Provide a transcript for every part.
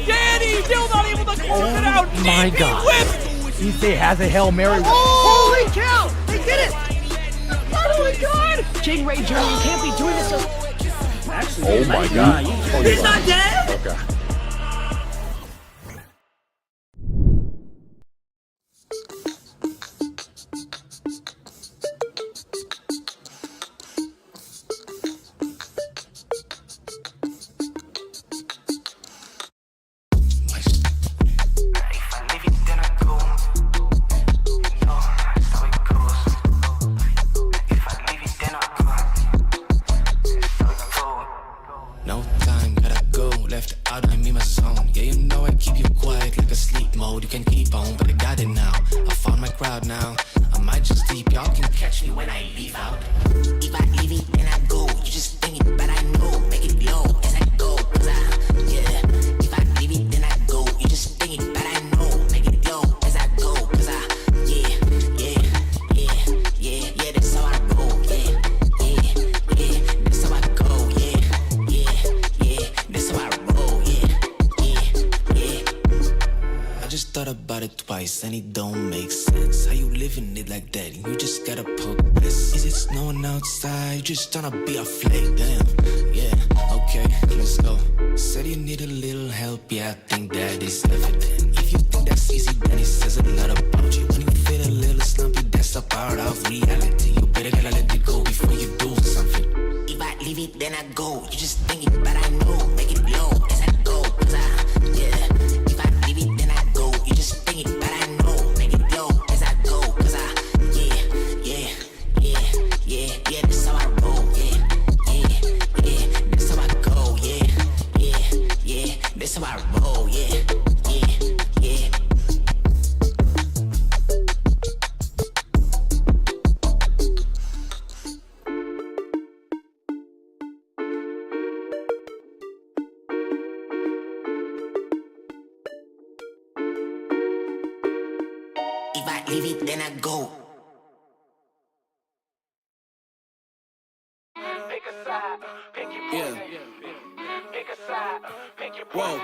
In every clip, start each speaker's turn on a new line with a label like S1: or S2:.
S1: Danny still not able to close it out.
S2: My God. Issei has a Hail Mary.
S1: Holy cow! They did it! Oh my God!
S3: King Ray Jr., you can't be doing this.
S2: Oh my God.
S1: He's not dead?
S2: Okay.
S4: No time, gotta go, left out, I'm in my zone. Yeah, you know I keep you quiet like a sleep mode. You can keep on, but I got it now. I found my crowd now. I might just sleep, y'all can catch me when I leave out. If I leave it, then I go. You just think it, but I know. Make it low as I go, cause yeah. If I leave it, then I go. You just think it, but I know. Make it low as I go, cause yeah, that's how I roll, yeah, that's how I go, yeah, that's how I roll, yeah. I just thought about it twice and it don't make sense. How you living it like that? You just gotta poke this. Is it snowing outside? You just tryna be a flake, damn. Yeah, okay, let's go. Said you need a little help, yeah, I think that is evident. If you think that's easy, then it says a lot about you. When you feel a little slumpy, that's a part of reality. You better gotta let it go before you do something. If I leave it, then I go. You just think it, but I know. Make it low as I go, cause yeah. If I leave it, then I go. You just think it, but I know. Make it low as I go, cause yeah, that's how I roll, yeah, that's how I go, yeah, that's how I roll, yeah. If I leave it, then I go.
S5: Whoa,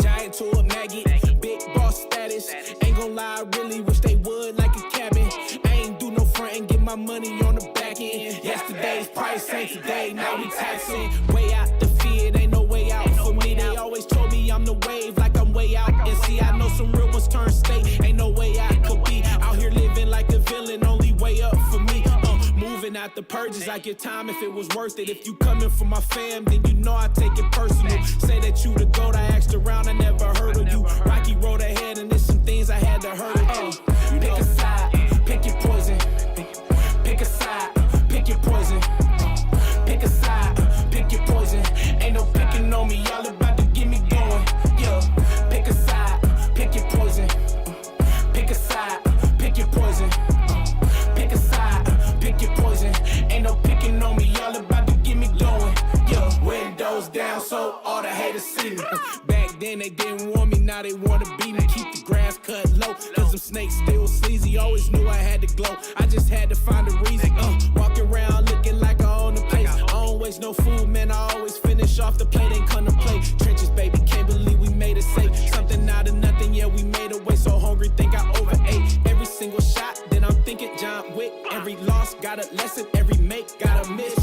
S5: giant to a maggot, big boss status. Ain't gon' lie, I really wish they would like a cabin. I ain't do no front and get my money on the back end. Yesterday's price ain't today, now we taxing. Way out the fear, ain't no way out for me. They always told me I'm the wave, like I'm way out. And see, I know some real ones turn state, ain't no way I could be out here living like a villain, only way up for me. Moving out the purges, I give time if it was worth it. If you coming from my fam, then you know I take it personal. Say that you the GOAT, I asked around, I never heard of you. Rocky road ahead and there's some things I had to hurt of. Pick a side, pick your poison. Pick a side, pick your poison. Pick a side, pick your poison. Ain't no picking on me, y'all about to get me going. Yeah, pick a side, pick your poison. Pick a side, pick your poison. Pick a side, pick your poison. Ain't no picking on me, y'all about to get me going. Yeah, windows down so all the haters see me. Back then they didn't want me, now they wanna beat me. Keep the grass cut low, cause them snakes still sleazy. Always knew I had to glow, I just had to find a reason. Walking around looking like I own the place. I don't waste no food, man, I always finish off the plate. Ain't contemplate trenches, baby, can't believe we made it safe. Something out of nothing, yeah, we made a way. So hungry, think I overate. Every single shot, then I'm thinking John Wick. Every loss got a lesson, every make got a miss.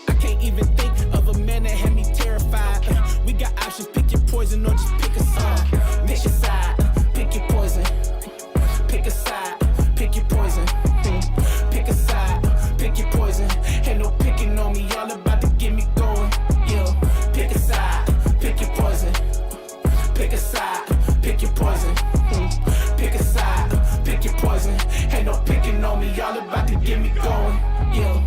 S5: I can't even think of a man that had me terrified. We got options, pick your poison or just pick a side. Pick a side, pick your poison. Pick a side, pick your poison. Pick a side, pick your poison. Ain't no picking on me, y'all about to get me going. Yeah, pick a side, pick your poison. Pick a side, pick your poison. Pick a side, pick your poison. Ain't no picking on me, y'all about to get me going. Yeah.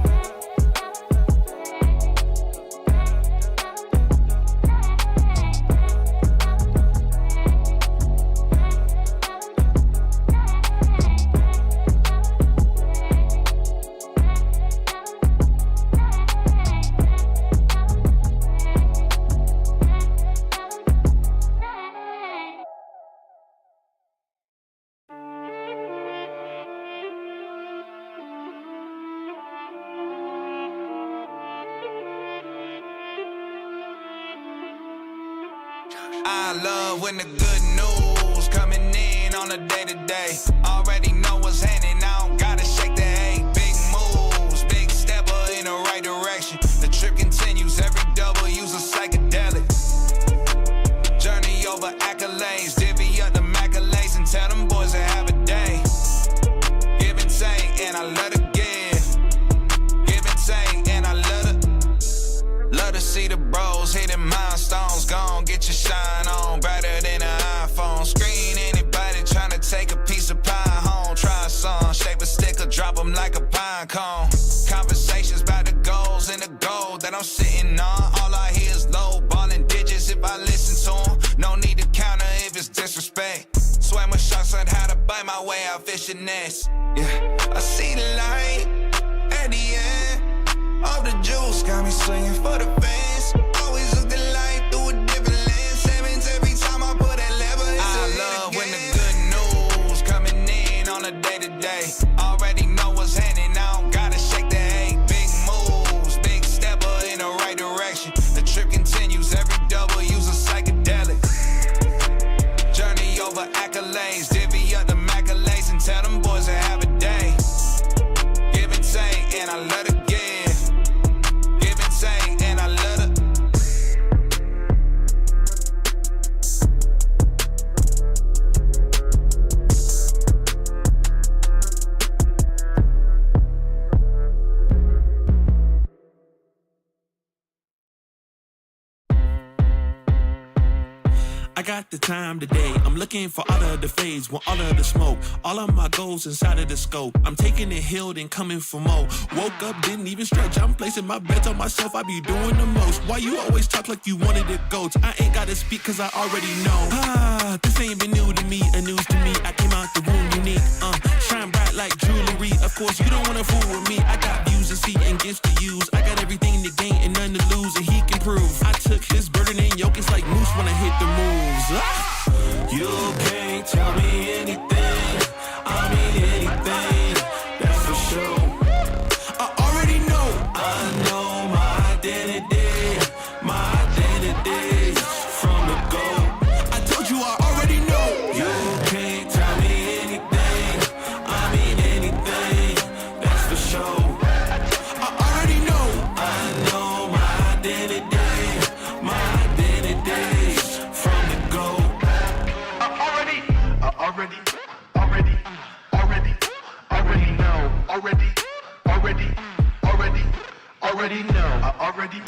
S6: love when the good news coming in on a day-to-day. Already know what's happening, I don't gotta shake the hay. Big moves, big stepper in the right direction. The trip continues, every W's a psychedelic. Journey over accolades, divvy up the accolades and tell them boys to have a day. Give and take, and I love to give. Give and take, and I love to see the bros hitting milestones. Gone, get your shine on, brighter than an iPhone screen. Anybody trying to take a piece of pie home, try a song, shape a stick or drop them like a pine cone. Conversations about the goals and the gold that I'm sitting on. All I hear is low balling digits if I listen to them. No need to counter if it's disrespect. Swam with sharks on how to bite my way out fishing nets. Yeah, I see the light at the end of the juice, got me swinging for the fans. Always look the light through a different lens. Sevens every time I put that lever. I love when the good news coming in on a day-to-day. Already know what's happening, I don't gotta shake the hay. Big moves, big stepper in the right direction. The trip continues, every W's a psychedelic. Journey over accolades, divvy up the accolades and tell them boys to have a day. Give and take, and I love to give. Give and take, and I love to.
S7: I got the time today, I'm looking for all of the fades, want all of the smoke, all of my goals inside of the scope. I'm taking it hill, then coming for more. Woke up, didn't even stretch, I'm placing my bets on myself, I be doing the most. Why you always talk like you wanted it goats? I ain't gotta speak cause I already know. This ain't been new to me, a news to me, I came out the room unique. Shine bright like jewelry, of course you don't wanna fool with me. I got views to see and gifts to use, I got everything to gain and none to lose, and he can prove. I took his burden and yoke, it's like moose when I hit the moves.
S8: You can't tell me anything, I mean anything, that's for sure.
S7: I already know.
S8: I know my identity from the go.
S7: I told you I already know.
S8: You can't tell me anything, I mean anything, that's for sure.
S7: I already know.
S8: I know my identity from the go. Already know. I already know.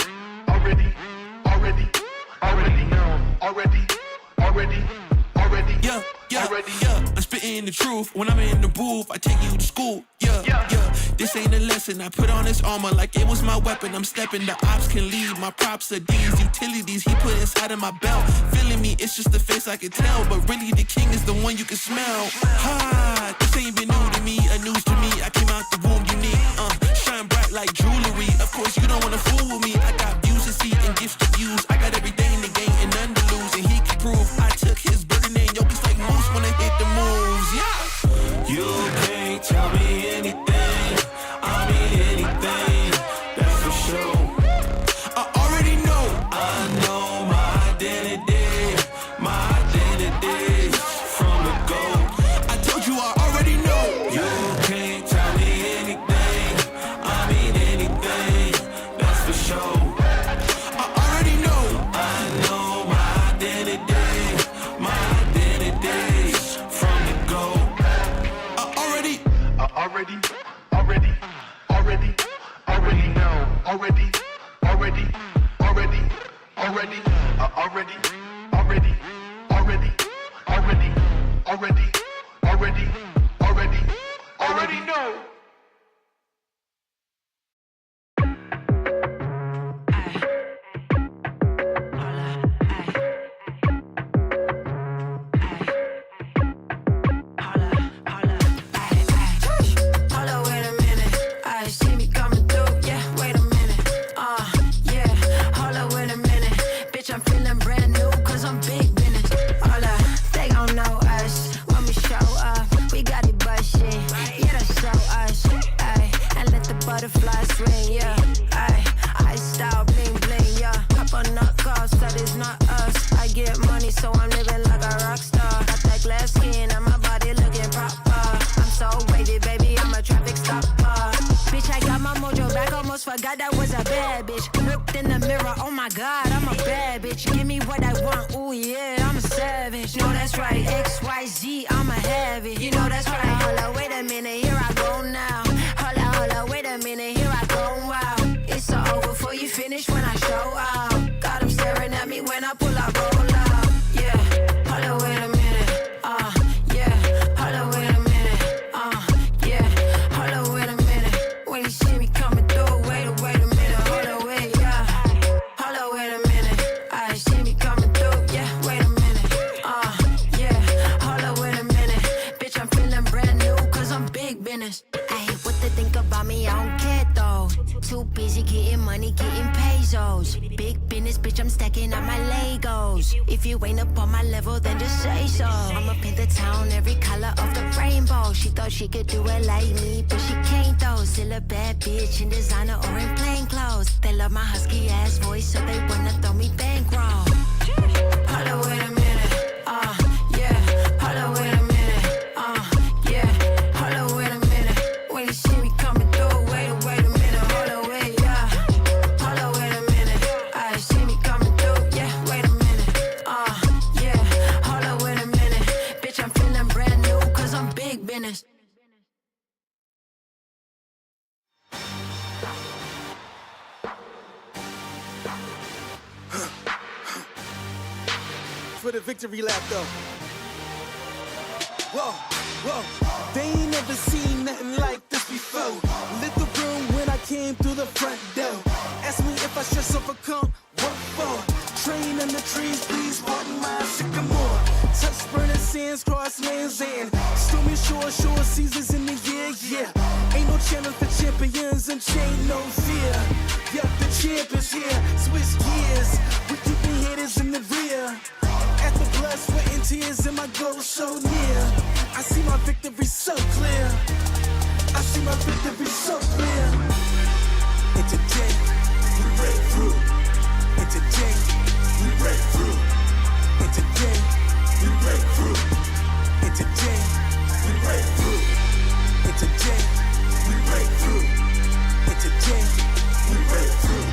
S7: Yeah. I'm spitting the truth. When I'm in the booth, I take you to school. Yeah. This ain't a lesson. I put on this armor like it was my weapon. I'm stepping, the ops can leave. My props are these utilities he put inside of my belt. Feeling me, it's just the face I can tell. But really the king is the one you can smell. This ain't been new to me, a news to me. I came out the womb unique. Shine bright like jewelry. Of course you don't wanna fool with me. I got views to see and gifts to use. I got everything to gain and none to lose. And he can prove I took his burden and yoke. It's like moose when I hit the moves. Yeah.
S8: You can't tell me anything, I mean anything, that's for sure.
S7: I already know.
S8: I know my identity from the go.
S7: I told you I already know.
S8: You can't tell me anything, I mean anything, that's for sure.
S7: I already know.
S8: I know my identity from the go.
S5: Already know.
S9: Butterfly swing, yeah. I style bling bling, yeah. Couple nut calls, that is not us. I get money, so I'm God, that was a bad bitch. Looked in the mirror, oh my God, I'm a bad bitch. Give me what I want, ooh yeah, I'm a savage. No, that's right, XYZ, I'ma have it. You know that's right. Hold up, wait a minute, here I go now. Hold up, wait a minute, here I go, wow. It's all over before you finish when I show out. Got them staring at me when I pull up, roll out. Yeah, hold up, wait a minute, yeah. Hold up, wait a minute, yeah. Hold up, wait a minute. When you see me coming through, wait a minute, hold up, wait, yeah. Hold up, wait a minute, I see me coming through, yeah. Wait a minute, yeah. Hold up, wait a minute, bitch, I'm feeling brand new, cause I'm big business. I hate what they think about me, I don't care though. Too busy getting money, getting pesos. Big business, bitch, I'm stacking on my Legos. If you ain't up on my level, then just say so. I'ma paint the town every color of the rainbow. She thought she could do it like me, but she can't though. Still a bad bitch in designer or in plain clothes. They love my husky ass voice, so they wanna throw me bankroll. Hold up, wait a minute, yeah. Hold up, wait a minute, yeah. Hold up, wait a minute. When you see me coming through, wait a minute, hold up, wait, yeah. Hold up, wait a minute, I see me coming through, yeah. Wait a minute, yeah. Hold up, wait a minute, bitch, I'm feeling brand new, cause I'm big business.
S5: For the victory lap though. Whoa, whoa. They ain't never seen nothing like this before. Lit the room when I came through the front door. Ask me if I should overcome, what for? Train in the trees, please pardon my sycamore. Touch burning sands, cross lands and stormy shore seasons in the year, yeah. Ain't no channel for champions and chain no fear. Yup, the champ is here, switch gears. We keeping haters in the rear. At the blood, sweat, and tears, and my goal so near. I see my victory so clear. I see my victory so clear. And today, we break through. And today, we break through. And today, we break through. And today, we break through. And today, we break through. And today, we break through.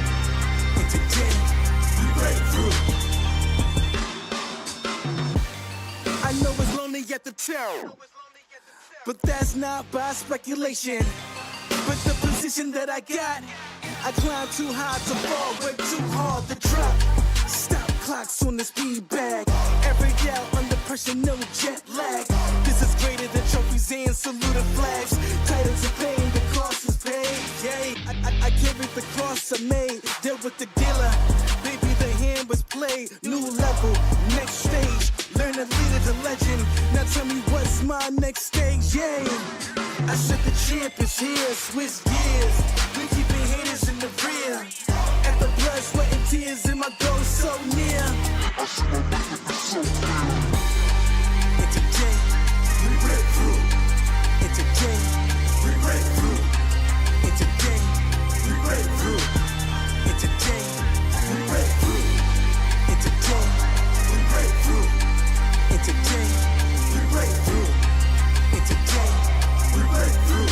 S5: And today, we break through. I know it's lonely at the top, but that's not by speculation. But the position that I got, I climb too high to fall, but too hard to drop. Stop clocks on the speed bag. Every day under pressure, no jet lag. This is greater than trophies and saluted flags. Titles are paid, the cost is paid. Yay, I carry the cross I made. Deal with the dealer, baby, the hand was played. New level, next stage. Learn to lead as a legend. Now tell me what's my next stage, yeah. I said the champ is here, switch gears. We keeping haters in the rear. At the blood, sweat, and tears, and my goal so near. I see my victory so clear. And today, we break through. And today, we break through. And today, we break through. And today, we break through. And today, we break through. And today, we break through. And today, we break through.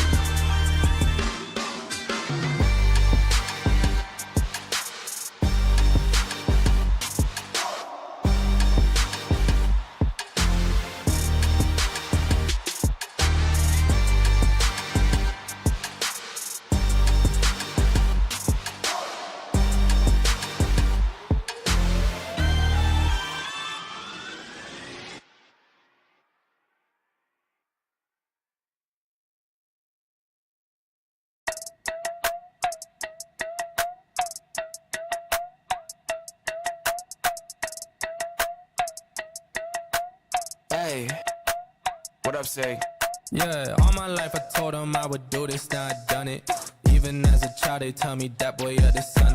S10: Hey, what up, say?
S7: Yeah, all my life I told them I would do this, now I done it. Even as a child they tell me that boy you're the son.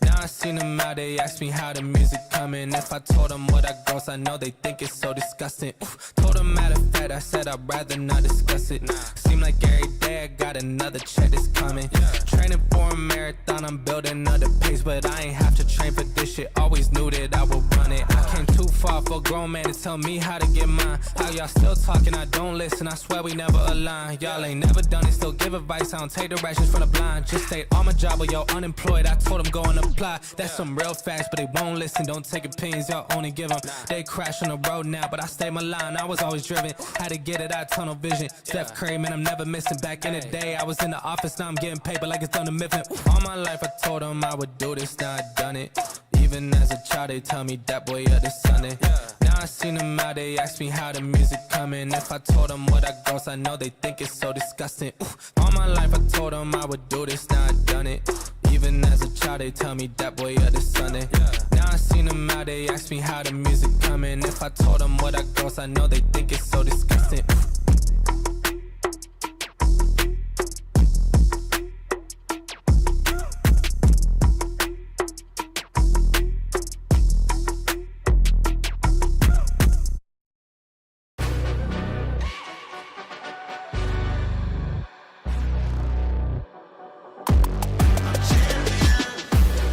S7: Now I seen them out, they ask me how the music coming. If I told them what I goes, I know they think it's so disgusting. Told them matter of fact, I said I'd rather not discuss it. Seem like every day I got another check that's coming. Training for a marathon, I'm building up the pace, but I ain't have to train for this shit. Always knew that I would run it. I came too far for grown
S5: grown man to tell me how to get mine. How y'all still talking, I don't listen, I swear we never align. Y'all ain't never done it, still give advice, I don't take directions from the blind. Just stayed on my job, but y'all unemployed, I told them go and apply. That's some real facts, but they won't listen, don't take opinions, y'all only give them. They crash on the road now, but I stay my line, I was always driven. Had to get it out, tunnel vision. Steph Curry, man, I'm never missing. Back in the day, I was in the office, now I'm getting paper like it's done to Mifflin. All my life I told them I would do this, now I done it. Even as a child, they tell me that boy of the Sunday. Now I seen them out, they ask me how the music coming. If I told them what I goes, I know they think it's so disgusting. All my life I told them I would do this, now I done it. Even as a child, they tell me that boy of the Sunday. Now I seen them out, they ask me how the music coming. If I told them what I goes, I know they think it's so disgusting.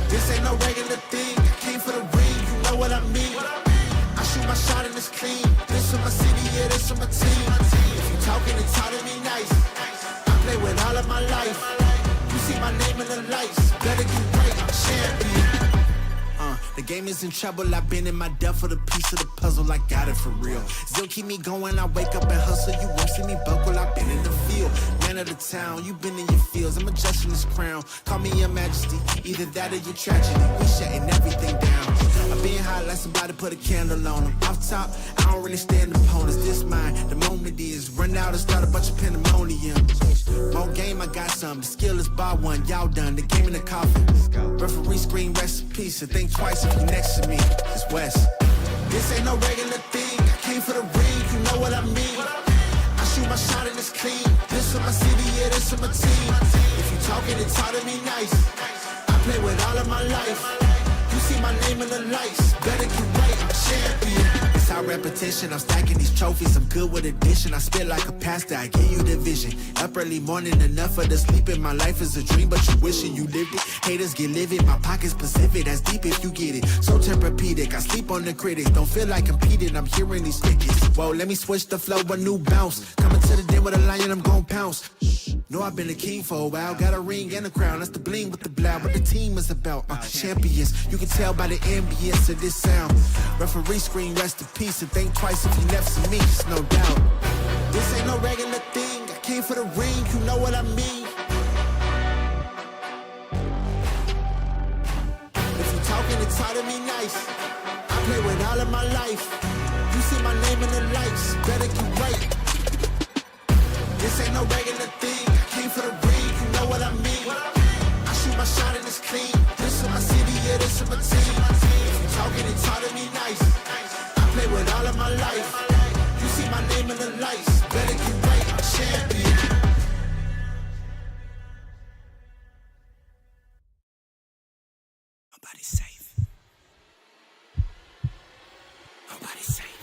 S5: This ain't no regular thing. I came for the ring, you know what I mean. I shoot my shot and it's clean. This for my city, yeah, this for my team. If you talking and talking me nice, I play with all of my life. You see my name in the lights, better get right, I'm champion. The game is in trouble, I've been in my depth for the piece of the puzzle, I got it for real. Still keep me going, I wake up and hustle, you won't see me buckle, I've been in the field. Man of the town, you been in your fields, I'm adjusting this crown. Call me your majesty, either that or your tragedy. We shutting everything down. I've been hot like somebody put a candle on them. Off top, I don't really stand opponents, this mine. The moment is, run out and start a bunch of pandemonium. More game, I got some, the skill is bar one, y'all done, the game in the coffin. Referee screen, rest in peace, so think twice if you next to me, it's West. This ain't no regular thing, I came for the ring, you know what I mean. I shoot my shot and it's clean, this for my city, yeah, this for my team. If you talking and talk to me nice, I play with all of my life. You see my name in the lights, better get right, I'm champion. It's our repetition, I'm stacking these trophies, I'm good with addition. I spit like a pastor, I give you the vision. Up early morning, enough of the sleeping. My life is a dream, but you wishing you lived it. Haters get livid, my pocket's Pacific, that's deep if you get it. So Tempur-Pedic, I sleep on the critics. Don't feel like competing, I'm hearing these tickets. Whoa, let me switch the flow, a new bounce. Coming to the den with a lion, I'm gon' pounce. Know I've been a king for a while, got a ring and a crown. That's the bling with the blow, what the team is about. Champions, you can tell by the ambience of this sound. Referee screen, rest in peace, and think twice if you next to me, it's no doubt. This ain't no regular thing, I came for the ring, you know what I mean. If you talking and talk to me nice, I play with all of my life. You see my name in the lights, better get right. This ain't no regular thing, I came for the ring, you know what I mean. I shoot my shot and it's clean, this for my city, yeah, this for my team. If you talking and talk to me nice, I play with all of my life. You see my name in the lights, better get right, I'm champion. Nobody's safe. Nobody's safe.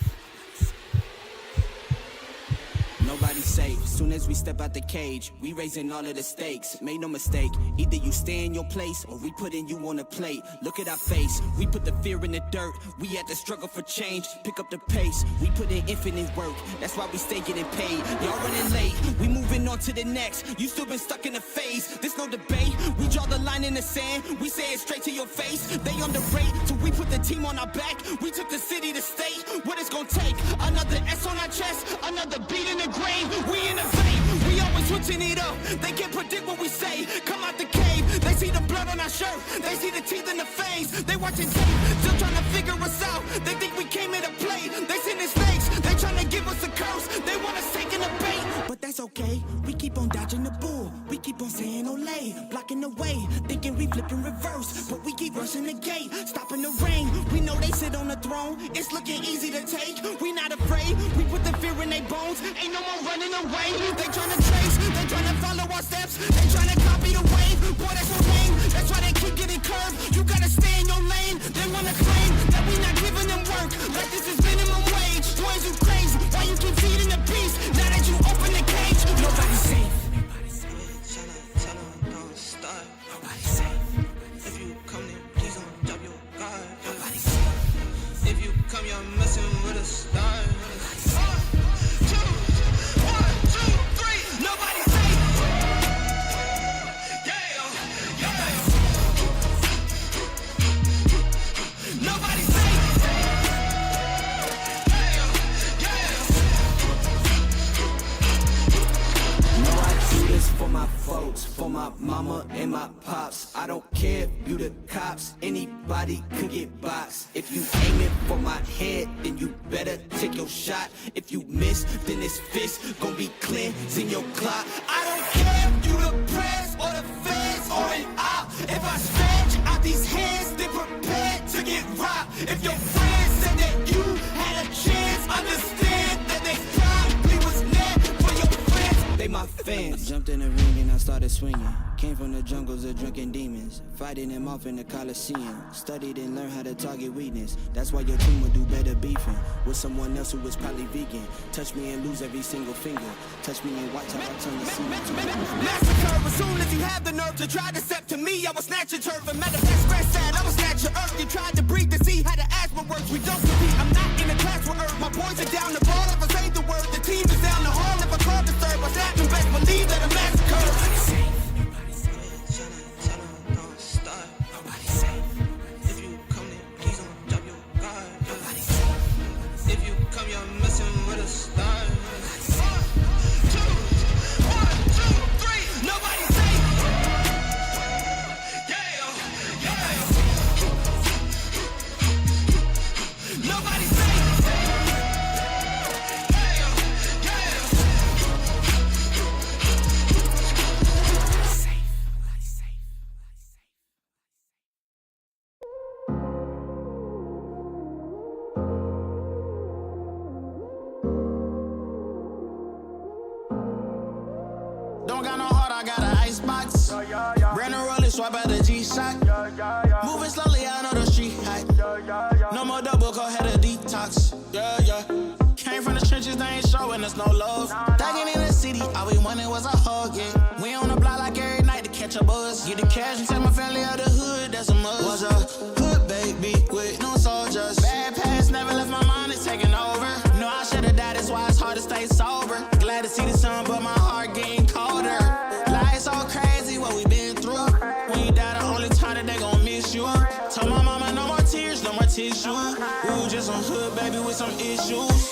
S5: Nobody's safe. Soon as we step out the cage, we raising all of the stakes. Make no mistake, either you stay in your place or we putting you on a plate. Look at our face, we put the fear in the dirt. We had to struggle for change, pick up the pace. We put in infinite work, that's why we stay getting paid. Y'all running late, we moving on to the next. You still been stuck in a phase, there's no debate. We draw the line in the sand, we say it straight to your face. They underrate, till we put the team on our back. We took the city to state, what it's gonna take. Another S on our chest, another beat in the grave. We innovate, we always switching it up. They can't predict what we say. Come out the cave, they see the blood on our shirt. They see the teeth in the fangs. They watching tape, still trying to figure us out. They think we came here to play. They sending snakes, they trying to give us a curse. They want us taking a bait, but that's okay. We keep on dodging the bull. We keep on saying Olay, blocking the way, thinking we flipping reverse, but we keep rushing the gate, stopping the rain. We know they sit on the throne. It's looking easy to take. We not afraid. We put the fear in their bones. Ain't no more running away. They trying to trace. They trying to follow our steps. They trying to copy the wave. Boy, that's so lame. That's why they keep getting curved. You gotta stay in your lane. They wanna claim that we not giving them work. Like this is minimum wage. Boys, you crazy. Why you keep feeding the beast? Now that you open the cage, nobody's safe. Don't start. Nobody's safe. If you come, then please don't drop your guard. Nobody's safe. If you come, you're messing with us. my folks, for my mama and my pops. I don't care if you the cops, anybody could get boxed. If you aiming for my head, then you better take your shot. If you miss, then this fist gon' be cleansing your clock. I don't care if you the press or the feds or an op. If I stretch out these hands, then prepare to get robbed. If your friends said that you had a chance, understand that they probably was meant for your friends. They my fans.
S10: I jumped in the ring and I started swinging. Came from the jungles of drunken demons, fighting them off in the Coliseum. Studied and learned how to target weakness. That's why your team would do better beefing with someone else who was probably vegan. Touch me and lose every single finger. Touch me and watch how I turn the scene into
S5: Massacre, as soon as you have the nerve to try to step to me, I will snatch your turf. And matter of fact, scratch that, I will snatch your earth. You tried to breathe to see how the asthma works. We don't compete, I'm not in a class with earth. My boys are down the ball if I say the word. The team is down the hall if I call the third. What's happening, best believe that a massacre.
S7: Don't got no heart, I got an icebox. Brand new roller, swipe at the G-Shock. Moving slowly, I know the street hype. No more double, go ahead and detox. Yeah, yeah. Came from the trenches, they ain't showing us no love. Thugging in the city, all we wanted was a hug, yeah. We on the block like every night to catch a buzz. Get the cash and take my family out the hood, that's a must. Was a hood baby with no soldiers. Bad past never left my mind, it's taking over. No, I should've died, that's why it's hard to stay sober. Glad to see the sun, but my heart getting colder. Life's so crazy, what we been through. When you die, the only time that they gon' miss you. Told my mama, no more tears, no more tissue. Ooh, just some hood baby with some issues.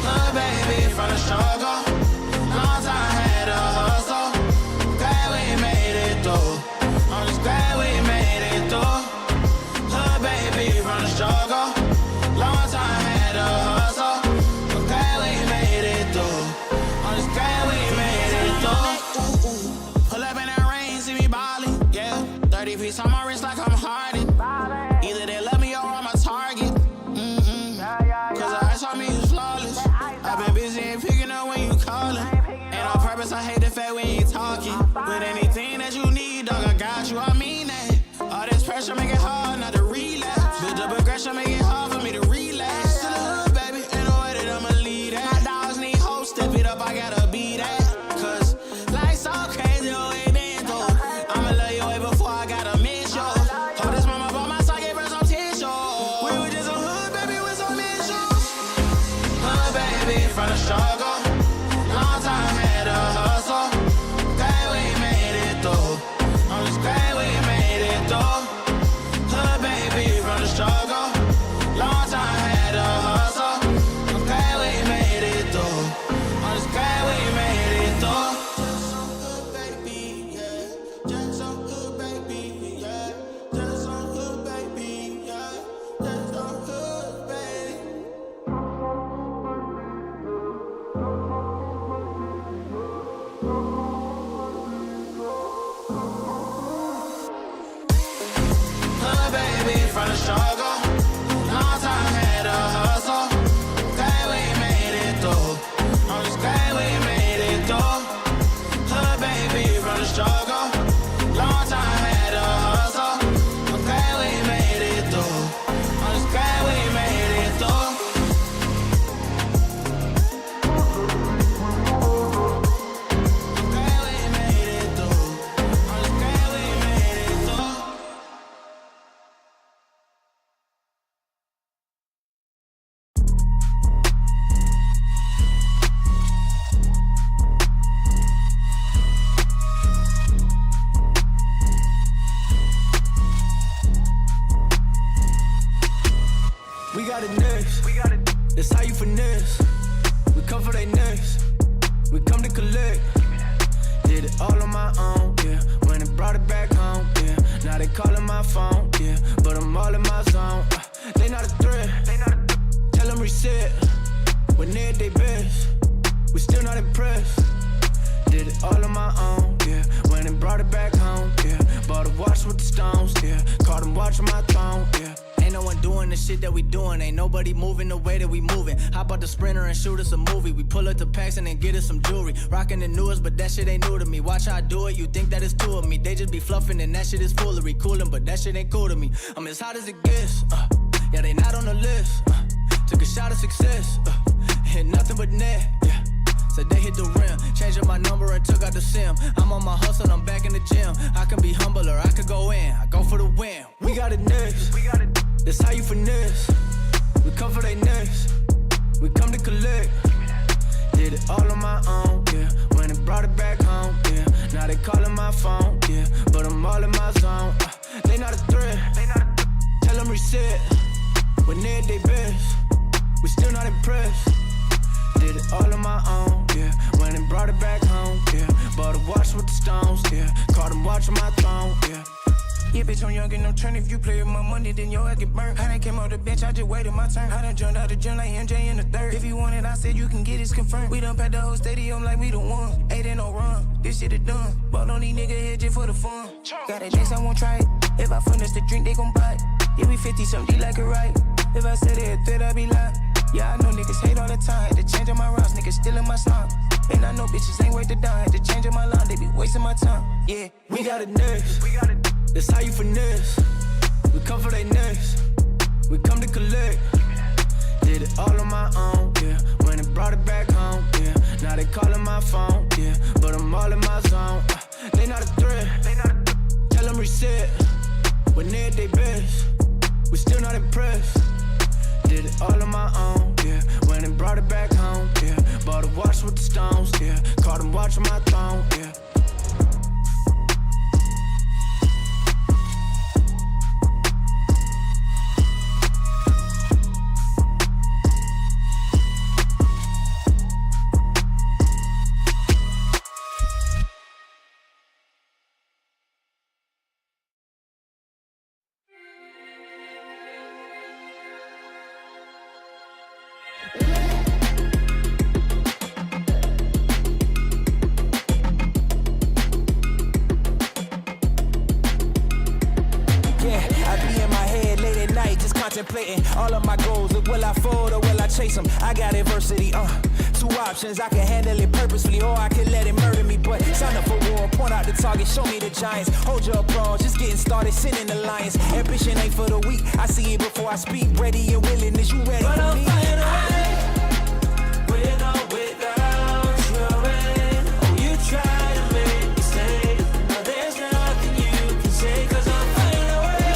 S7: Hood baby from the struggle. Long time had a hustle. Glad we made it through. I'm just glad we made it through. Hood baby from the struggle. Long time had a hustle. Glad we made it through. I'm just glad we made it through. Ooh. Pull up in that rain, see me ballin', yeah. 30 piece on my wrist like I'm Harden. Either they love me or I'm a target. Cause the ice on me is flawless. I've been busy and picking up when you callin'. And on purpose, I hate the fact we ain't talking. But anything that you need, dog, I got you, I mean that. All this pressure make it hard not to relapse. Build up aggression, make it hard for me to relax. To the hood, baby, ain't no way that I'ma lead that. My dogs need hope, step it up, I gotta be that. Cause life's so crazy, oh, we been through. I'ma love you way before I gotta miss you. Hold this mama by my side, gave her some tissue. We were just a hood, baby, with some issues. Hood, baby, from the struggle. Long time had a hustle. Glad we made it through. I'm just glad we made it through. Hood, baby, from the struggle.
S10: Did it all on my own, yeah. Went and brought it back home, yeah. Now they calling my phone, yeah. But I'm all in my zone. They not a threat. Tell them reset. When they're at their best, we still not impressed. Did it all on my own, yeah. Went and brought it back home, yeah. Bought a watch with the stones, yeah. Caught them watching my throne, yeah. Ain't no one doing the shit that we doing. Ain't nobody moving the way that we moving. Hop out the Sprinter and shoot us a movie. We pull up to Paxton and get us some jewelry. Rocking the newest, but that shit ain't new to me. Watch how I do it, you think that it's two of me. They just be fluffing and that shit is foolery. Coolin', but that shit ain't cool to me. I'm as hot as it gets, yeah, they not on the list. Took a shot of success, hit nothing but net, yeah. Said they hit the rim, changing my number and took out the sim. I'm on my hustle, I'm back in the gym. I can be humble or I could go in. I go for the win. We got it next. That's how you finesse. We come for they next. We come to collect. Did it all on my own, yeah. Went and brought it back home, yeah. Now they calling my phone, yeah. But I'm all in my zone. They not a threat. Tell them reset. When they're at their best, we still not impressed. Did it all on my own, yeah. Went and brought it back home, yeah. Bought a watch with the stones, yeah. Caught them watching my throne, yeah.
S11: Yeah, bitch, I'm young and I'm turn. If you play with my money, then your ass get burnt. I done came off the bench, I just waited my turn. I done jumped out the gym like MJ in the third. If you want it, I said you can get it confirmed. We done packed the whole stadium like we the one. Ain't in no run, this shit is done. Ball on these niggas here just for the fun. Got a dance, I won't try it. If I finish the drink, they gon' buy it. Yeah, we 50 something, like it right. If I said it, then I be lying. Yeah, I know niggas hate all the time. Had to change up my routes, niggas stealing my slime. And I know bitches ain't worth the dime. Had to change up my line, they be wasting my time. Yeah,
S10: we got it next. That's how you finesse. We come for they next. We come to collect. Did it all on my own, yeah. Went and brought it back home, yeah. Now they calling my phone, yeah. But I'm all in my zone. They not a threat. Tell them reset. When they're at their best, we still not impressed. Did it all on my own, yeah. Went and brought it back home, yeah. Bought a watch with the stones, yeah. Caught them watching my throne, yeah.
S12: Contemplating all of my goals. Look, will I fold or will I chase them? I got adversity, two options. I can handle it purposefully or I can let it murder me. But sign up for war, point out the target, show me the giants. Hold your applause, just getting started, sending the lions. Ambition ain't for the weak, I see it before I speak. Ready and willing, is you ready
S8: but
S12: for
S8: I'll
S12: me?
S8: Find a way, with or without your end. Oh, you try to make me stay. Now there's nothing you can say, cause I'll find a way.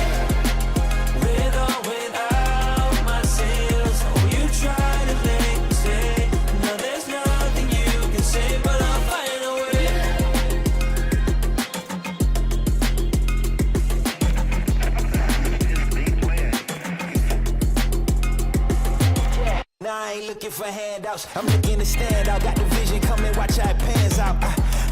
S8: With or without my sails. Oh, you try to make me stay. Now there's nothing you can say, but I'll find a way.
S12: Now I ain't looking for handouts, I'm looking to stand out. Got the vision coming, watch how it pans out.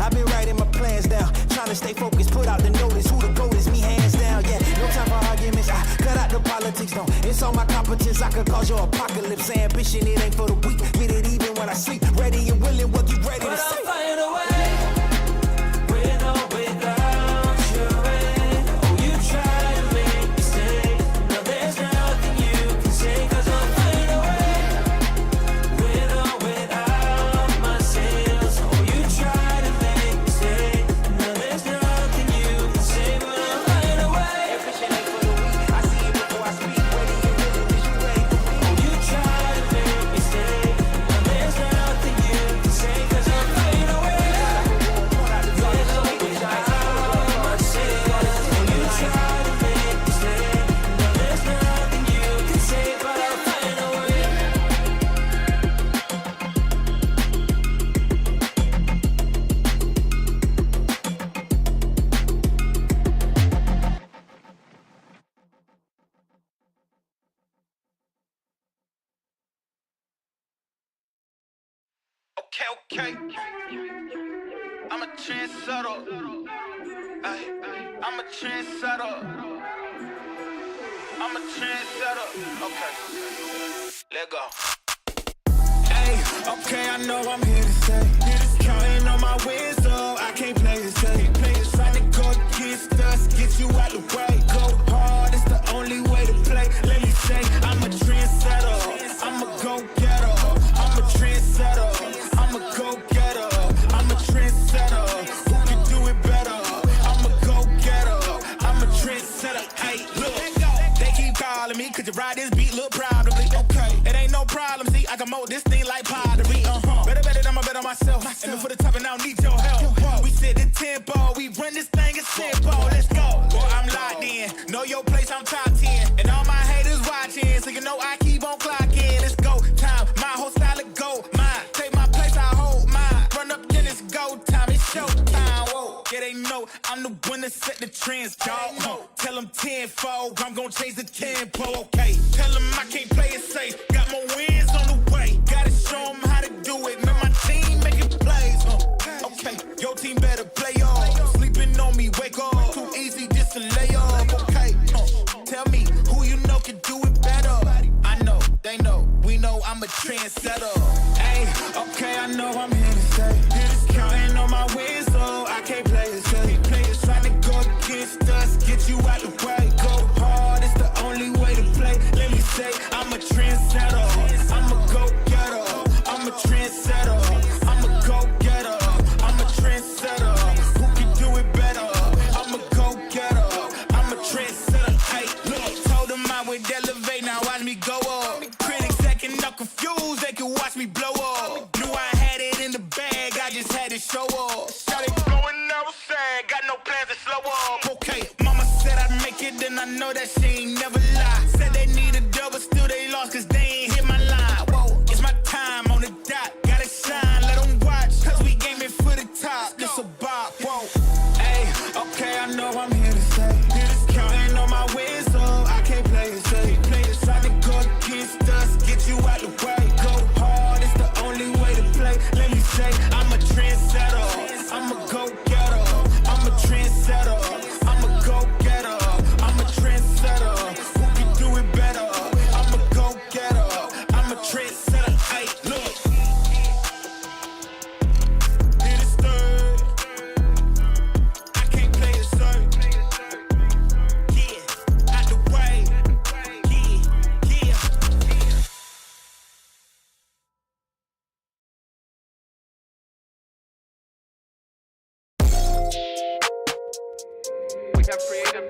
S12: I've been writing my plans down, trying to stay focused, put out the notice. Who the GOAT is, me hands down, yeah. No time for arguments, I cut out the politics, no. It's all my competence, I could cause your apocalypse. Ambition, it ain't for the weak, get it even when I sleep. Ready and willing, what you ready
S8: But
S12: to
S8: I'll
S12: say?
S8: find a way, with or without your end. Oh, you try to make me stay. Now there's nothing you can say, cause I'll find a way. With or without my sails. Oh, you try to make me stay. Now there's nothing you can say, but I'll find a way.
S12: Ambition ain't for the weak, I see it before I speak. Ready and willing, is you ready for me?
S8: Oh, you try to make me stay. Now there's nothing you can say, cause I'll find a way. With or without my sails. Oh, you try to make me stay. Now there's nothing you can say, but I'll find a way.
S6: Okay. I'ma trendsetter. Ay, I'm a trendsetter. I'm a trendsetter. Okay, let go.
S11: Hey, okay, I know I'm here to stay. Counting on my wins, so I can't play it safe. Trying to go against us, get you out the way. Go hard, it's the only way to play. Let me say, I'm a trendsetter. I'm a go-getter. I'm a trendsetter. I'm a go-getter. I'm a trendsetter. Who can do it better? I'm a go-getter. I'm a trendsetter. Hey, look, they keep calling me, could you ride this beat? Look proudly. Okay, it ain't no problem. See, I can mold this thing like pottery. Better, I'ma bet on myself. And for the top, and I don't need your help. We set the tempo, we run this thing as simple. Let's go. Boy, I'm locked in. Know your place, I'm top 10. And all my haters watching, so you know I keep on clocking. Let's go. Time, my whole style of go. Mine, take my place, I hold mine. Run up, then it's go time. It's show time. Whoa. Yeah, they know I'm the one that set the trends, dog. Tell them tenfold, I'm gonna change the tempo. Okay, tell them I can't play it safe. Got more wins on the way. Gotta show them how to do it. Man, my team making plays. Okay, your team better play off. Sleeping on me, wake up. Too easy just to lay off. Okay, tell me who you know can do it better. I know, they know, we know I'm a trendsetter. Hey, okay, I know I'm here to stay. Counting on my wins, so I can't play it safe. Trying to go against us, get you out the way. Go hard, it's the only way to play. Let me say, I'm a trendsetter. I'm a go-getter. I'm a trendsetter. I'm a go-getter. I'm a trendsetter. Who can do it better? I'm a go-getter. I'm a trendsetter. Hey, look, told them I would elevate, now watch me go up. Critics acting up confused, they can watch me blow up. Knew I had it in the bag, I just had to show up. Started going outside, got no plans to slow up. Okay, mama said I'd make it, and I know that she ain't never lie. Said they need a double, still they lost, cause they ain't hit my line. Whoa, it's my time on the dot, gotta shine, let them watch, cause we gaming for the top, this a bop, whoa. Hey, okay, I know I'm here to stay. Counting on my wins, so I can't play it safe. Trying to go against us, get you out the way. Go hard, it's the only way to play. Let me say, I'm a trendsetter. I'm a go-getter. I'm a trendsetter. I'm a go-getter. I'm a trendsetter. Who can do it better? I'm a go-getter. I'm a trendsetter. Hey, look. Hit it stirred. I can't play it safe. Yeah, out the way. Yeah, yeah.
S5: We have creative.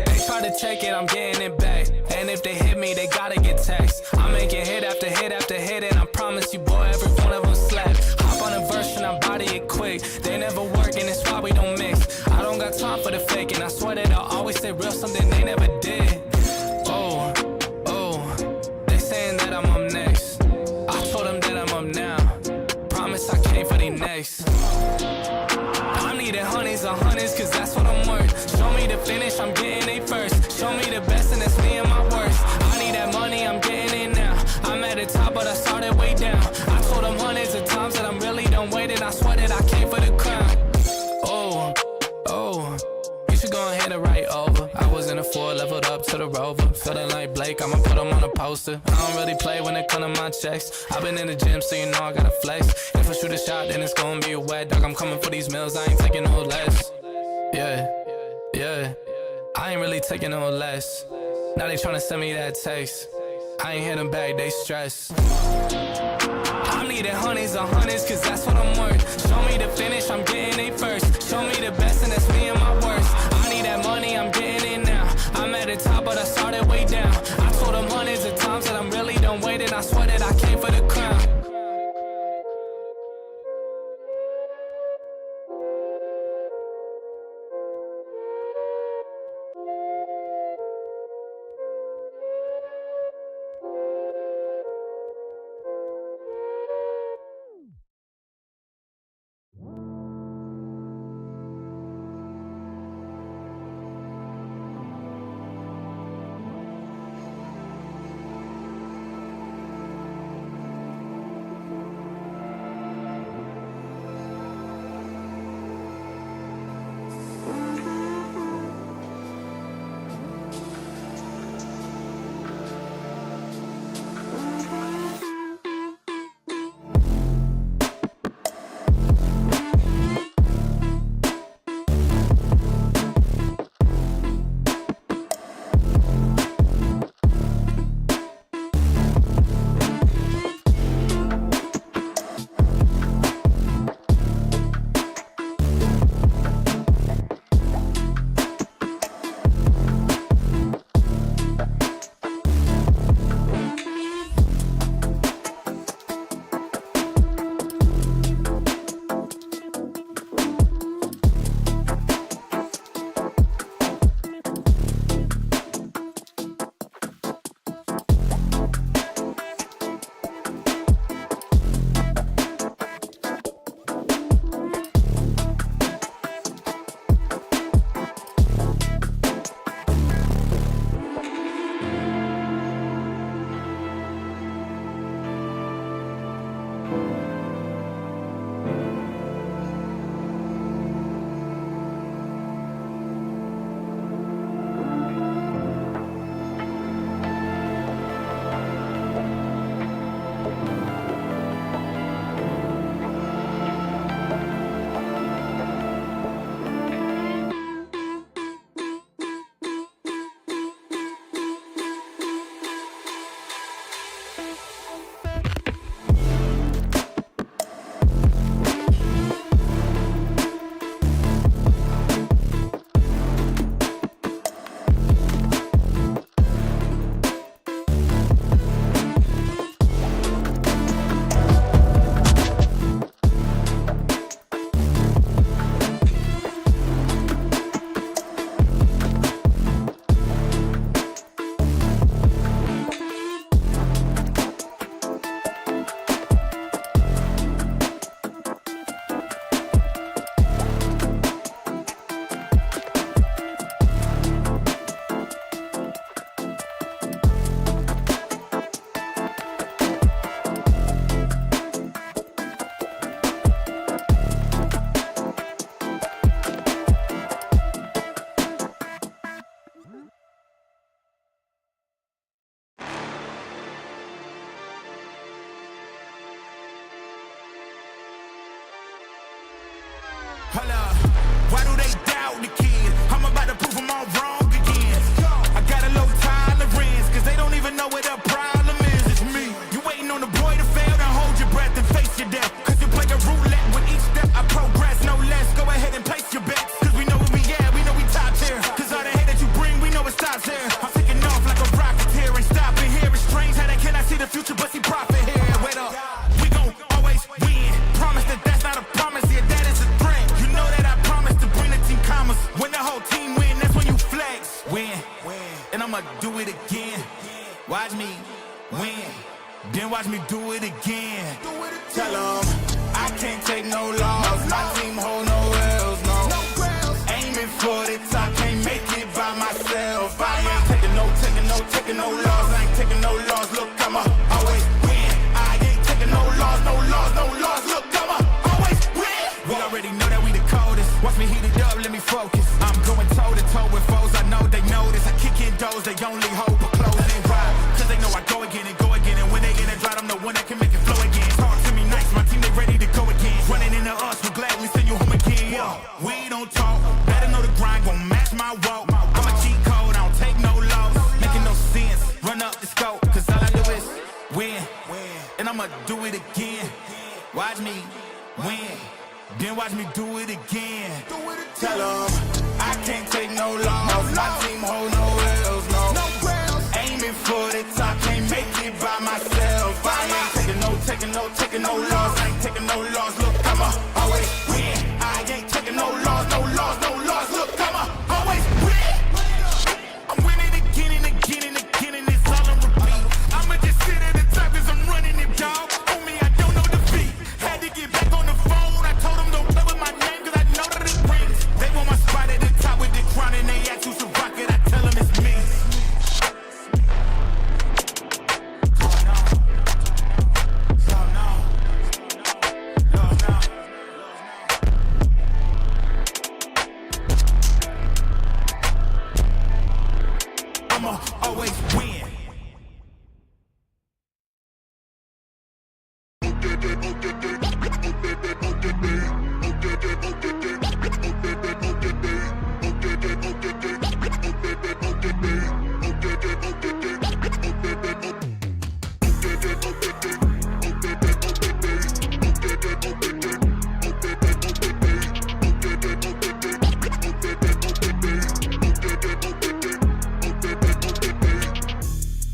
S5: They try to take it, I'm getting it back. And if they hit me, they gotta get taxed. I'm making hit after hit after hit, and I promise you, boy, every one of them slap. Hop on a verse and I body it quick. They never work, and it's why we don't mix. I don't got time for the faking. I swear that I always say real, something they never did. Oh, they saying that I'm up next. I told them that I'm up now. Promise I came for the next. I'm needing honeys on honeys, cause that's what I'm worth. Show me the finish, I'm getting it first. Show me the best, and that's me and my worst. I need that money, I'm getting it now. I'm at the top, but I started way down. I told them hundreds of times that I'm really done waiting. I swear that I came for the crown. Oh, you should go ahead and write over. I was in a 4, leveled up to the Rover. Feeling like Blake, I'ma put him on a poster. I don't really play when it come to my checks. I've been in the gym, so you know I gotta flex. If I shoot a shot, then it's gonna be a wet dog. I'm coming for these meals, I ain't taking no less. Yeah, I ain't really taking no less. Now they tryna send me that text. I ain't hit them back, they stress. I'm needing honeys on honeys, cause that's what I'm worth. Show me the finish, I'm getting it first. Show me the best, and that's me and my worst. I need that money, I'm getting it now. I'm at the top, but I started way down. I told them hundreds of times that I'm really done waiting. I swear that I came for the crown. Hold up. Why do they doubt the kid? I'm about to prove them all wrong again. I got a low tolerance, cause they don't even know what the problem is. It's me. You waiting on the boy to fail, then hold your breath and face your death. Cause you play a roulette with each step. I progress, no less. Go ahead and place your bets. Cause we know where we at, we know we top tier. Cause all the hate that you bring, we know it stops here. I'm taking off like a rocket here and stopping here. It's strange how they cannot see the future, but see profit here. Wait up, we gon' always win. Promise that that's not a promise, yeah, that is a threat. You know that I promise to bring the team commas. When the whole team win, that's when you flex. Win, and I'ma do it again. Watch me win, then watch me do it again. Tell 'em I can't take no loss. My team hold no L's, no. Aiming for the top, can't make it by myself. I ain't taking no loss. I ain't taking no loss. Look, I'ma always win. I ain't taking no loss. Look, I'ma always win. We already know that we the coldest. Watch me heat it up, let me focus. I'm going toe to toe with foes. I know they notice. I kick in doors, they only hope for closing ride. Cause they know I go again and go again. And when they in a drought, I'm the one that can make it flow again. Talk to me nice, my team they ready to go again. Running into us, we'll gladly send you home again. Yo, we don't talk, better know the grind gon' match my walk. I'm a cheat code, I don't take no loss. Making no sense, run up the scope. Cause all I do is win, and I'ma do it again. Watch me win, then watch me do it again. Tell 'em I can't take no loss. My team hold no L's, no. Aiming for the top, can't make it by myself. I ain't taking no loss. I ain't taking no loss. Look, I'ma always win. I ain't taking no loss. Look, I'ma always win. I'm winning again and again and again, and it's all on repeat. I'ma just sit at the top 'cause I'm running it, dog. On me, I don't know defeat. Had to get back on the phone. I told them don't play with my name 'cause I know that it rings. They want my spot at the top with the crown, and they ask who's a rocket. I tell them it's me. I'ma always win.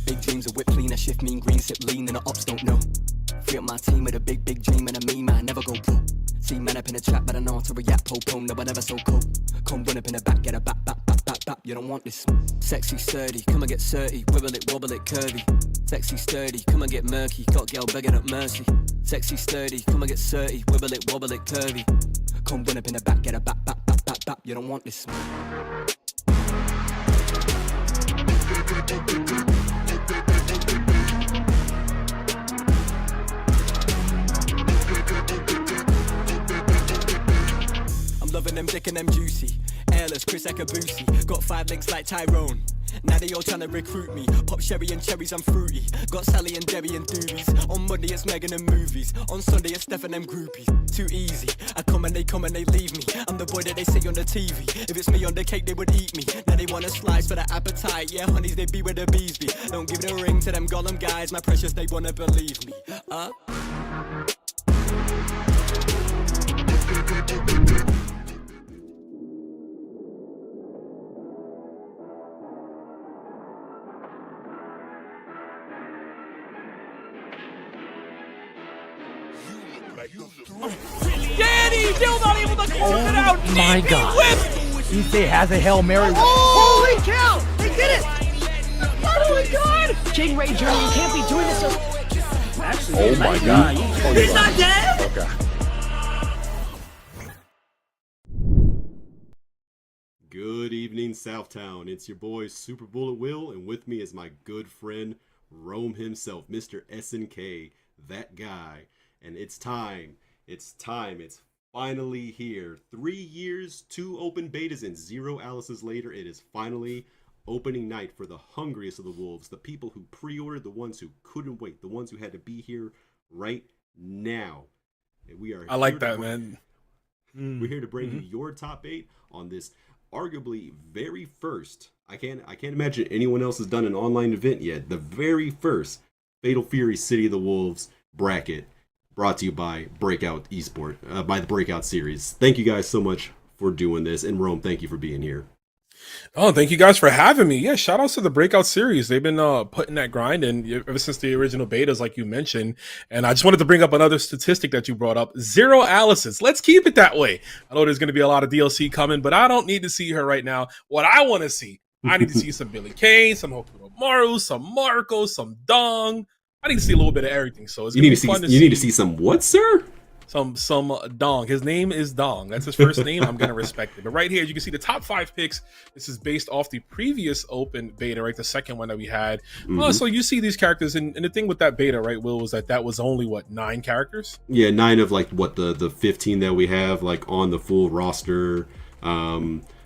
S13: Big dreams of whip clean, I shift mean green, sip lean, and the ops don't know. Free up my team with a big dream, and a me man never go pro. See man up in the trap, but I know how to react, po-po, no, I never so cold. Come run up in the back, get a bap, you don't want this. Sexy sturdy, come and get 30, wibble it, wobble it, curvy. Sexy sturdy, come and get murky, got girl begging up mercy. Sexy sturdy, come and get 30, wibble it, wobble it, curvy. Come run up in the back, get a bap, you don't want this. I'm loving them thick and them juicy. Airless, Chris Ekabusi. Got 5 links like Tyrone. Now they all trying to recruit me. Pop sherry and cherries, I'm fruity. Got Sally and Debbie and doobies. On Monday it's Megan and movies. On Sunday it's Steph and them groupies. Too easy. I come and they leave me. I'm the boy that they see on the TV. If it's me on the cake, they would eat me. Now they want a slice for the appetite. Yeah, honeys, they be where the bees be. Don't give the ring to them Gollum guys. My precious, they wanna believe me.
S2: Danny still not able to close it out.
S14: My God.
S2: Whip. Issei has a Hail Mary.
S1: Holy cow! They did it! Oh my god!
S3: Jane Ray Jr., you can't be doing this.
S14: Oh my God.
S1: He's not dead?
S14: Okay.
S15: Good evening, Southtown. It's your boy Super Bullet Will, and with me is my good friend Rome himself, Mr. SNK, that guy. And it's time. It's finally here. 3 years, 2 open betas, and 0 Alice's later. It is finally opening night for the hungriest of the wolves, the people who pre-ordered, the ones who couldn't wait, the ones who had to be here right now. And we are.
S16: I like that, man.
S15: We're here to bring you your top 8 on this arguably very first. I can't imagine anyone else has done an online event yet. The very first Fatal Fury City of the Wolves bracket, brought to you by Breakout Esport, by the Breakout series. Thank you guys so much for doing this, and Rome, thank you for being here.
S16: Oh, thank you guys for having me. Yeah, shout outs to the Breakout series. They've been putting that grind in ever since the original betas, like you mentioned. And I just wanted to bring up another statistic that you brought up. 0 Alice's. Let's keep it that way. I know there's going to be a lot of DLC coming, but I don't need to see her right now. What I want to see, I need to see some Billy Kane, some Hokuto Maru, some Marco, some Dong. I need to see a little bit of everything. So it's going to be fun to see.
S15: You need to see some what, sir?
S16: Some Dong. His name is Dong. That's his first name. I'm going to respect it. But right here, as you can see, the top 5 picks, this is based off the previous open beta, right? The second one that we had. So you see these characters. And the thing with that beta, right, Will, was that was only, 9 characters?
S15: Yeah, 9 of, the 15 that we have, on the full roster.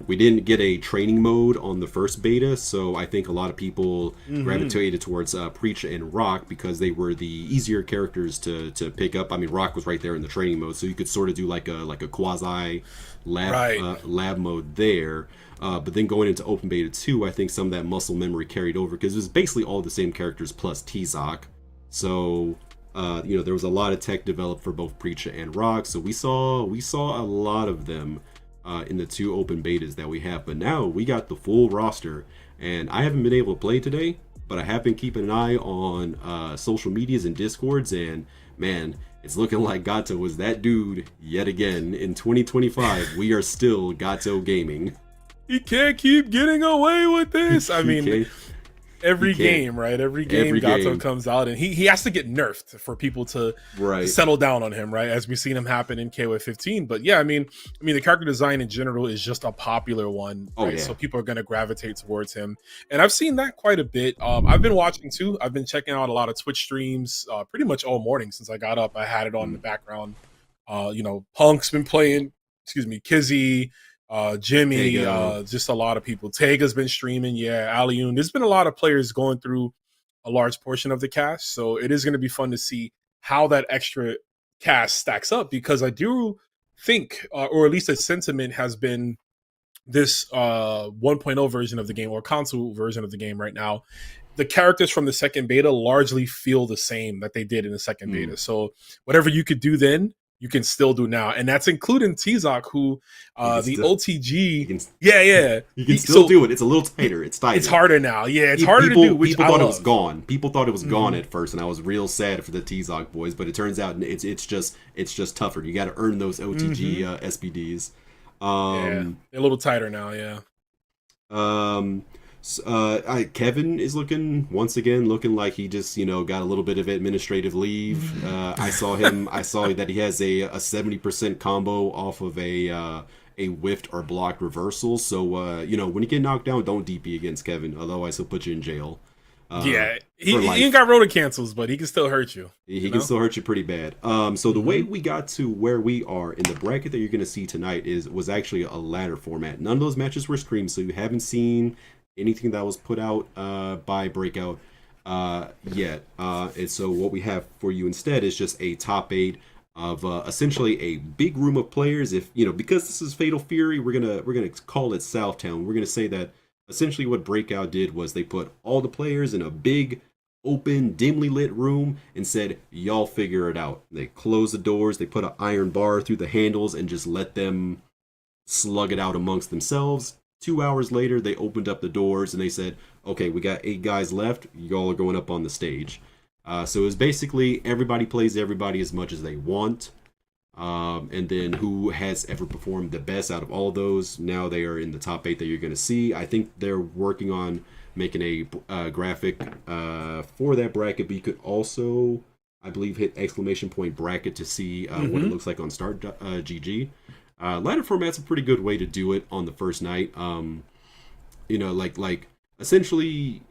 S15: We didn't get a training mode on the first beta, so I think a lot of people gravitated towards Preach and Rock because they were the easier characters to pick up. I mean, Rock was right there in the training mode, so you could sort of do like a quasi lab mode there. But then going into Open Beta 2, I think some of that muscle memory carried over because it was basically all the same characters plus T-Zoc. So there was a lot of tech developed for both Preacher and Rock, so we saw a lot of them in the 2 open betas that we have. But now we got the full roster, and I haven't been able to play today, but I have been keeping an eye on social medias and Discords, and man, it's looking like Gato was that dude yet again. In 2025, we are still Gato gaming.
S16: He can't keep getting away with this. I mean, every game, right? Every game Gato comes out, and he has to get nerfed for people to settle down on him, right? As we've seen him happen in KOF 15. But yeah, I mean, the character design in general is just a popular one, right? So people are going to gravitate towards him, and I've seen that quite a bit. I've been watching too. I've been checking out a lot of Twitch streams, pretty much all morning since I got up. I had it on in the background. Punk's been playing. Kizzy. Jimmy, just a lot of people. Tega's been streaming, Aliun. There's been a lot of players going through a large portion of the cast, so it is going to be fun to see how that extra cast stacks up, because I do think, or at least the sentiment has been this 1.0 version of the game, or console version of the game right now, the characters from the second beta largely feel the same that they did in the second beta. So whatever you could do then, you can still do now, and that's including T-Zoc, who the OTG.
S15: You can still do it. It's a little tighter. It's tighter.
S16: It's harder now. Yeah, it's harder to do. Which
S15: people thought it was gone. People thought it was gone at first, and I was real sad for the T-Zoc boys. But it turns out it's just tougher. You got to earn those OTG SPDs.
S16: They're a little tighter now. Yeah.
S15: Kevin is looking like he just got a little bit of administrative leave. I saw that he has a 70% combo off of a whiffed or blocked reversal. So when you get knocked down, don't DP against Kevin, otherwise he'll put you in jail.
S16: He ain't got rotor cancels, but he can still hurt you.
S15: He can still hurt you pretty bad. So the way we got to where we are in the bracket that you're going to see tonight was actually a ladder format. None of those matches were streamed, so you haven't seen anything that was put out by Breakout yet. And so what we have for you instead is just a top 8 of essentially a big room of players. If because this is Fatal Fury, we're gonna call it Southtown. We're gonna say that essentially what Breakout did was they put all the players in a big, open, dimly lit room and said, y'all figure it out. They closed the doors, they put an iron bar through the handles and just let them slug it out amongst themselves. 2 hours later, they opened up the doors and they said, okay, we got 8 guys left. Y'all are going up on the stage. So it was basically everybody plays everybody as much as they want. And then who has ever performed the best out of all those, now they are in the top 8 that you're going to see. I think they're working on making a graphic for that bracket, but you could also, I believe, hit / bracket to see what it looks like on Start GG. Ladder format's a pretty good way to do it on the first night. Essentially,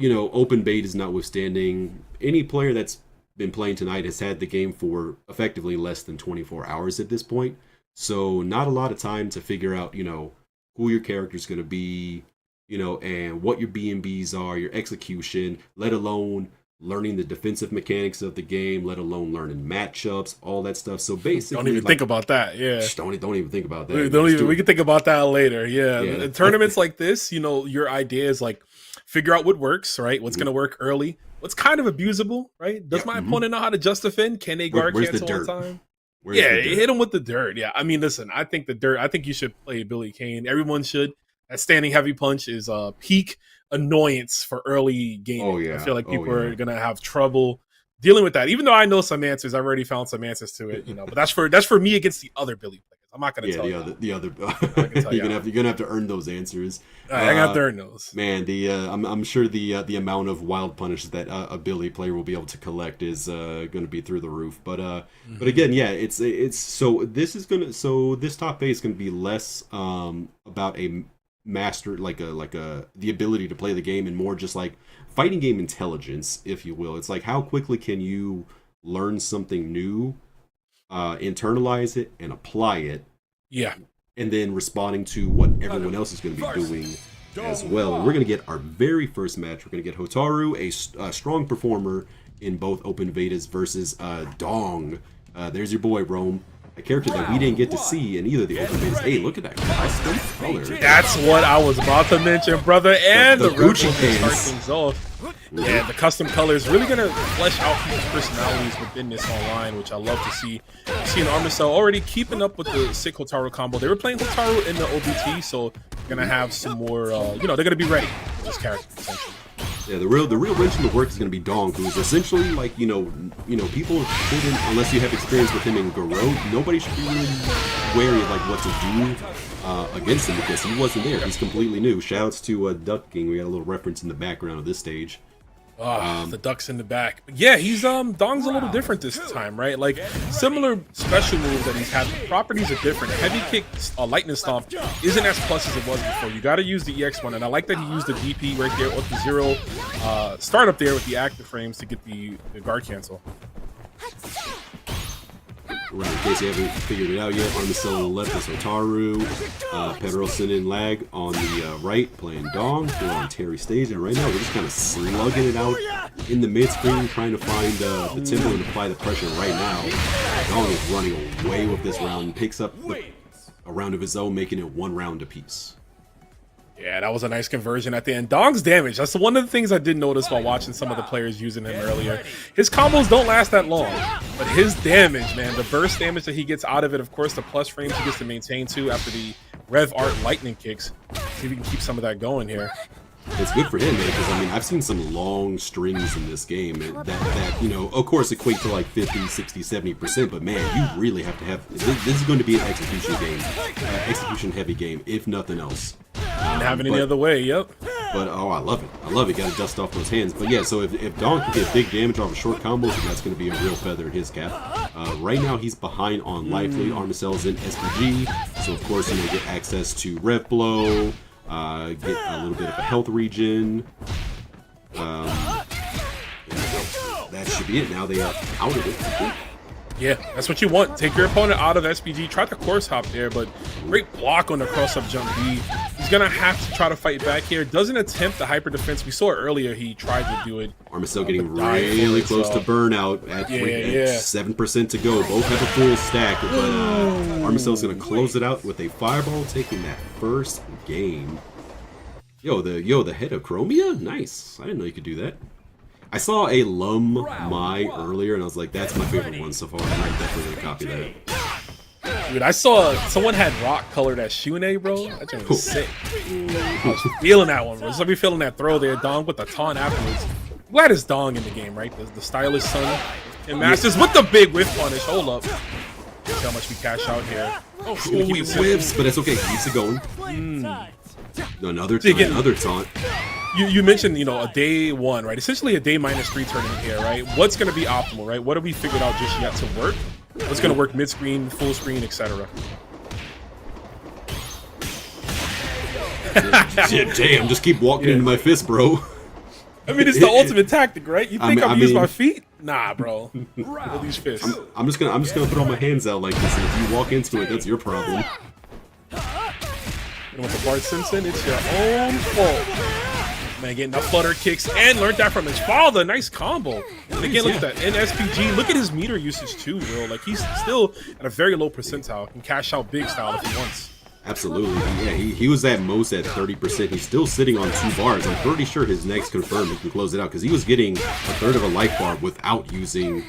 S15: open betas notwithstanding, any player that's been playing tonight has had the game for effectively less than 24 hours at this point. So not a lot of time to figure out, who your character's going to be, and what your B&Bs are, your execution, let alone learning the defensive mechanics of the game, let alone learning matchups, all that stuff. So basically,
S16: don't even think about that. Yeah,
S15: don't even think about that.
S16: We can think about that later. Yeah, in tournaments like this, your idea is like figure out what works, right? What's going to work early? What's kind of abusable, right? Does my opponent know how to just defend? Can they guard cancel on time? Hit them with the dirt. Yeah, I mean, listen, I think you should play Billy Kane. Everyone should. That standing heavy punch is peak annoyance for early gaming.
S15: Oh, yeah.
S16: I feel like people are gonna have trouble dealing with that. Even though I know some answers, I've already found some answers to it. But that's for me against the other Billy players. I'm not gonna tell you.
S15: The other. You're gonna have to earn those answers.
S16: I got to earn those.
S15: Man, I'm sure the amount of wild punishes that a Billy player will be able to collect is going to be through the roof. But again, yeah, it's so this top 8 is going to be less about a master like the ability to play the game and more just like fighting game intelligence, if you will. It's like how quickly can you learn something new, internalize it and apply it, and then responding to what everyone else is going to be doing as well. And we're going to get our very first match. We're going to get Hotaru, a strong performer in both Open Vedas versus Dong. There's your boy Rome, a character that we didn't get to see in either the Open Vedas. Hey, look at that custom color.
S16: That's what I was about to mention, brother. And the
S15: Gucci
S16: start things off. Yeah, the custom color is really going to flesh out people's personalities within this online, which I love to see. I've seen Armacell already keeping up with the sick Hotaru combo. They were playing Hotaru in the OBT, so they're going to have some more, they're going to be ready for this character, essentially.
S15: Yeah, the real wrench in the work is going to be Dong, who's essentially like, people shouldn't, unless you have experience with him in Garou, nobody should be really wary of like what to do against him because he wasn't there. He's completely new. Shoutouts to Duck King. We got a little reference in the background of this stage.
S16: The ducks in the back. But yeah, he's Dong's a little different this time, right? Like similar special moves that he's had. The properties are different. Heavy kick, lightning stomp isn't as plus as it was before. You got to use the EX one, and I like that he used the DP right there with the 0 start up there with the active frames to get the guard cancel.
S15: Right, in case you haven't figured it out yet, Armacell on the left is Hotaru, Pedrosin and Lag on the right, playing Dong. We're on Terry stage, and right now we're just kind of slugging it out in the mid-screen, trying to find the tempo and apply the pressure right now. Dong is running away with this round and picks up a round of his own, making it 1 round apiece.
S16: Yeah, that was a nice conversion at the end. Dong's damage, that's one of the things I did notice while watching some of the players using him earlier. His combos don't last that long, but his damage, man, the burst damage that he gets out of it, of course, the plus frames he gets to maintain too after the Rev Art lightning kicks. See if we can keep some of that going here.
S15: It's good for him, man, because I mean, I've seen some long strings in this game that of course equate to like 50, 60, 70%, but man, you really have to have, this is going to be an execution game, execution heavy game, if nothing else.
S16: Didn't have it any other way, yep.
S15: But, I love it. Got to dust off those hands. But yeah, so if Dong can get big damage off of short combos, that's going to be a real feather in his cap. Right now, he's behind on life lead. Armacell's in SPG, so of course, get access to Rev Blow, get a little bit of a health regen. That should be it. Now they are out of it.
S16: Yeah, that's what you want. Take your opponent out of SPG. Try the course hop there, but great block on the cross-up jump B. He's going to have to try to fight back here. Doesn't attempt the hyper defense. We saw earlier he tried to do it.
S15: Armacell getting really close to burnout at 7% to go. Both have a full stack, but Armacell's going to close it out with a fireball, taking that first game. Yo, the head of Chromia? Nice. I didn't know you could do that. I saw a Lum Mai earlier, and I was like, that's my favorite one so far. I'm definitely going to copy that.
S16: Dude, I saw someone had rock colored as Shune, bro. That joint was sick. I was feeling that one, bro. Just like me feeling that throw there. Dong with the taunt afterwards. I'm glad it's Dong in the game, right? The stylish son. And Masters with the big whiff punish. Hold up. See how much we cash out here.
S15: Oh, he whiffs, but it's okay. Keeps it going. Another taunt.
S16: You mentioned, a day 1, right? Essentially a day -3 tournament here, right? What's going to be optimal, right? What have we figured out just yet to work? What's going to work mid-screen, full screen, etc.?
S15: Yeah, damn, just keep walking into my fist, bro.
S16: I mean, it's the ultimate tactic, right? You think I'm use my feet? Nah, bro. With these fists.
S15: I'm just gonna throw my hands out like this, and if you walk into it, that's your problem.
S16: And with the Bart Simpson, it's your own fault. man, getting the flutter kicks and learned that from his father. Nice combo. And again, look at that. In SPG, look at his meter usage too, bro. Like, he's still at a very low percentile. Can cash out big style if he wants.
S15: Absolutely. Yeah, he was at most at 30%. He's still sitting on 2 bars. I'm pretty sure his next confirmed he can close it out because he was getting a third of a life bar without using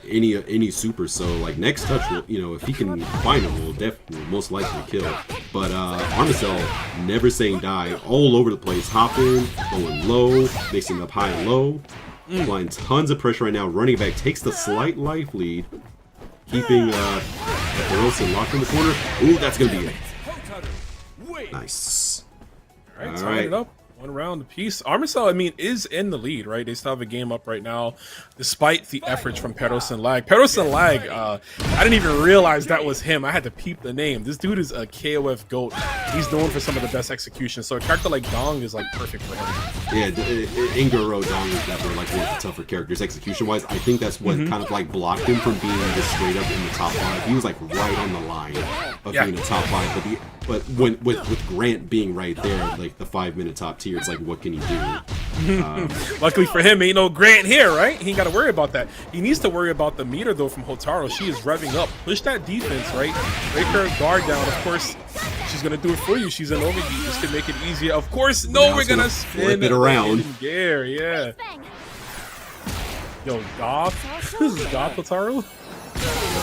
S15: any super. So like next touch, you know, if he can find him, will definitely most likely kill. But Armicell never saying die, all over the place, hopping, going low, mixing up high and low, applying tons of pressure right now. Running back takes the slight life lead, keeping Wilson locked in the corner. Ooh, that's gonna be it. Nice.
S16: All right, tying it up. 1 round apiece. Armicell, I mean, is in the lead, right? They still have a game up right now, despite the efforts from Perros and Lag. Perros and Lag, I didn't even realize that was him. I had to peep the name. This dude is a KOF GOAT. He's known for some of the best execution. So a character like Dong is like perfect for him.
S15: Yeah, in Garo, Dong is definitely like one of the tougher characters execution-wise. I think that's what kind of like blocked him from being just straight up in the top 5. He was like right on the line of being a top 5, but when with Grant being right there, like the 5-minute top tier, it's like, what can he do?
S16: Luckily for him, ain't no Grant here, right? He ain't got to worry about that. He needs to worry about the meter, though, from Hotaru. She is revving up. Push that defense, right? Break her guard down. Of course, she's going to do it for you. She's an overheat. This could make it easier. Of course, no, we're going to spin
S15: it around.
S16: Gear, yeah. Yo, Goth. This is Goth Hotaru.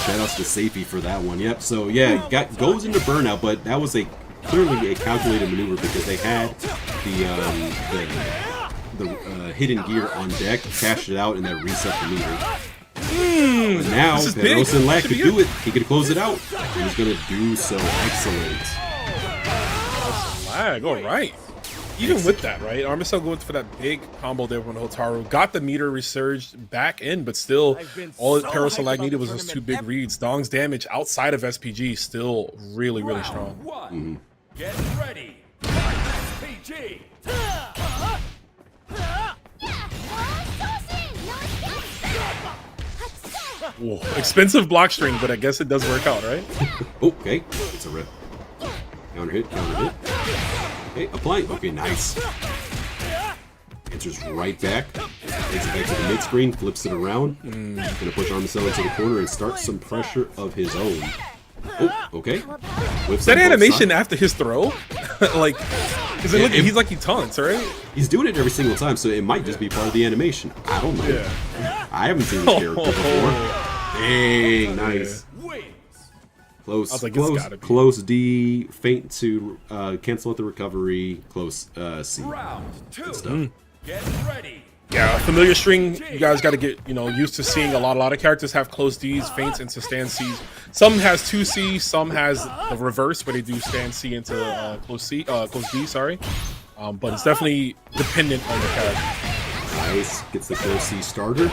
S15: Shout outs to Safety for that one. Yep. So yeah, goes into burnout, but that was clearly a calculated maneuver because they had the hidden gear on deck, cashed it out, and then reset the meter. But now Perros and Lag could do it. He could close it out. He was gonna do so. Excellent.
S16: Lag. All right. Even with that, right? Armicell going for that big combo there when Hotaru got the meter resurged back in, but still, all Perros and Lag needed was those 2 big reads. Dong's damage outside of SPG still really, really strong.
S2: Get ready. SPG.
S16: Whoa, expensive block string, but I guess it does work out, right?
S15: Okay, it's a rip. Counter hit, counter hit. Okay, apply. Okay, nice. Answers right back. Takes it back to the mid screen, flips it around. Gonna push Armicell into the corner and start some pressure of his own. Oh, okay.
S16: Is that animation after his throw? Like, is it he's like he taunts, right?
S15: He's doing it every single time, so it might just be part of the animation. I don't know.
S16: Yeah.
S15: I haven't seen this character before. Dang, nice. Close D, feint to cancel out the recovery, close C. Good stuff.
S2: Get ready.
S16: Yeah, familiar string, you guys got to get, used to seeing a lot of characters have close Ds, feints into stand Cs. Some has 2C, some has the reverse where they do stand C into close D, sorry. But it's definitely dependent on the character.
S15: Nice, gets the close C starter.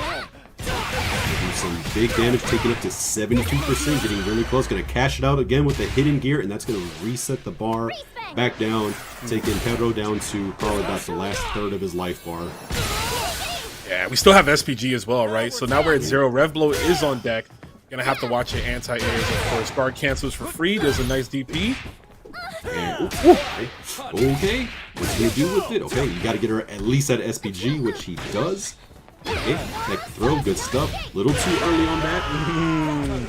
S15: Do some big damage, taking up to 72%, getting really close. Gonna cash it out again with the hidden gear, and that's gonna reset the bar back down, taking Pedro down to probably about the last third of his life bar.
S16: Yeah, we still have SPG as well, right? So now we're at 0. Rev Blow is on deck. Gonna have to watch your anti-airs, of course. Guard cancels for free. There's a nice DP.
S15: And, okay, what's he gonna do with it? Okay, you gotta get her at least at SPG, which he does. Okay, neck throw, good stuff. Little too early on that.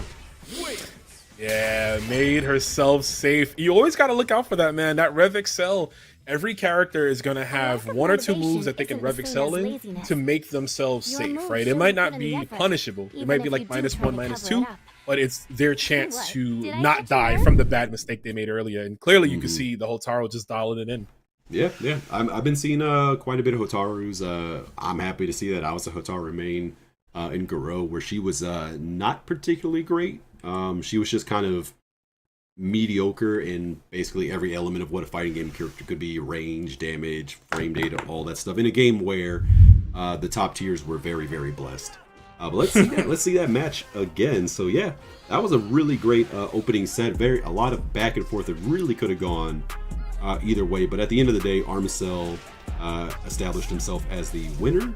S16: Yeah, made herself safe. You always gotta look out for that, man. That Rev Excel, every character is gonna have 1 or 2 moves that they can Rev Excel in to make themselves safe, right? It might not be punishable. It might be like -1, -2, but it's their chance to not die from the bad mistake they made earlier. And clearly you can see the Hotaru just dialing it in.
S15: Yeah. I've been seeing quite a bit of Hotaru's. I'm happy to see that. I was a Hotaru main in Garo, where she was not particularly great. She was just kind of mediocre in basically every element of what a fighting game character could be: range, damage, frame data, all that stuff. In a game where the top tiers were very, very blessed. But let's see that. Let's see that match again. So yeah, that was a really great opening set. A lot of back and forth. It really could have gone either way, but at the end of the day, Armicell established himself as the winner.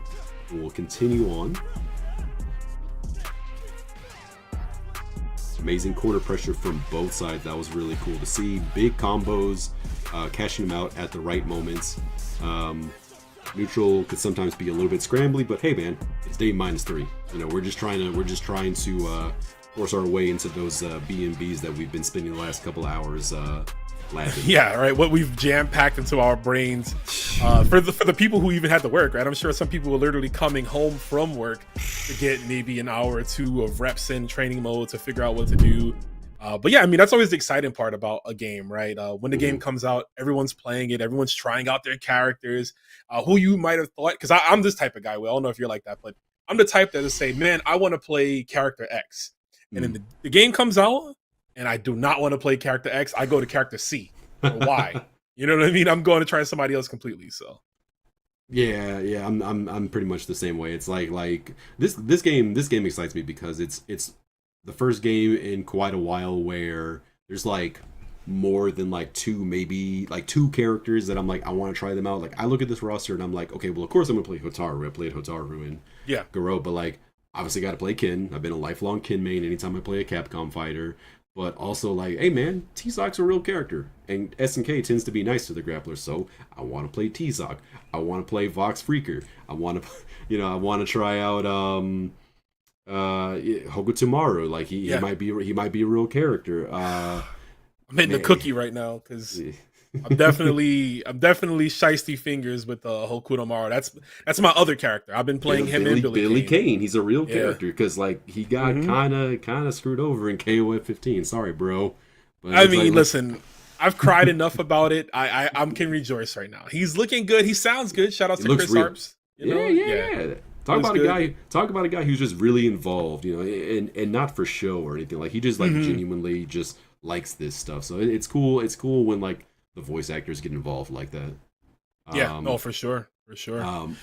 S15: We'll continue on. Amazing corner pressure from both sides. That was really cool to see. Big combos, cashing them out at the right moments. Neutral could sometimes be a little bit scrambly, but hey, man, it's day -3. You know, we're just trying to force our way into those B&Bs that we've been spending the last couple hours laughing.
S16: Yeah, right. What we've jam packed into our brains for the people who even had to work, right? I'm sure some people were literally coming home from work to get maybe an hour or two of reps in training mode to figure out what to do. But yeah, I mean, that's always the exciting part about a game, right? When the game comes out, everyone's playing it, everyone's trying out their characters, who you might have thought, because I'm this type of guy. Well, I don't know if you're like that, but I'm the type that will say, man, I want to play character X. And then the game comes out, and I do not want to play character X. I go to character C or Y. You know what I mean? I'm going to try somebody else completely. So,
S15: yeah, I'm pretty much the same way. It's like this game excites me because it's the first game in quite a while where there's like more than like two characters that I'm like, I want to try them out. Like I look at this roster and I'm like, okay, well of course I'm gonna play Hotaru. I played Hotaru and Garo, but like obviously got to play Kin. I've been a lifelong Kin main anytime I play a Capcom fighter. But also like, hey man, T-Sock's a real character, and SNK tends to be nice to the grapplers, so I want to play T-Sock. I want to play Vox Freaker. I want to try out Hokutomaru. Like he might be a real character.
S16: I'm hitting the cookie right now because I'm definitely shiesty fingers with Hokutomaru. That's my other character. I've been playing him and Billy
S15: Kane. He's a real character because like he got kind of screwed over in KOF 15. Sorry, bro. But
S16: I mean, listen, I've cried enough about it. I can rejoice right now. He's looking good. He sounds good. Shout out to Chris Harps.
S15: Yeah. Talk about a guy who's just really involved, you know, and not for show or anything. Like he just like genuinely just likes this stuff. So it's cool. It's cool when like the voice actors get involved like that.
S16: Yeah, for sure.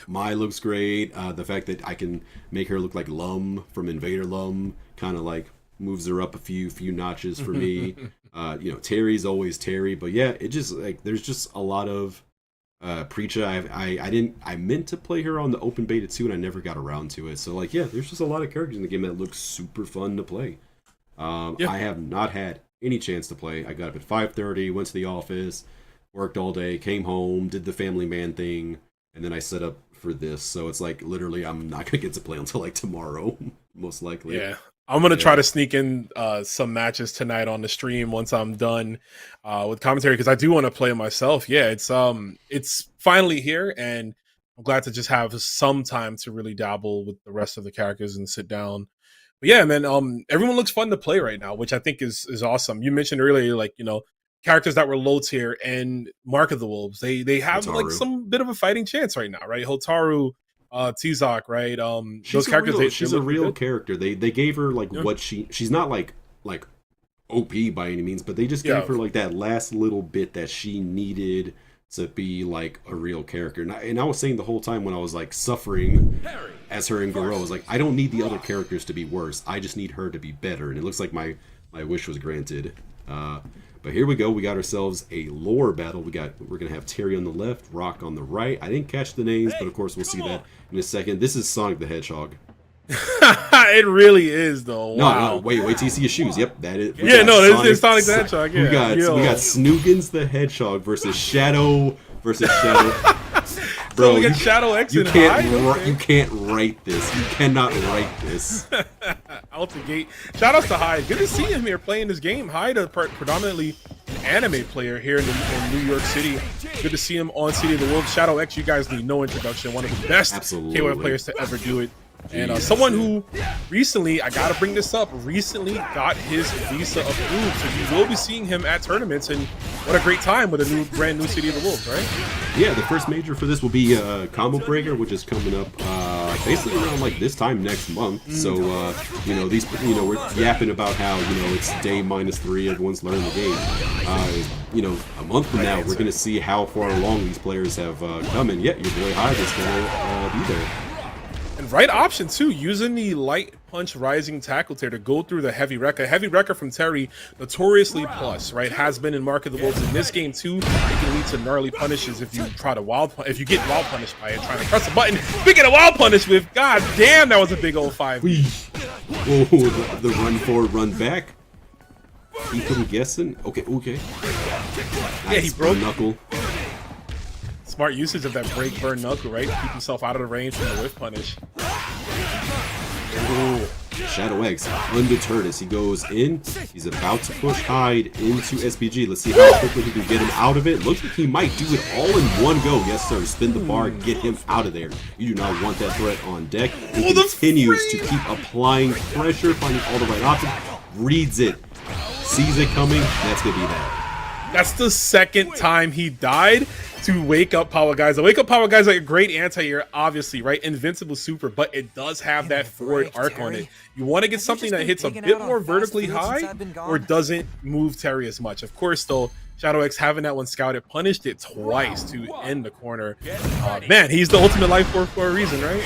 S15: Mai looks great. The fact that I can make her look like Lum from Invader Lum kind of like moves her up a few notches for me. You know, Terry's always Terry, but yeah, it just like there's just a lot of Preacha. I meant to play her on the open beta too, and I never got around to it. So like, yeah, there's just a lot of characters in the game that look super fun to play. I have not had any chance to play. I got up at 5:30, went to the office, worked all day, came home, did the family man thing, and then I set up for this. So it's like literally I'm not gonna get to play until like tomorrow, most likely.
S16: Yeah. I'm gonna try to sneak in some matches tonight on the stream once I'm done with commentary because I do want to play myself. Yeah, it's finally here, and I'm glad to just have some time to really dabble with the rest of the characters and sit down. But yeah, man, everyone looks fun to play right now, which I think is awesome. You mentioned earlier, like, you know, characters that were low tier and Mark of the Wolves, they have Hotaru. Like some bit of a fighting chance right now, right? Hotaru, T-Zoc, right? Those characters,
S15: she's a real character. They gave her like what she's not like OP by any means, but they just gave her like that last little bit that she needed to be like a real character. And I was saying the whole time when I was like suffering as her in Garo, I was like, I don't need the other characters to be worse. I just need her to be better. And it looks like my wish was granted. But here we go. We got ourselves a lore battle. We're gonna have Terry on the left, Rock on the right. I didn't catch the names, but of course we'll see that in a second. This is Sonic the Hedgehog.
S16: It really is though. Wow.
S15: No, wait till you see his shoes. Yep, that is.
S16: This is Sonic the Hedgehog. Yeah.
S15: We got Snoogans the Hedgehog versus Shadow. Bro,
S16: we got Shadow X
S15: you can't write this. You cannot write this.
S16: Out the gate. Shout outs to Hyde. Good to see him here playing this game. Hyde, a predominantly anime player here in New York City. Good to see him on City of the Wolves. Shadow X, you guys need no introduction. One of the best KOF players to ever do it. And someone who recently, I gotta bring this up, got his visa approved. So you will be seeing him at tournaments, and what a great time with a brand new City of the Wolves, right?
S15: Yeah, the first major for this will be Combo Breaker, which is coming up basically around like this time next month. So we're yapping about how it's day -3, everyone's learning the game. A month from now, we're gonna see how far along these players have come, and your boy Hyde is gonna be there.
S16: And right option too, using the light punch rising tackle tier to go through the heavy wrecker. Heavy wrecker from Terry, notoriously plus, right? Has been in Mark of the Wolves in this game too. It can lead to gnarly punishes if you try to if you get wild punished by it, trying to press a button. Speaking of wild punish with, god damn, that was a big old 5.
S15: Oh, the run forward, run back. Keep him guessing. Okay.
S16: Yeah, he broke
S15: knuckle.
S16: smart usage of that break burn knuckle, right? Keep himself out of the range from the whiff punish.
S15: Ooh. Shadow X, undeterred as he goes in. He's about to push Hyde into SPG. Let's see how quickly he can get him out of it. Looks like he might do it all in one go. Yes, sir. Spin the bar, get him out of there. You do not want that threat on deck. He continues to keep applying pressure, finding all the right options. Reads it. Sees it coming. That's going to be that.
S16: That's the second time he died to Wake Up Power Guys. The Wake Up Power Guys are a great anti-air, obviously, right? Invincible super, but it does have that forward arc on it. You want to get something that hits a bit more vertically high or doesn't move Terry as much. Of course, though, Shadow X having that one scouted punished it twice to end the corner. Man, he's the ultimate life force for a reason, right?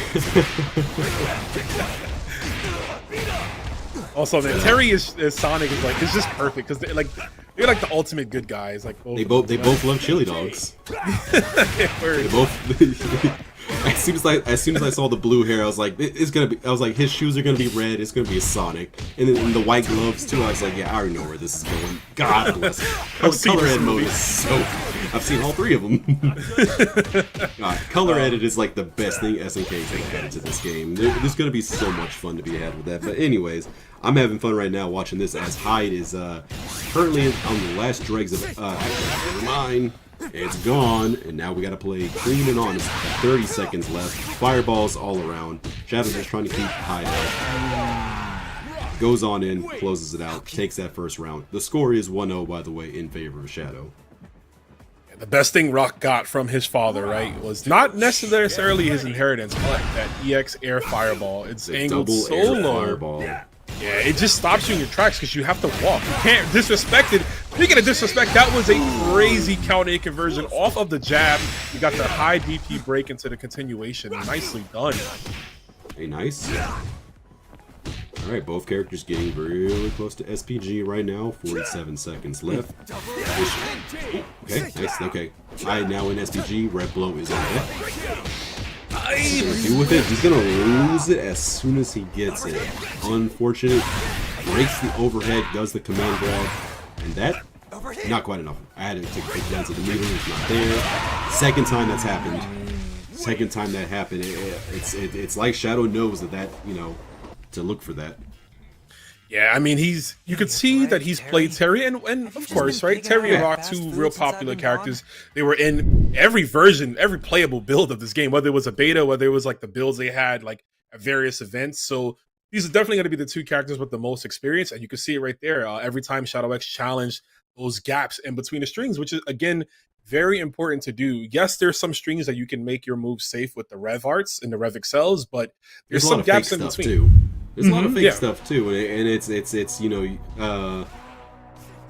S16: Also, man, Terry is Sonic is like, it's just perfect because they're like the ultimate good guys. Like
S15: they both love chili dogs. They both. As soon as I saw the blue hair, I was like, it's gonna be. I was like, his shoes are gonna be red. It's gonna be a Sonic, and then the white gloves too. I was like, yeah, I already know where this is going. God bless it. Color edit mode is so. I've seen all three of them. God, color edit is like the best thing SNK has added to this game. There's gonna be so much fun to be had with that. But anyways, I'm having fun right now watching this as Hyde is currently on the last dregs of. Never mind. It's gone, and now we gotta play clean and honest. 30 seconds left. Fireballs all around. Shadow just trying to keep Hyde out. Goes on in, closes it out, takes that first round. The score is 1-0, by the way, in favor of Shadow.
S16: The best thing Rock got from his father, right, was not necessarily his inheritance, but that EX air fireball. It's angled so low. Yeah, it just stops you in your tracks because you have to walk. You can't disrespect it. Speaking of disrespect, that was a crazy counter conversion off of the jab. You got the high DP break into the continuation. Nicely done.
S15: Hey, nice. All right, both characters getting really close to SPG right now. 47 seconds left. Okay, nice. Okay, I now in SPG. Red Blow is on deck. He's gonna do with it. He's gonna lose it as soon as he gets it. Unfortunate. Breaks the overhead, does the command grab, and that not quite enough. I had to take it down to the meter. It's not there. Second time that's happened. Second time that happened. It's like Shadow knows that to look for that.
S16: Yeah, I mean, you could see that he's played Terry, and of course, right? Terry and Rock, two real popular characters. They were in every version, every playable build of this game, whether it was a beta, whether it was like the builds they had like at various events. So these are definitely going to be the two characters with the most experience, and you can see it right there. Every time Shadow X challenged those gaps in between the strings, which is, again, very important to do. Yes, there's some strings that you can make your moves safe with the Rev Arts and the Rev Excels, but there's some gaps in between.
S15: Too. There's a lot of fake stuff too, and it's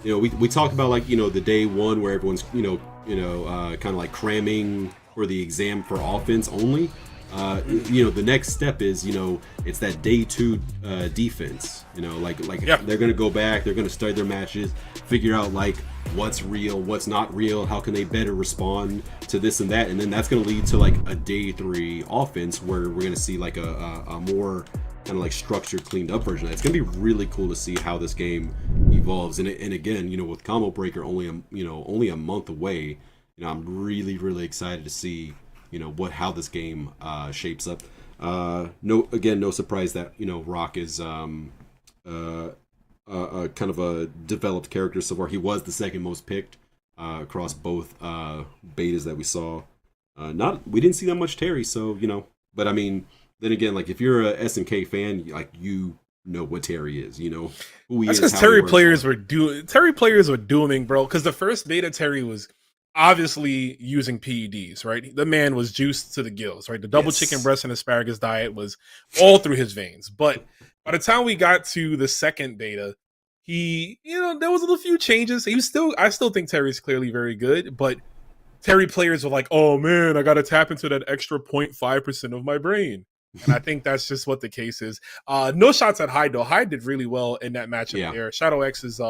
S15: we talk about like the day one where everyone's kind of like cramming for the exam for offense only. The next step is it's that day two defense. They're gonna go back, they're gonna study their matches, figure out like what's real, what's not real, how can they better respond to this and that, and then that's gonna lead to like a day three offense where we're gonna see like a more kind of like structured, cleaned up version. It's gonna be really cool to see how this game evolves. And again, with Combo Breaker only a month away, I'm really excited to see how this game shapes up. No surprise that Rock is kind of a developed character so far. He was the second most picked across both betas that we saw. We didn't see that much Terry, so but I mean. Then again, like if you're a SNK fan, like what Terry is, who he
S16: That's
S15: is.
S16: Because Terry players were dooming, bro. Because the first beta Terry was obviously using PEDs, right? The man was juiced to the gills, right? The double chicken breast and asparagus diet was all through his veins. But by the time we got to the second beta, he, there was a few changes. I still think Terry's clearly very good, but Terry players were like, oh man, I got to tap into that extra 0.5% of my brain. And I think that's just what the case is. No shots at Hyde, though. Hyde did really well in that matchup there. Shadow X is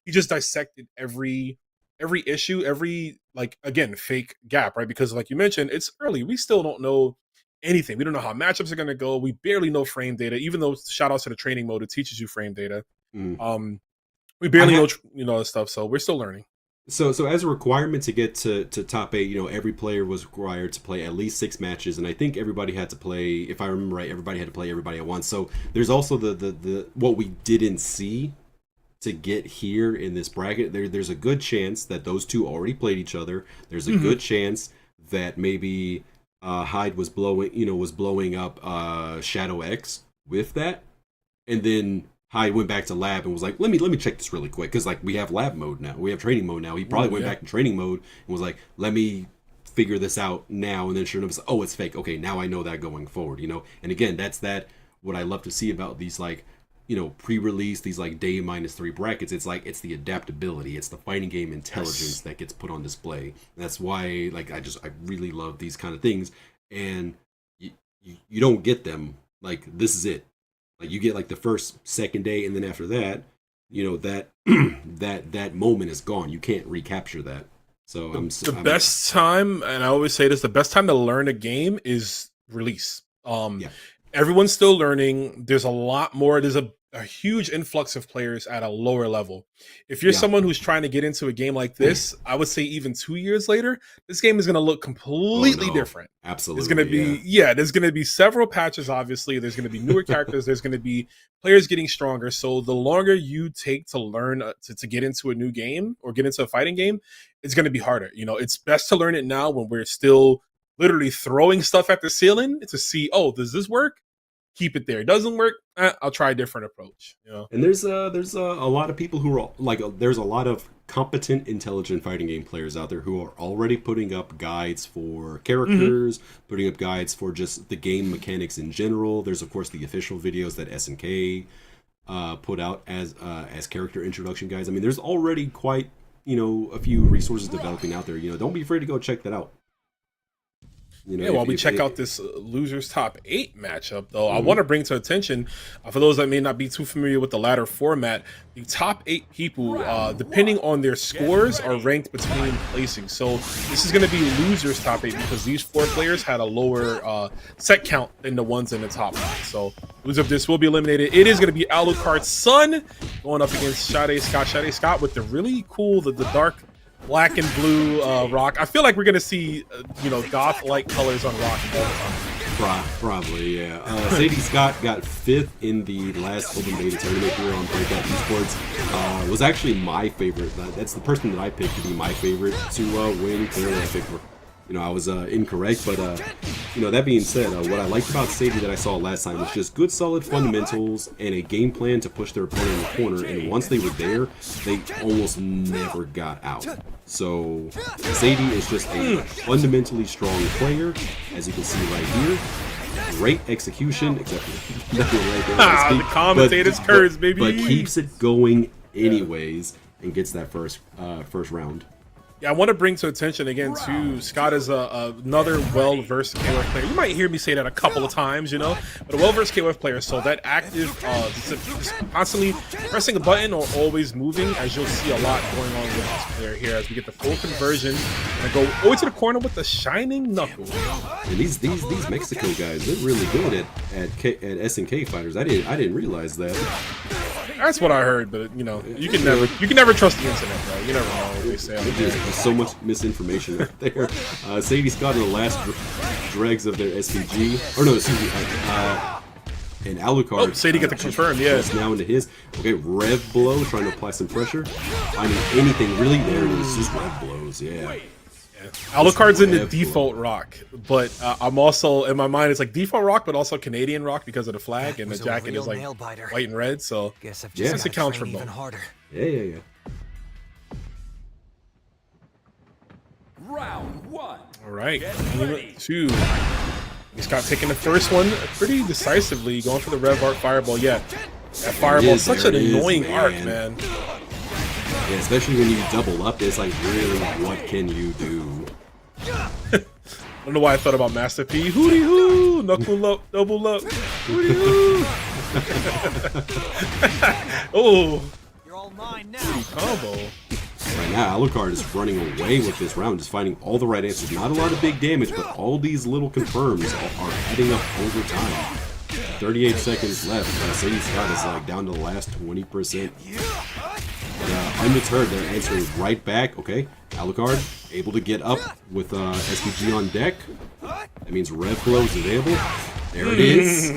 S16: he just dissected every issue, every again, fake gap, right? Because like you mentioned, it's early. We still don't know anything. We don't know how matchups are gonna go. We barely know frame data, even though shout outs to the training mode, it teaches you frame data. We barely know stuff, so we're still learning.
S15: So as a requirement to get to top 8, every player was required to play at least 6 matches, and I think everybody had to play, if I remember right, everybody had to play everybody at once. So there's also the what we didn't see to get here in this bracket. There's a good chance that those two already played each other. There's a good chance that maybe Hyde was blowing up Shadow X with that, and then Hyde went back to lab and was like, let me check this really quick, because like we have lab mode now, we have training mode now. He probably went back to training mode and was like, let me figure this out now, and then sure enough, it's like, oh, it's fake. Okay, now I know that going forward, And again, that's what I love to see about these like pre-release, these like day -3 brackets. It's like it's the adaptability, it's the fighting game intelligence that gets put on display. And that's why like I really love these kind of things, and you don't get them like this is it. Like you get like the first, second day, and then after that, that moment is gone. You can't recapture that. So
S16: best time, and I always say this, the best time to learn a game is release. Everyone's still learning. There's a lot more. There's a huge influx of players at a lower level. If you're someone who's trying to get into a game like this, I would say even 2 years later, this game is going to look completely different.
S15: Absolutely.
S16: It's going to be, there's going to be several patches, obviously. There's going to be newer characters. There's going to be players getting stronger. So the longer you take to learn to get into a new game or get into a fighting game, it's going to be harder. It's best to learn it now when we're still literally throwing stuff at the ceiling to see, oh, does this work? Keep it there. It doesn't work, I'll try a different approach.
S15: And there's a lot of people who are like, there's a lot of competent, intelligent fighting game players out there who are already putting up guides for characters, putting up guides for just the game mechanics in general. There's of course the official videos that SNK put out as character introduction guides. I mean, there's already quite a few resources developing out there. Don't be afraid to go check that out.
S16: While we check out this losers top 8 matchup, though, I want to bring to attention, for those that may not be too familiar with the ladder format, the top 8 people, depending on their scores, are ranked between placings. So this is going to be losers top 8 because these 4 players had a lower set count than the ones in the top 9. So loser of this will be eliminated. It is going to be Alucard's son going up against Sade Scott. Sade Scott with the really cool, the dark black and blue rock. I feel like we're gonna see goth-like colors on rock all the time.
S15: Probably, yeah. Sadie Scott got 5th in the last Open Beta tournament here on Breakout Esports. Was actually my favorite. That's the person that I picked to be my favorite to win. Clearly, I picked I was incorrect, but that being said, what I liked about Sadie that I saw last time was just good, solid fundamentals and a game plan to push their opponent in the corner. And once they were there, they almost never got out. So Sadie is just a fundamentally strong player, as you can see right here. Great execution, except for
S16: the commentator's curse, baby.
S15: But keeps it going anyways and gets that first round.
S16: Yeah, I want to bring to attention again too, Scott is another well-versed KOF player. You might hear me say that a couple of times, but a well-versed KOF player. So that active, just constantly pressing a button or always moving, as you'll see a lot going on with this player here as we get the full conversion and go over to the corner with the shining knuckle.
S15: And these Mexico guys, they're really good at SNK fighters. I didn't realize that.
S16: That's what I heard, but you can never trust the internet, bro. You never know what they say.
S15: There's so much misinformation out there. Sadie Scott in the last dregs of their SVG, or no, excuse me, and Alucard.
S16: Oh, Sadie got the confirmed, yeah.
S15: Now into his. Okay, Rev Blow, trying to apply some pressure. Finding anything really, there it is. Just Rev Blows, yeah.
S16: Alucard's in the default rock, but I'm also, in my mind, it's like default rock, but also Canadian rock because of the flag, and the jacket is like white and red, so this accounts for both.
S15: Yeah.
S2: Round 1.
S16: All right, game 2. Scott taking the first one pretty decisively, going for the Rev Art Fireball. Yeah, that Fireball is such an annoying arc, man.
S15: Yeah, especially when you double up, it's like, really, what can you do?
S16: I don't know why I thought about Master P. Hootie hoo! Knuckle up, double up. Hootie hoo! Oh! You're all mine now. Combo.
S15: Right now, Alucard is running away with this round, just finding all the right answers. Not a lot of big damage, but all these little confirms are adding up over time. 38 seconds left. Sadie Scott is like down to the last 20%. when it's heard, they're answering right back. Okay, Alucard able to get up with SPG on deck. That means Rev Flow is available. There it is.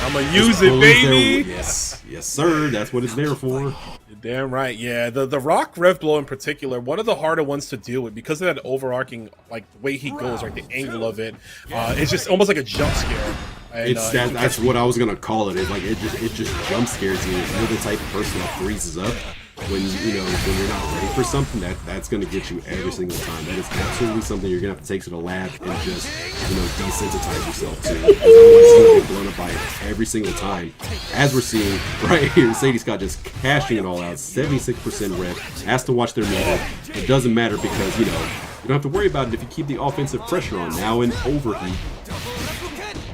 S16: I'm gonna use it, baby.
S15: Yes, yes, sir. That's what it's there for.
S16: You're damn right. Yeah, the Rock Rev Blow in particular, one of the harder ones to deal with because of that overarching, like the way he goes, right, the angle of it. It's just almost like a jump scare. And,
S15: that's what I was gonna call it. It's like it just jump scares you. If you're the type of person that freezes up when when you're not ready for something, that's gonna get you every single time. That is absolutely something you're gonna have to take to the lab and just desensitize yourself to. Because otherwise you're gonna get blown up by it every single time. As we're seeing right here, Sadie Scott just cashing it all out. 76% rev. Has to watch their meter. It doesn't matter because you don't have to worry about it if you keep the offensive pressure on. Now in overheat.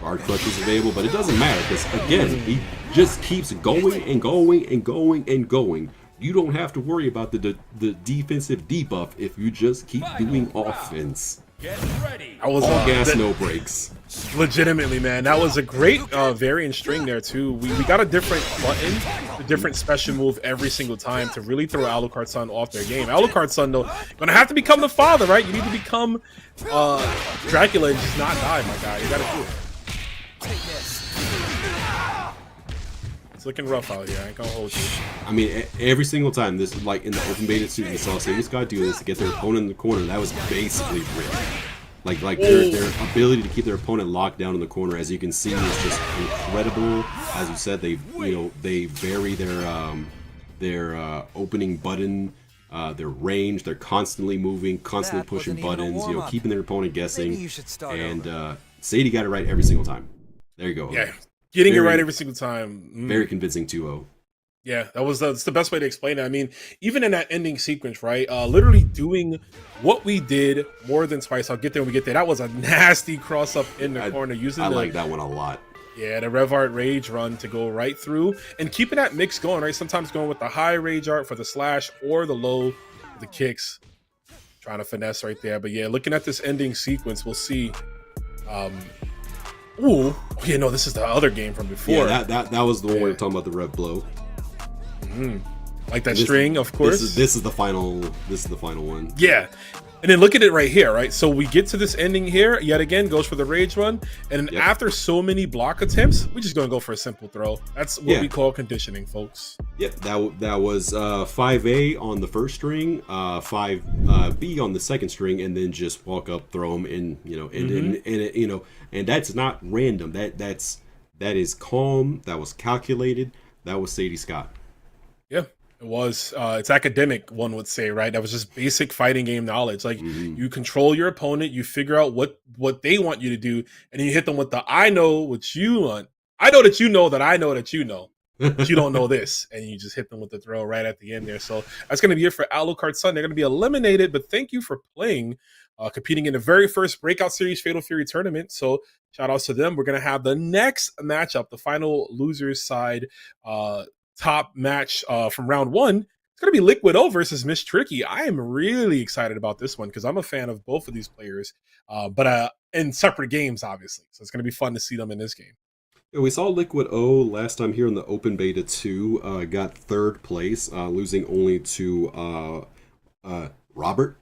S15: Guard clutch is available, but it doesn't matter because again, he just keeps going and going and going and going. You don't have to worry about the defensive debuff if you just keep doing offense.
S16: I was
S15: all gas, no brakes.
S16: Legitimately, man, that was a great variant string there too. We got a different button, a different special move every single time to really throw Alucard Son off their game. Alucard Son, though, gonna have to become the father, right? You need to become Dracula and just not die, my guy. You gotta do it. It's looking rough out here. I ain't gonna hold you.
S15: I mean, every single time, this is like in the open beta suit, you saw Sadie Scott do this to get their opponent in the corner. That was basically rigged. Like their ability to keep their opponent locked down in the corner, as you can see, is just incredible. As you said, they vary their opening button, their range. They're constantly moving, constantly pushing buttons. Keeping their opponent guessing. And Sadie got it right every single time. There you go.
S16: Yeah, getting it right every single time.
S15: Very convincing 2-0.
S16: Yeah, that's the best way to explain it. I mean, even in that ending sequence, right? Literally doing what we did more than twice. I'll get there when we get there. That was a nasty cross up in the corner.
S15: I like that one a lot.
S16: Yeah, the Rev Art Rage run to go right through and keeping that mix going, right? Sometimes going with the high Rage Art for the slash or the low for the kicks. Trying to finesse right there. But yeah, looking at this ending sequence, we'll see. Ooh, this is the other game from before.
S15: Yeah, that was the one we were talking about, the Rev Blow.
S16: Like that string, of course.
S15: This is the final. This is the final one.
S16: Yeah, and then look at it right here, right? So we get to this ending here. Yet again, goes for the rage run, and then after so many block attempts, we're just gonna go for a simple throw. That's what we call conditioning, folks.
S15: Yep, that was 5A on the first string, 5B on the second string, and then just walk up, throw them in, and that's not random. That is calm. That was calculated. That was Sadie Scott.
S16: Yeah, it was. It's academic, one would say, right? That was just basic fighting game knowledge. Like you control your opponent, you figure out what they want you to do, and then you hit them with the I know what you want. I know that you know that I know that you know. But you don't know this, and you just hit them with the throw right at the end there. So that's going to be it for Alucard Son. They're going to be eliminated, but thank you for playing, competing in the very first Breakout Series Fatal Fury tournament. So shout outs to them. We're going to have the next matchup, the final losers side top match from round one. It's going to be Liquid O versus Miss Tricky. I am really excited about this one because I'm a fan of both of these players, but in separate games, obviously. So it's going to be fun to see them in this game.
S15: We saw Liquid O last time here in the Open Beta 2, got third place, losing only to Robert,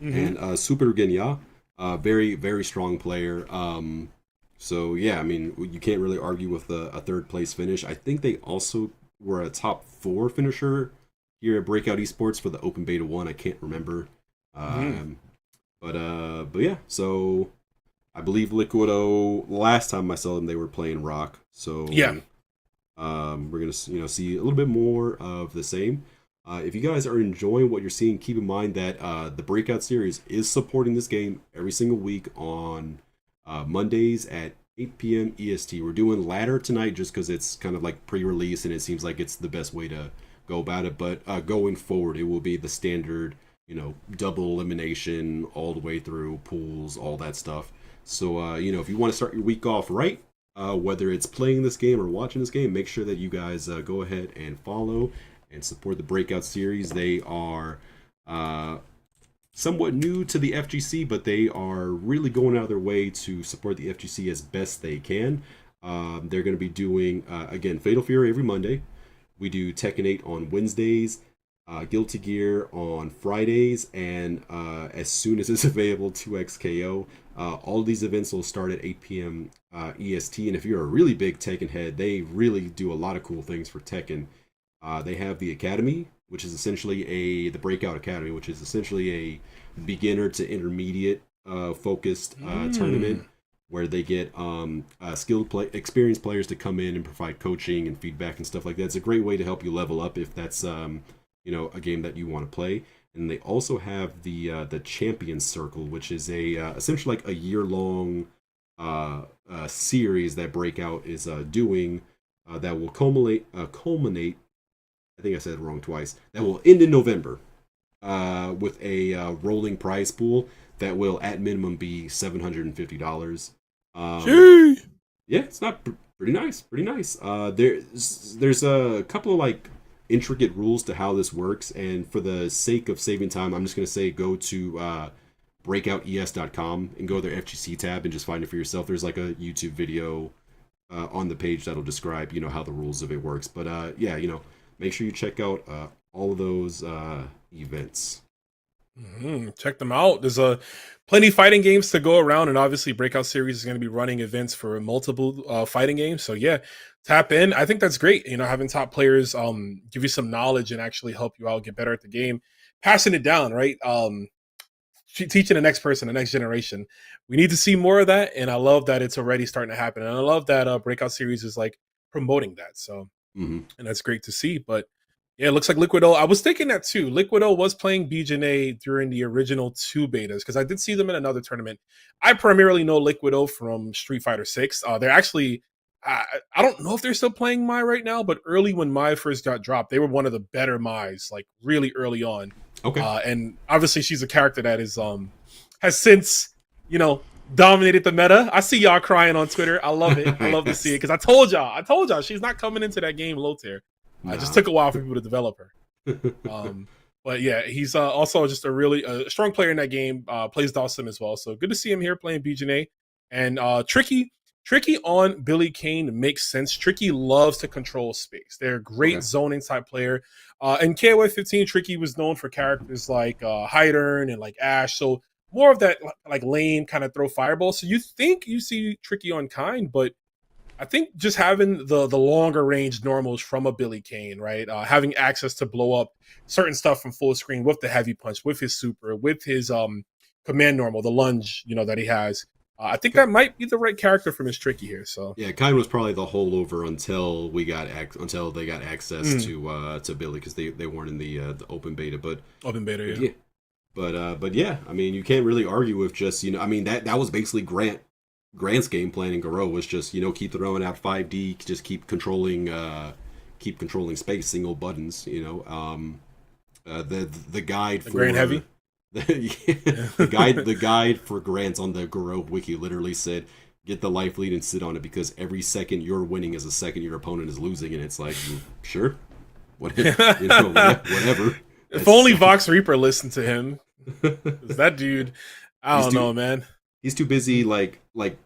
S15: and Super Genya, very, very strong player. So, yeah, I mean, you can't really argue with a third place finish. I think they also were a top 4 finisher here at Breakout Esports for the Open Beta 1. I can't remember. But yeah, so I believe Liquid O, last time I saw them, they were playing Rock. So yeah, we're gonna see a little bit more of the same. If you guys are enjoying what you're seeing, keep in mind that the Breakout series is supporting this game every single week on Mondays at 8 p.m. EST. We're doing ladder tonight just because it's kind of like pre-release and it seems like it's the best way to go about it. But going forward, it will be the standard, double elimination all the way through pools, all that stuff. So, if you want to start your week off right, whether it's playing this game or watching this game, make sure that you guys go ahead and follow and support the Breakout series. They are somewhat new to the FGC, but they are really going out of their way to support the FGC as best they can. They're going to be doing, again, Fatal Fury every Monday. We do Tekken 8 on Wednesdays. Guilty Gear on Fridays, and as soon as it's available, 2XKO. All these events will start at 8 p.m. EST, and if you're a really big Tekken head, they really do a lot of cool things for Tekken. They have the Academy, which is essentially the Breakout Academy, which is essentially a beginner to intermediate focused tournament where they get experienced players to come in and provide coaching and feedback and stuff like that. It's a great way to help you level up if that's a game that you want to play. And they also have the Champions Circle, which is essentially like a year-long series that Breakout is doing that will culminate. I think I said it wrong twice. That will end in November with a rolling prize pool that will at minimum be $750. Yeah, it's not pretty nice. Pretty nice. There's a couple of like intricate rules to how this works, and for the sake of saving time, I'm just going to say go to breakoutes.com and go to their FGC tab and just find it for yourself. There's like a YouTube video on the page that'll describe how the rules of it works. But yeah, make sure you check out all of those events.
S16: Check them out. There's plenty of fighting games to go around, and obviously Breakout Series is going to be running events for multiple fighting games. So yeah, tap in. I think that's great. Having top players give you some knowledge and actually help you out get better at the game, passing it down, right? Teaching the next person, the next generation. We need to see more of that, and I love that it's already starting to happen. And I love that Breakout Series is like promoting that. So, and that's great to see. But yeah, it looks like Liquido. I was thinking that too. Liquido was playing BJNA during the original 2 betas because I did see them in another tournament. I primarily know Liquido from Street Fighter 6. They're actually, I don't know if they're still playing Mai right now, but early when Mai first got dropped, they were one of the better Mai's, like really early on.
S15: Okay.
S16: And obviously she's a character that is has since, dominated the meta. I see y'all crying on Twitter. I love it. I love to see it because I told y'all she's not coming into that game low tier. It just took a while for people to develop her. But yeah, he's also just a really strong player in that game. Plays Dawson as well. So good to see him here playing BJNA. And Tricky on Billy Kane makes sense. Tricky loves to control space. They're a great zoning type player. In KOF 15, Tricky was known for characters like Hydern and like Ash. So more of that like lane kind of throw fireball. So you think you see Tricky on Kind, but I think just having the longer range normals from a Billy Kane, right? Having access to blow up certain stuff from full screen with the heavy punch, with his super, with his command normal, the lunge, that he has. I think that might be the right character for Miss Tricky here. So
S15: yeah, Kind was probably the holdover until they got access to Billy because they weren't in the open beta. But
S16: open beta, yeah.
S15: But yeah, I mean, you can't really argue with just that was basically Grant's game plan in Garou was just keep throwing out 5D, just keep controlling space, single buttons. The guide for
S16: Grant heavy.
S15: The guide for Grants on the Garou wiki literally said, "Get the life lead and sit on it because every second you're winning is a second your opponent is losing." And it's like, sure, whatever.
S16: If only Vox Reaper listened to him. That dude, I don't know, man.
S15: He's too busy like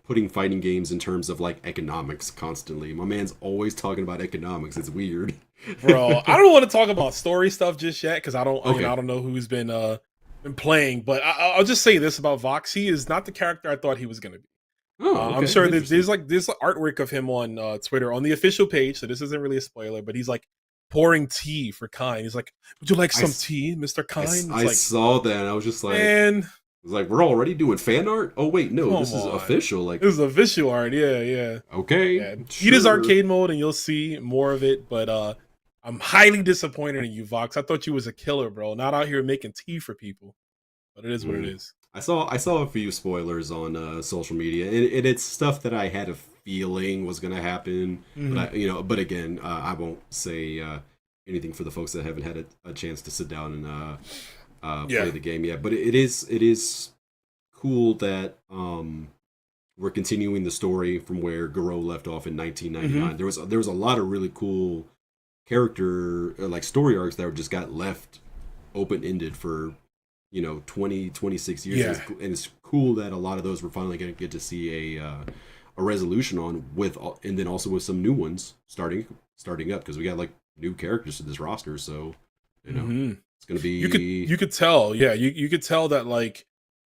S15: putting fighting games in terms of like economics constantly. My man's always talking about economics. It's weird,
S16: bro. I don't want to talk about story stuff just yet because I don't know who's been playing. But I'll just say this about Vox: he is not the character I thought he was going to be. I'm sure there's artwork of him on Twitter on the official page, so this isn't really a spoiler. But he's like pouring tea for Kind. He's like, "Would you like some tea, Mr. Kind?"
S15: I saw that. And I was just like,
S16: man.
S15: It's like we're already doing fan art. Oh wait, no, this is official. Like
S16: this is official art. Yeah.
S15: Okay.
S16: Yeah. Beat his arcade mode, and you'll see more of it. But I'm highly disappointed in you, Vox. I thought you was a killer, bro. Not out here making tea for people. But it is what it is.
S15: I saw a few spoilers on social media, and it's stuff that I had a feeling was going to happen. But again, I won't say anything for the folks that haven't had a chance to sit down and play the game yet. But it is cool that we're continuing the story from where Garou left off in 1999. There was a lot of really cool character like story arcs that just got left open ended for 26 years. And it's cool that a lot of those we're finally going to get to see a resolution on and then also with some new ones starting up because we got like new characters to this roster. So You know, it's gonna be.
S16: You could tell, yeah. You could tell that like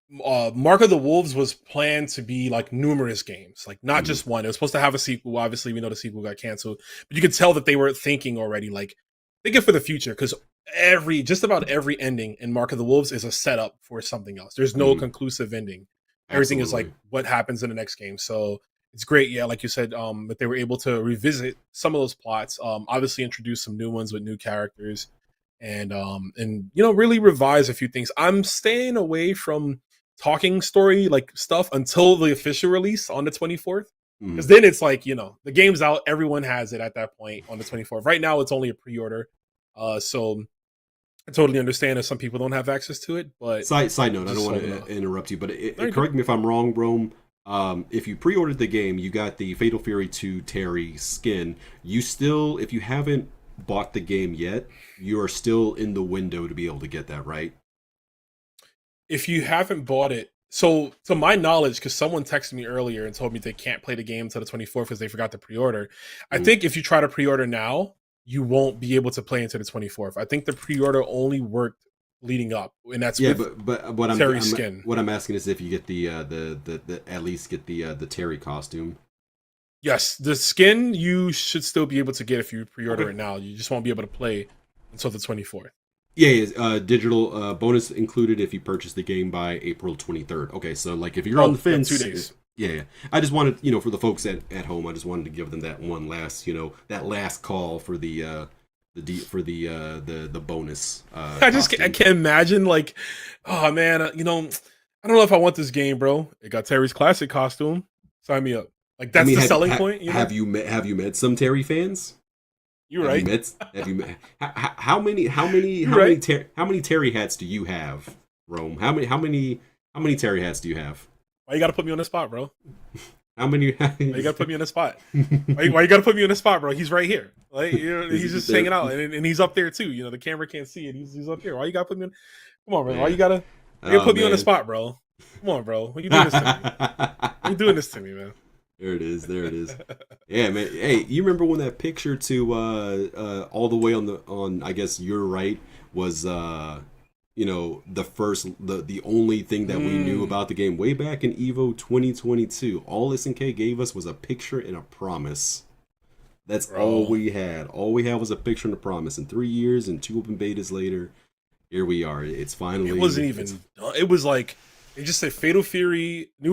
S16: Mark of the Wolves was planned to be like numerous games, like not just one. It was supposed to have a sequel. Obviously, we know the sequel got canceled, but you could tell that they were thinking already, like thinking for the future, because just about every ending in Mark of the Wolves is a setup for something else. There's no conclusive ending. Everything is like what happens in the next game. So it's great, yeah, like you said, that they were able to revisit some of those plots. Obviously, introduce some new ones with new characters, and really revise a few things. I'm staying away from talking story like stuff until the official release on the 24th, because then it's like the game's out, everyone has it at that point on the 24th. Right now it's only a pre-order, so I totally understand if some people don't have access to it. But
S15: side note, I don't want to interrupt you, but correct me if I'm wrong, Rome. If you pre-ordered the game, you got the Fatal Fury 2 Terry skin. You still, if you haven't bought the game yet, you are still in the window to be able to get that, right?
S16: If you haven't bought it, so to my knowledge, because someone texted me earlier and told me they can't play the game until the 24th because they forgot to pre-order. I think if you try to pre-order now, you won't be able to play into the 24th. I think the pre-order only worked leading up, and that's
S15: but what
S16: Terry's skin.
S15: What I'm asking is if you get the at least get the Terry costume.
S16: Yes, the skin you should still be able to get if you pre-order it now. You just won't be able to play until the 24th.
S15: Yeah, digital bonus included if you purchase the game by April 23rd. Okay, so like if you're on the fence,
S16: 2 days.
S15: Yeah. I just wanted, for the folks at home, I just wanted to give them that one last, that last call for the bonus.
S16: I can't imagine like, oh man, I don't know if I want this game, bro. It got Terry's classic costume. Sign me up. Like that's the selling point.
S15: Have you met some Terry fans?
S16: You're right.
S15: Have you met? How many Terry hats do you have, Rome? How many Terry hats do you have?
S16: Why you gotta put me on the spot, bro?
S15: How many?
S16: Why you gotta put me on the spot? Why you gotta put me on the spot, bro? He's right here. Like he's just hanging out, and he's up there too. The camera can't see it. He's up here. Why you gotta put me on? Come on, man. Why you gotta put me on the spot, bro? Come on, bro. Why you doing this to me? Why you doing this to me, man?
S15: There it is. Yeah, man. Hey, you remember when that picture to all the way on I guess you're right was the first the only thing that we knew about the game way back in Evo 2022. All SNK gave us was a picture and a promise. That's all we had. All we had was a picture and a promise. And 3 years and 2 open betas later, here we are. It's finally.
S16: It wasn't even. It was like it just said new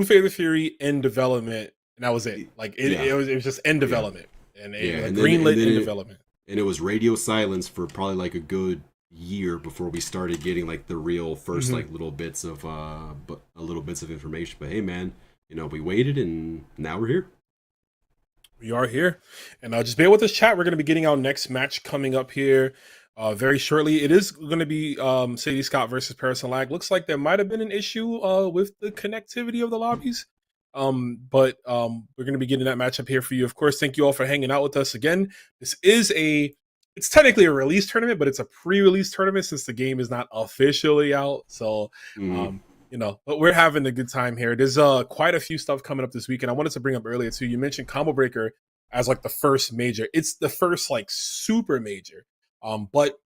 S16: Fatal Fury in development. And that was it. Like it was just in development, and greenlit in development.
S15: And it was radio silence for probably like a good year before we started getting like the real first like little bits of information. But hey, man, we waited and now we're here.
S16: We are here, and just bear with us, chat. We're going to be getting our next match coming up here very shortly. It is going to be Sadie Scott versus Paris and Lag. Looks like there might have been an issue with the connectivity of the lobbies. But we're going to be getting that matchup here for you. Of course, thank you all for hanging out with us again. This is it's technically a release tournament, but it's a pre-release tournament since the game is not officially out. So, but we're having a good time here. There's quite a few stuff coming up this week, and I wanted to bring up earlier too. You mentioned Combo Breaker as like the first major. It's the first like super major. But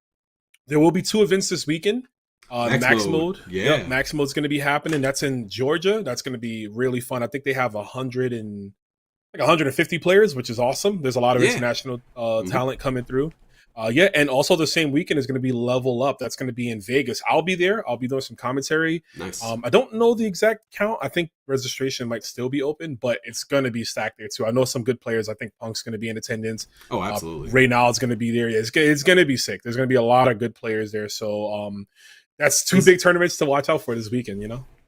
S16: there will be 2 events this weekend. Max mode.
S15: Yeah.
S16: Yep, Max mode's going to be happening. That's in Georgia. That's going to be really fun. I think they have 150 players, which is awesome. There's a lot of international talent coming through. And also the same weekend is going to be Level Up. That's going to be in Vegas. I'll be there. I'll be doing some commentary.
S15: Nice.
S16: I don't know the exact count. I think registration might still be open, but it's going to be stacked there too. I know some good players. I think Punk's going to be in attendance.
S15: Oh, absolutely.
S16: Reynald's going to be there. Yeah, it's going to be sick. There's going to be a lot of good players there. So that's 2 big tournaments to watch out for this weekend,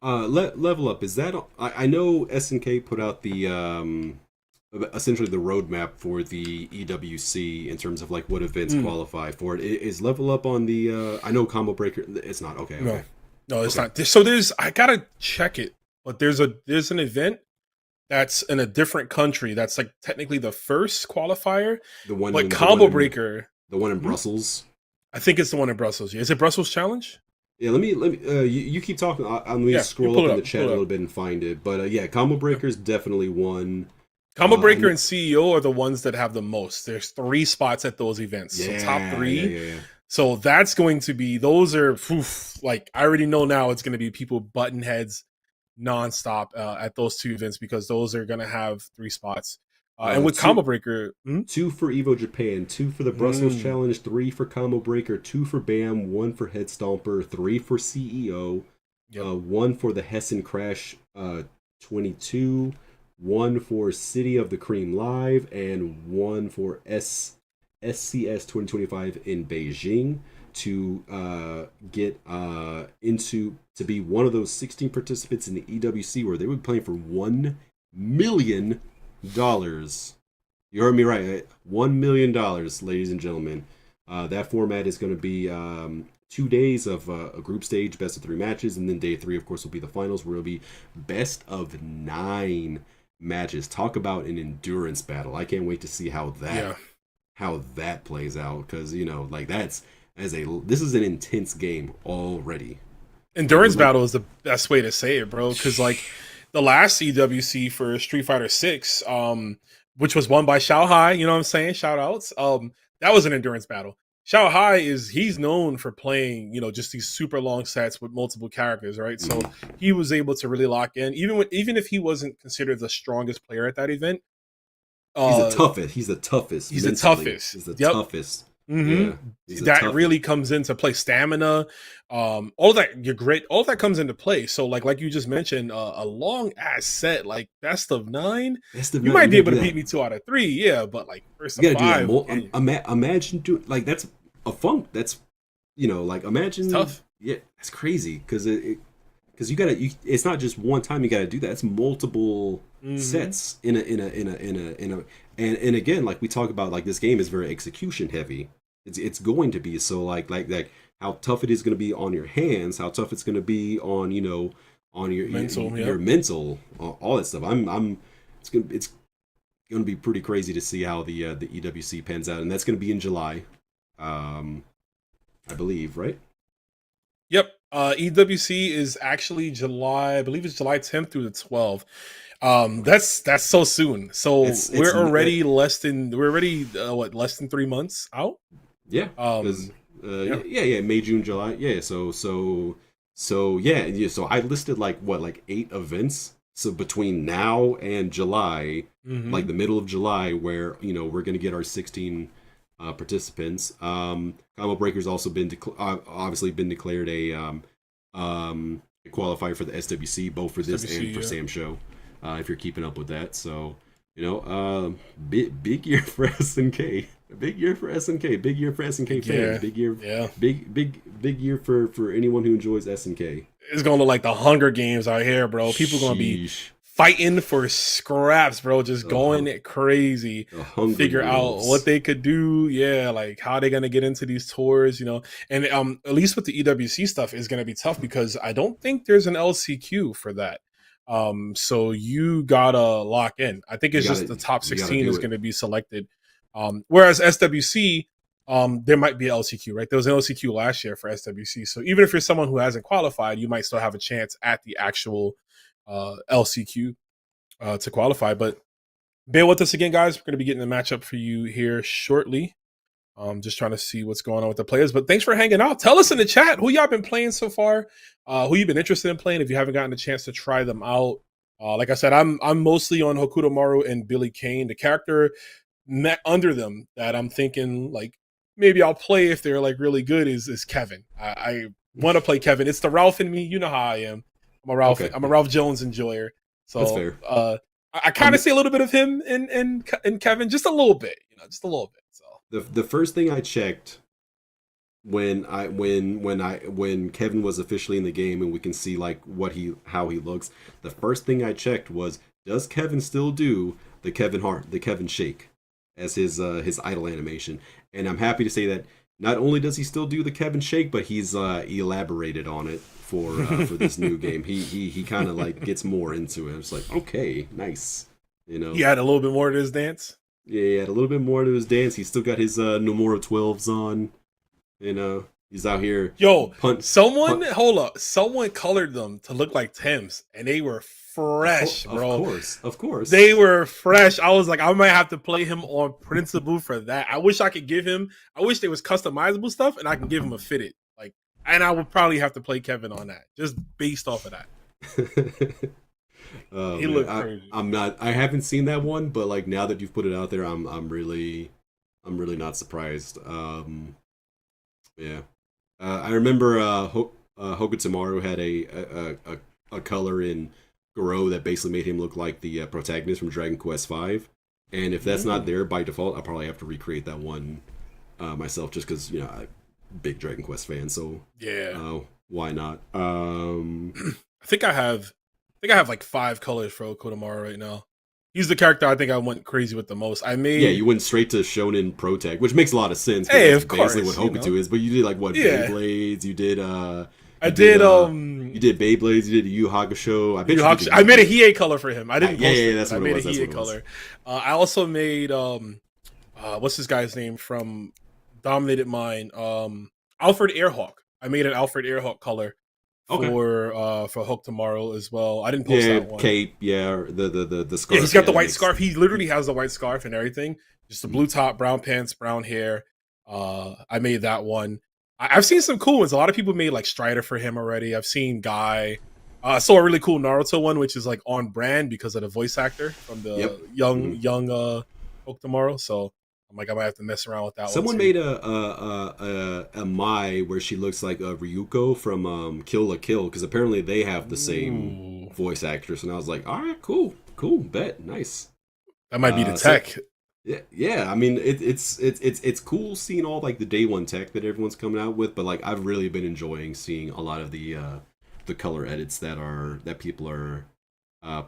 S15: Level Up, is that I know SNK put out the essentially the roadmap for the EWC in terms of like what events qualify for it. Is Level Up on the I know Combo Breaker, it's not. Okay.
S16: No, it's not. So I gotta check it, but there's an event that's in a different country that's like technically the first qualifier. Combo Breaker,
S15: the one in Brussels.
S16: I think it's the one in Brussels. Yeah. Is it Brussels Challenge?
S15: Yeah, let me. You keep talking. I'm gonna scroll up in the chat a little bit and find it. But Combo Breaker is definitely one.
S16: Combo Breaker and CEO are the ones that have the most. There's 3 spots at those events. So top 3. So that's going to be, those are, like, I already know now it's going to be people button heads nonstop at those 2 events, because those are going to have 3 spots. And with Combo Breaker,
S15: 2 for Evo Japan, 2 for the Brussels Challenge, 3 for Combo Breaker, 2 for BAM, 1 for Head Stomper, 3 for CEO, 1 for the Hessen Crash 22, 1 for City of the Cream Live, and 1 for SCS 2025 in Beijing to get to be one of those 16 participants in the EWC where they would be playing for $1 million. You heard me right. $1 million, ladies and gentlemen. That format is going to be 2 days of a group stage, best of 3 matches, and then day 3, of course, will be the finals, where it'll be best of 9 matches. Talk about an endurance battle. I can't wait to see how that plays out, because like this is an intense game already.
S16: Endurance battle is the best way to say it, bro, because like the last EWC for Street Fighter 6, which was won by Xiao Hai, you know what I'm saying? Shout outs. That was an endurance battle. Xiao Hai he's known for playing, just these super long sets with multiple characters, right? So he was able to really lock in, even if he wasn't considered the strongest player at that event.
S15: He's the toughest. He's the toughest.
S16: He's the toughest.
S15: He's the toughest.
S16: Mm-hmm. Yeah, that really comes into play. Stamina, all that, your grit, all that comes into play. So like you just mentioned, a long ass set, like best of 9. You might be able to beat me 2 out of 3, yeah, but like first of 5.
S15: Imagine doing like that's a funk. That's like imagine.
S16: It's tough.
S15: Yeah, that's crazy because you gotta. It's not just one time you gotta do that. It's multiple sets in a. And again, like we talk about, like this game is very execution heavy. It's going to be so like how tough it is going to be on your hands, how tough it's going to be on on your mental, your mental, all that stuff. It's going to be pretty crazy to see how the EWC pans out, and that's going to be in July, I believe, right?
S16: Yep. EWC is actually July, I believe it's July 10th through the 12th. That's so soon. So we're already less than 3 months out.
S15: Yeah. Yeah. May, June, July. Yeah. So I listed like 8 events. So between now and July, like the middle of July, where we're gonna get our 16 participants. Combo Breaker's also been obviously been declared a qualifier for the SWC, both for this and for Sam Show. If you're keeping up with that, so big year for SNK, big year for SNK, big year for SNK fans, big year, big year for anyone who enjoys SNK.
S16: It's gonna look like the Hunger Games out here, bro. People gonna be fighting for scraps, bro. Just going crazy, figure out what they could do. Yeah, like how they gonna get into these tours, And at least with the EWC stuff is gonna be tough because I don't think there's an LCQ for that. So you gotta lock in. I think it's just the top 16 is going to be selected. Whereas SWC, there might be an LCQ, right? There was an LCQ last year for SWC. So even if you're someone who hasn't qualified, you might still have a chance at the actual LCQ to qualify. But bear with us again, guys. We're going to be getting the matchup for you here shortly. Just trying to see what's going on with the players. But thanks for hanging out. Tell us in the chat who y'all been playing so far, who you've been interested in playing if you haven't gotten a chance to try them out. Like I said, I'm mostly on Hokuto Maru and Billy Kane. The character under them that I'm thinking like maybe I'll play if they're like really good is Kevin. I want to play Kevin. It's the Ralph in me. You know how I am. I'm a Ralph Jones enjoyer. So
S15: that's fair.
S16: I kind of see a little bit of him in Kevin, just a little bit, just a little bit.
S15: The first thing I checked when Kevin was officially in the game and we can see like how he looks, the first thing I checked was, does Kevin still do the Kevin shake as his idle animation? And I'm happy to say that not only does he still do the Kevin shake, but he's elaborated on it for this new game. He kind of like gets more into it. It's like, okay, nice.
S16: He had a little bit more to his dance.
S15: Yeah, he had a little bit more to his dance. He's still got his Nomura 12s on. He's out here.
S16: Yo, hold up. Someone colored them to look like Tims, and they were fresh, bro.
S15: Of course.
S16: They were fresh. I was like, I might have to play him on principle for that. I wish I could give him. I wish there was customizable stuff, and I can give him a fitted. Like, and I would probably have to play Kevin on that, just based off of that. He looked crazy.
S15: I haven't seen that one, but like now that you've put it out there, I'm really not surprised. Yeah. I remember Hokutomaru had a color in Goro that basically made him look like the protagonist from Dragon Quest V. And if that's not there by default, I'll probably have to recreate that one myself, just because I'm a big Dragon Quest fan. So
S16: yeah,
S15: why not?
S16: I think I have like 5 colors for Hokutomaru right now. He's the character I think I went crazy with the most. You
S15: went straight to Shonen Pro Tag, which makes a lot of sense.
S16: Hey, of course,
S15: basically what Hokuto is. But you did like what Beyblades? You did.
S16: I did.
S15: You did Beyblades. You did Yu Hakusho.
S16: I made a Hiei color for him. I didn't.
S15: That's what
S16: I made
S15: it was.
S16: a Hiei color. I also made what's this guy's name from Dominated Mind? Alfred Airhawk. I made an Alfred Airhawk color. For Hokutomaru as well. I didn't post that one.
S15: Cape, the scarf.
S16: Yeah, he's got the white scarf. He literally has the white scarf and everything. Just the blue top, brown pants, brown hair. I made that one. I've seen some cool ones. A lot of people made like Strider for him already. I've seen Guy. I saw a really cool Naruto one, which is like on brand because of the voice actor from the young Hokutomaru. So I'm like, I might have to mess around with that.
S15: Someone made a Mai where she looks like Ryuko from Kill la Kill, because apparently they have the same voice actress, and I was like, all right, cool, bet, nice.
S16: That might be the tech.
S15: So, yeah. I mean, it's cool seeing all like the day one tech that everyone's coming out with, but like I've really been enjoying seeing a lot of the color edits that people are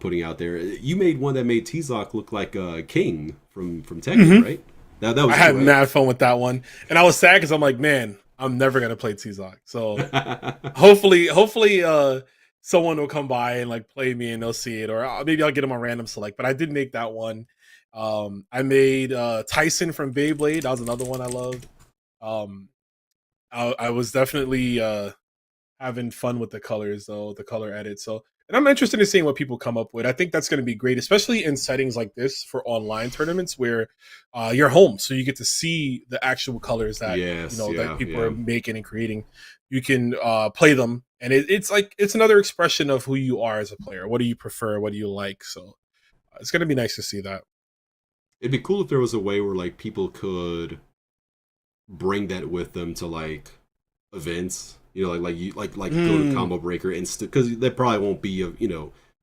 S15: putting out there. You made one that made T-Zoc look like King from Tekken, right? That was
S16: I had mad fun with that one, and I was sad because I'm like, man, I'm never gonna play T-Zoc. So hopefully, someone will come by and like play me, and they'll see it, or maybe I'll get them on random select. But I did make that one. I made Tyson from Beyblade. That was another one I loved. I was definitely having fun with the colors, though, the color edit. So. And I'm interested in seeing what people come up with. I think that's going to be great, especially in settings like this for online tournaments where you're home, so you get to see the actual colors that that people are making and creating. You can play them, and it's another expression of who you are as a player. What do you prefer? What do you like? So it's going to be nice to see that.
S15: It'd be cool if there was a way where like people could bring that with them to like events. Go to Combo Breaker because there probably won't be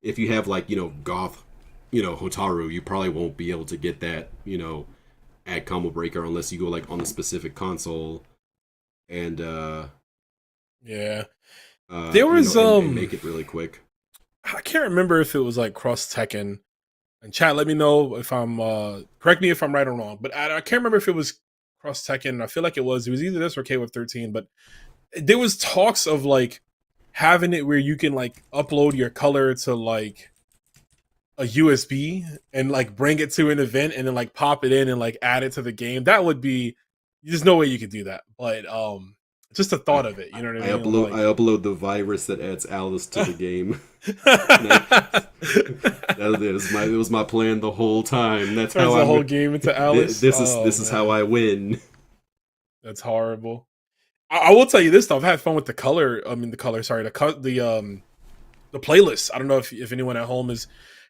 S15: if you have like Goth, Hotaru, you probably won't be able to get that at Combo Breaker unless you go like on the specific console and
S16: there was
S15: and make it really quick.
S16: I can't remember if it was like Cross Tekken, and chat, let me know if I'm correct me if I'm right or wrong, but I can't remember if it was Cross Tekken. I feel like it was either this or KOF 13, but there was talks of like having it where you can like upload your color to like a USB and like bring it to an event and then like pop it in and like add it to the game. That would be, there's no way you could do that. But just the thought of it, you know what I mean?
S15: I upload the virus that adds Alice to the game. It was my plan the whole time. That's how
S16: the whole game into Alice.
S15: This is how I win.
S16: That's horrible. I will tell you this though. I've had fun with the playlist. I don't know if anyone at home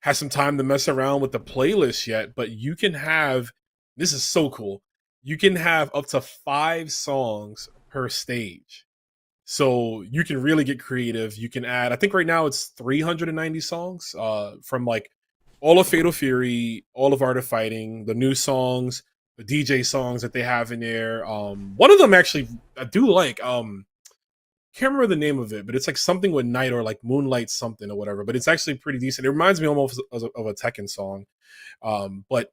S16: has some time to mess around with the playlist yet, but you can have, this is so cool. You can have up to 5 songs per stage. So you can really get creative. You can add, I think right now it's 390 songs from like all of Fatal Fury, all of Art of Fighting, the new songs, the DJ songs that they have in there. One of them actually I do like. Can't remember the name of it, but it's like something with night or like moonlight something or whatever. But it's actually pretty decent. It reminds me almost of a Tekken song. But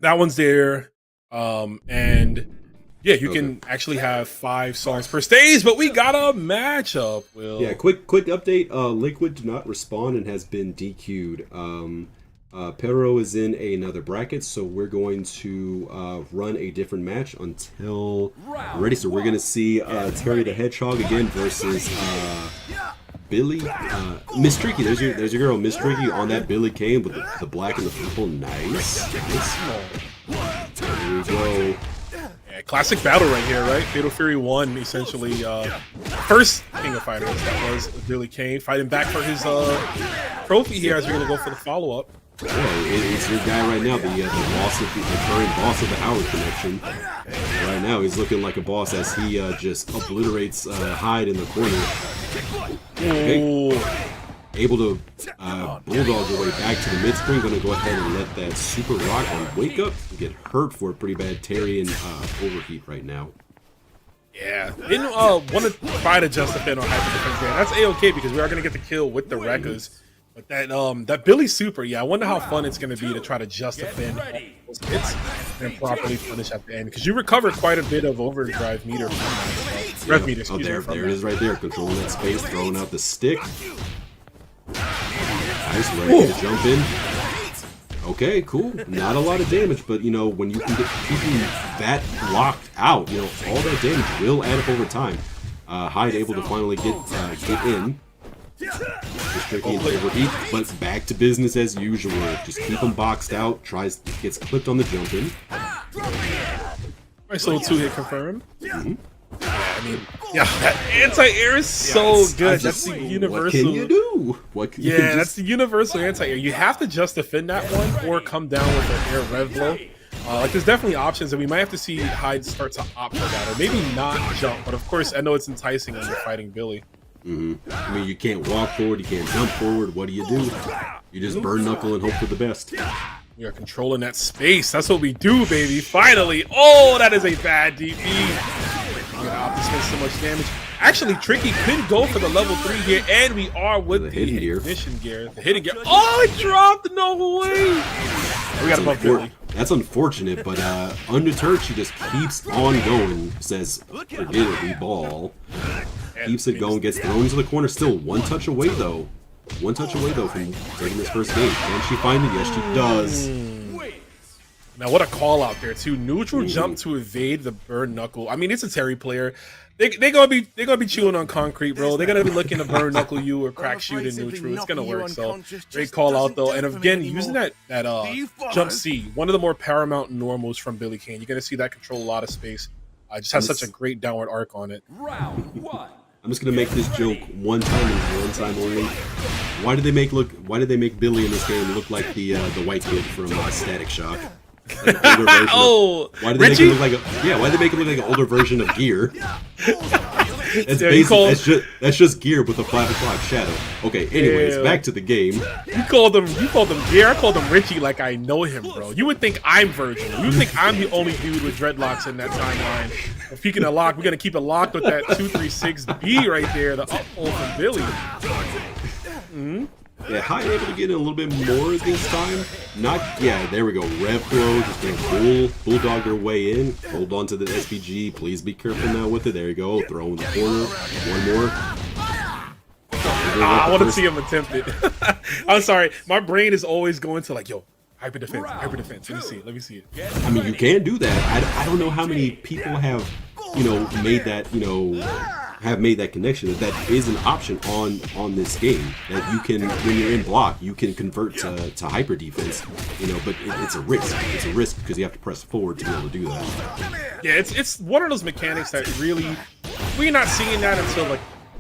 S16: that one's there. And yeah, you can actually have 5 songs per stage. But we got a matchup. Will.
S15: Yeah, quick update. Liquid did not respond and has been DQ'd. Pedro is in another bracket, so we're going to run a different match until we're ready. So we're going to see Terry the Hedgehog again versus Billy. Miss Tricky. There's your girl, Miss Tricky, on that Billy Kane with the black and the purple. Nice. There we go.
S16: Yeah, classic battle right here, right? Fatal Fury won essentially first King of Fighters. That was Billy Kane fighting back for his trophy here as we're going to go for the follow-up.
S15: Yeah, it's your guy right now, the boss of the current boss of the Howard Connection. Right now, he's looking like a boss as he just obliterates Hyde in the corner. Okay. Able to bulldog their way back to the mid-screen. Going to go ahead and let that super rock wake up and get hurt for a pretty bad Terry and overheat right now.
S16: Yeah, didn't want to try to just defend on hyper defense there. That's a-okay because we are going to get the kill with the Rekkas. But that Billy super, yeah, I wonder how fun it's going to be to try to just defend those hits and properly finish at the end. Because you recover quite a bit of overdrive meter from that. Rev meter, excuse me.
S15: There it is right there. Controlling that space, throwing out the stick. Nice, ready to jump in. Okay, cool. Not a lot of damage, but, you know, when you can get keeping that locked out, you know, all that damage will add up over time. Hyde able to finally get in. Just tricky and overheat, but back to business as usual. Just keep him boxed out. Gets clipped on the jump in.
S16: Nice little 2-hit confirm. Mm-hmm. Yeah, I mean, yeah, that anti-air is so good. That's the universal.
S15: What can you do?
S16: That's the universal anti-air. You have to just defend that one or come down with an air rev blow. Like, there's definitely options, and we might have to see Hyde start to opt for that, or maybe not jump. But of course, I know it's enticing when you're fighting Billy.
S15: Mm-hmm. I mean, you can't walk forward, you can't jump forward. What do? You just burn knuckle and hope for the best.
S16: We are controlling that space. That's what we do, baby. Finally. Oh, that is a bad DP. We're gonna opt to spend so much damage. Actually, Tricky could go for the level 3 here, and we are with the hidden gear. The hidden gear. Oh, it dropped. No way. We got to bump Billy.
S15: That's unfortunate, but undeterred, she just keeps on going. Says, forget it, we ball. Keeps it going, gets thrown into the corner. Still one touch away, though. One touch away, though, from taking this first game. Can she find it? Yes, she does.
S16: Now, what a call out there, too. Neutral jump to evade the burn knuckle. I mean, it's a Terry player. They're gonna be chewing on concrete, bro. They're gonna be looking to burn knuckle you or crack shoot in neutral. It's gonna work. So great call out though. And again, using that jump C, one of the more paramount normals from Billy Kane. You're gonna see that control a lot of space. Just has such a great downward arc on it.
S2: Round 1.
S15: I'm just gonna make this joke one time and one time only. Why did they make Billy in this game look like the white kid from Static Shock? Like why did they make it look like why did they make it look like an older version of Gear? That's just Gear with a 5 o'clock shadow. Okay, anyways, back to the game.
S16: You called him Gear. I called him Richie like I know him, bro. You would think I'm Virgil. You would think I'm the only dude with dreadlocks in that timeline. Speaking of lock, we're gonna keep it locked with that 236B right there, the up hold from Billy. Mm-hmm.
S15: Yeah, Hyde able to get in a little bit more this time. There we go. Rev flow, just gonna bulldog their way in. Hold on to the SPG. Please be careful now with it. There you go. Throw in the corner. One more.
S16: I want to see him attempt it. I'm sorry. My brain is always going to like, yo, hyper defense. Let me see it.
S15: I mean, you can do that. I don't know how many people have, made that, have made that connection. That is an option on this game, that you can, when you're in block, you can convert to hyper defense, but it's a risk. It's a risk because you have to press forward to be able to do that.
S16: Yeah, it's one of those mechanics that really, we're not seeing that until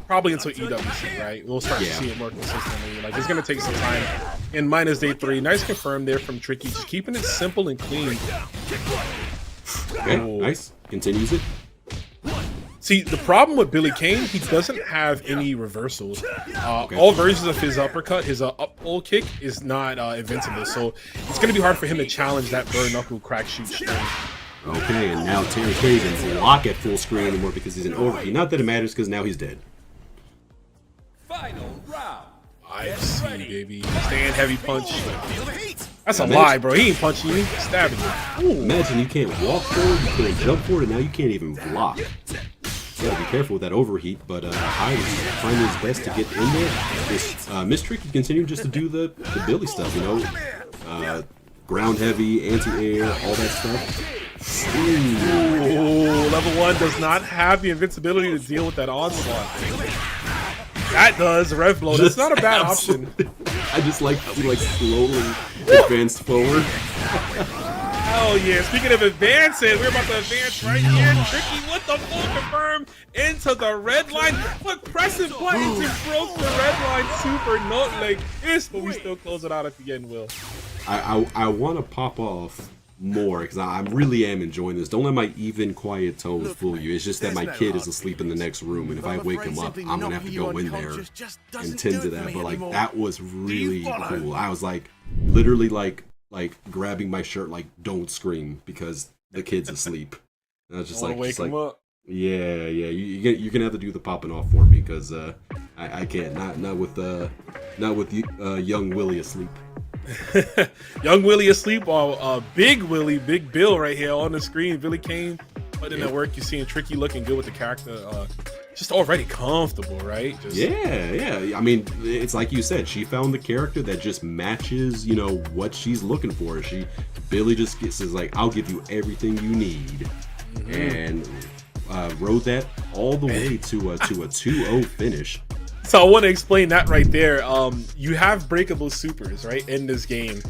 S16: probably until EWC, right? We'll start to see it more consistently. It's gonna take some time. In minus day 3, nice confirm there from Tricky, just keeping it simple and clean.
S15: Okay, nice. Continues it.
S16: See, the problem with Billy Kane, he doesn't have any reversals. All versions of his uppercut, his up pull kick is not invincible, so it's going to be hard for him to challenge that burn knuckle crack shoot string.
S15: Okay, and now Terry K doesn't lock at full screen anymore because he's an overheat. Not that it matters, because now he's dead.
S2: Final round.
S16: I see, baby. Stand heavy punch. That's a lie, bro. He ain't punching you, he's stabbing you. Ooh.
S15: Imagine you can't walk forward, you can't jump forward, and now you can't even block. You gotta be careful with that overheat, but Hyde is finding his best to get in there. Miss Tricky continue just to do the Billy stuff, ground heavy, anti-air, all that stuff.
S16: Ooh, level 1 does not have the invincibility to deal with that onslaught. That does rev blow. That's not a bad option.
S15: I just like how he like slowly advanced forward.
S16: Oh yeah, speaking of advancing, we're about to advance right here. Tricky with the full confirm into the red line. But pressing buttons and broke the red line super not like this, but we still close it out at the end, Will.
S15: I want to pop off more because I really am enjoying this. Don't let my even quiet tones fool you. It's just that my kid is asleep in the next room, and if I wake him up, I'm gonna have to go in there and tend to that. But like that was really cool. I was like literally like grabbing my shirt like don't scream because the kid's asleep. And I was just
S16: wake him up.
S15: Yeah, you're gonna have to do the popping off for me because I can't not with young Willie asleep.
S16: Young Willie asleep while Big Willie, Big Bill right here on the screen. Billy Kane putting in that work. You're seeing Tricky looking good with the character. Just already comfortable, right?
S15: Yeah. I mean, it's like you said, she found the character that just matches, you know, what she's looking for. Billy just says like, I'll give you everything you need. And rode that all the way to a 2-0 finish.
S16: So I want to explain that right there. You have breakable supers, right, in this game,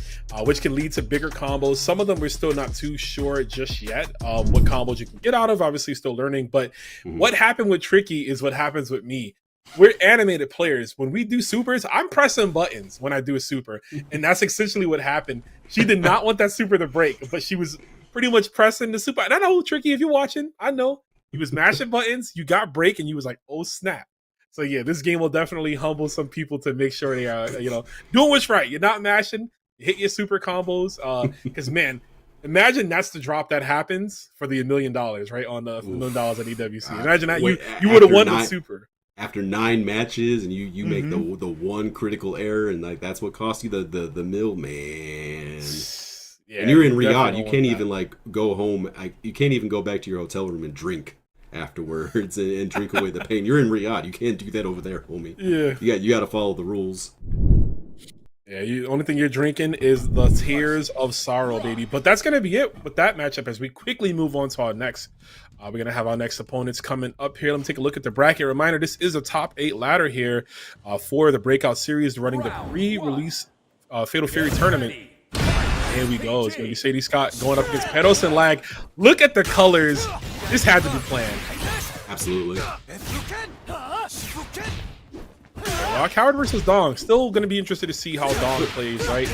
S16: which can lead to bigger combos. Some of them we're still not too sure just yet what combos you can get out of. Obviously still learning. But what happened with Tricky is what happens with me. We're animated players. When we do supers, I'm pressing buttons when I do a super. And that's essentially what happened. She did not want that super to break, but she was pretty much pressing the super. And I know, Tricky, if you're watching, I know. You was mashing buttons, you got break, and you was like, oh, snap. So yeah, this game will definitely humble some people to make sure they are, you know, doing what's right. You're not mashing, you hit your super combos. Because man, imagine that's the drop that happens for the $1 million, right? On the $1 million at EWC. Imagine that you would have won the super.
S15: After 9 matches and you make the one critical error and like that's what cost you the mill, man. Yeah, and you're in Riyadh, you can't even like go home. You can't even go back to your hotel room and drink afterwards and drink away the pain. You're in Riyadh. You can't do that over there, homie.
S16: Yeah.
S15: You got to follow the rules.
S16: Yeah, the only thing you're drinking is the tears of sorrow, baby. But that's going to be it with that matchup as we quickly move on to our next. We're going to have our next opponents coming up here. Let me take a look at the bracket. Reminder, this is a top 8 ladder here for the Breakout series running the pre-release Fatal Fury tournament. Here we go. It's going to be Sadie Scott going up against Pedos and Lag. Look at the colors. This had to be planned.
S15: Absolutely.
S16: Coward versus Dong. Still going to be interested to see how Dong plays, right?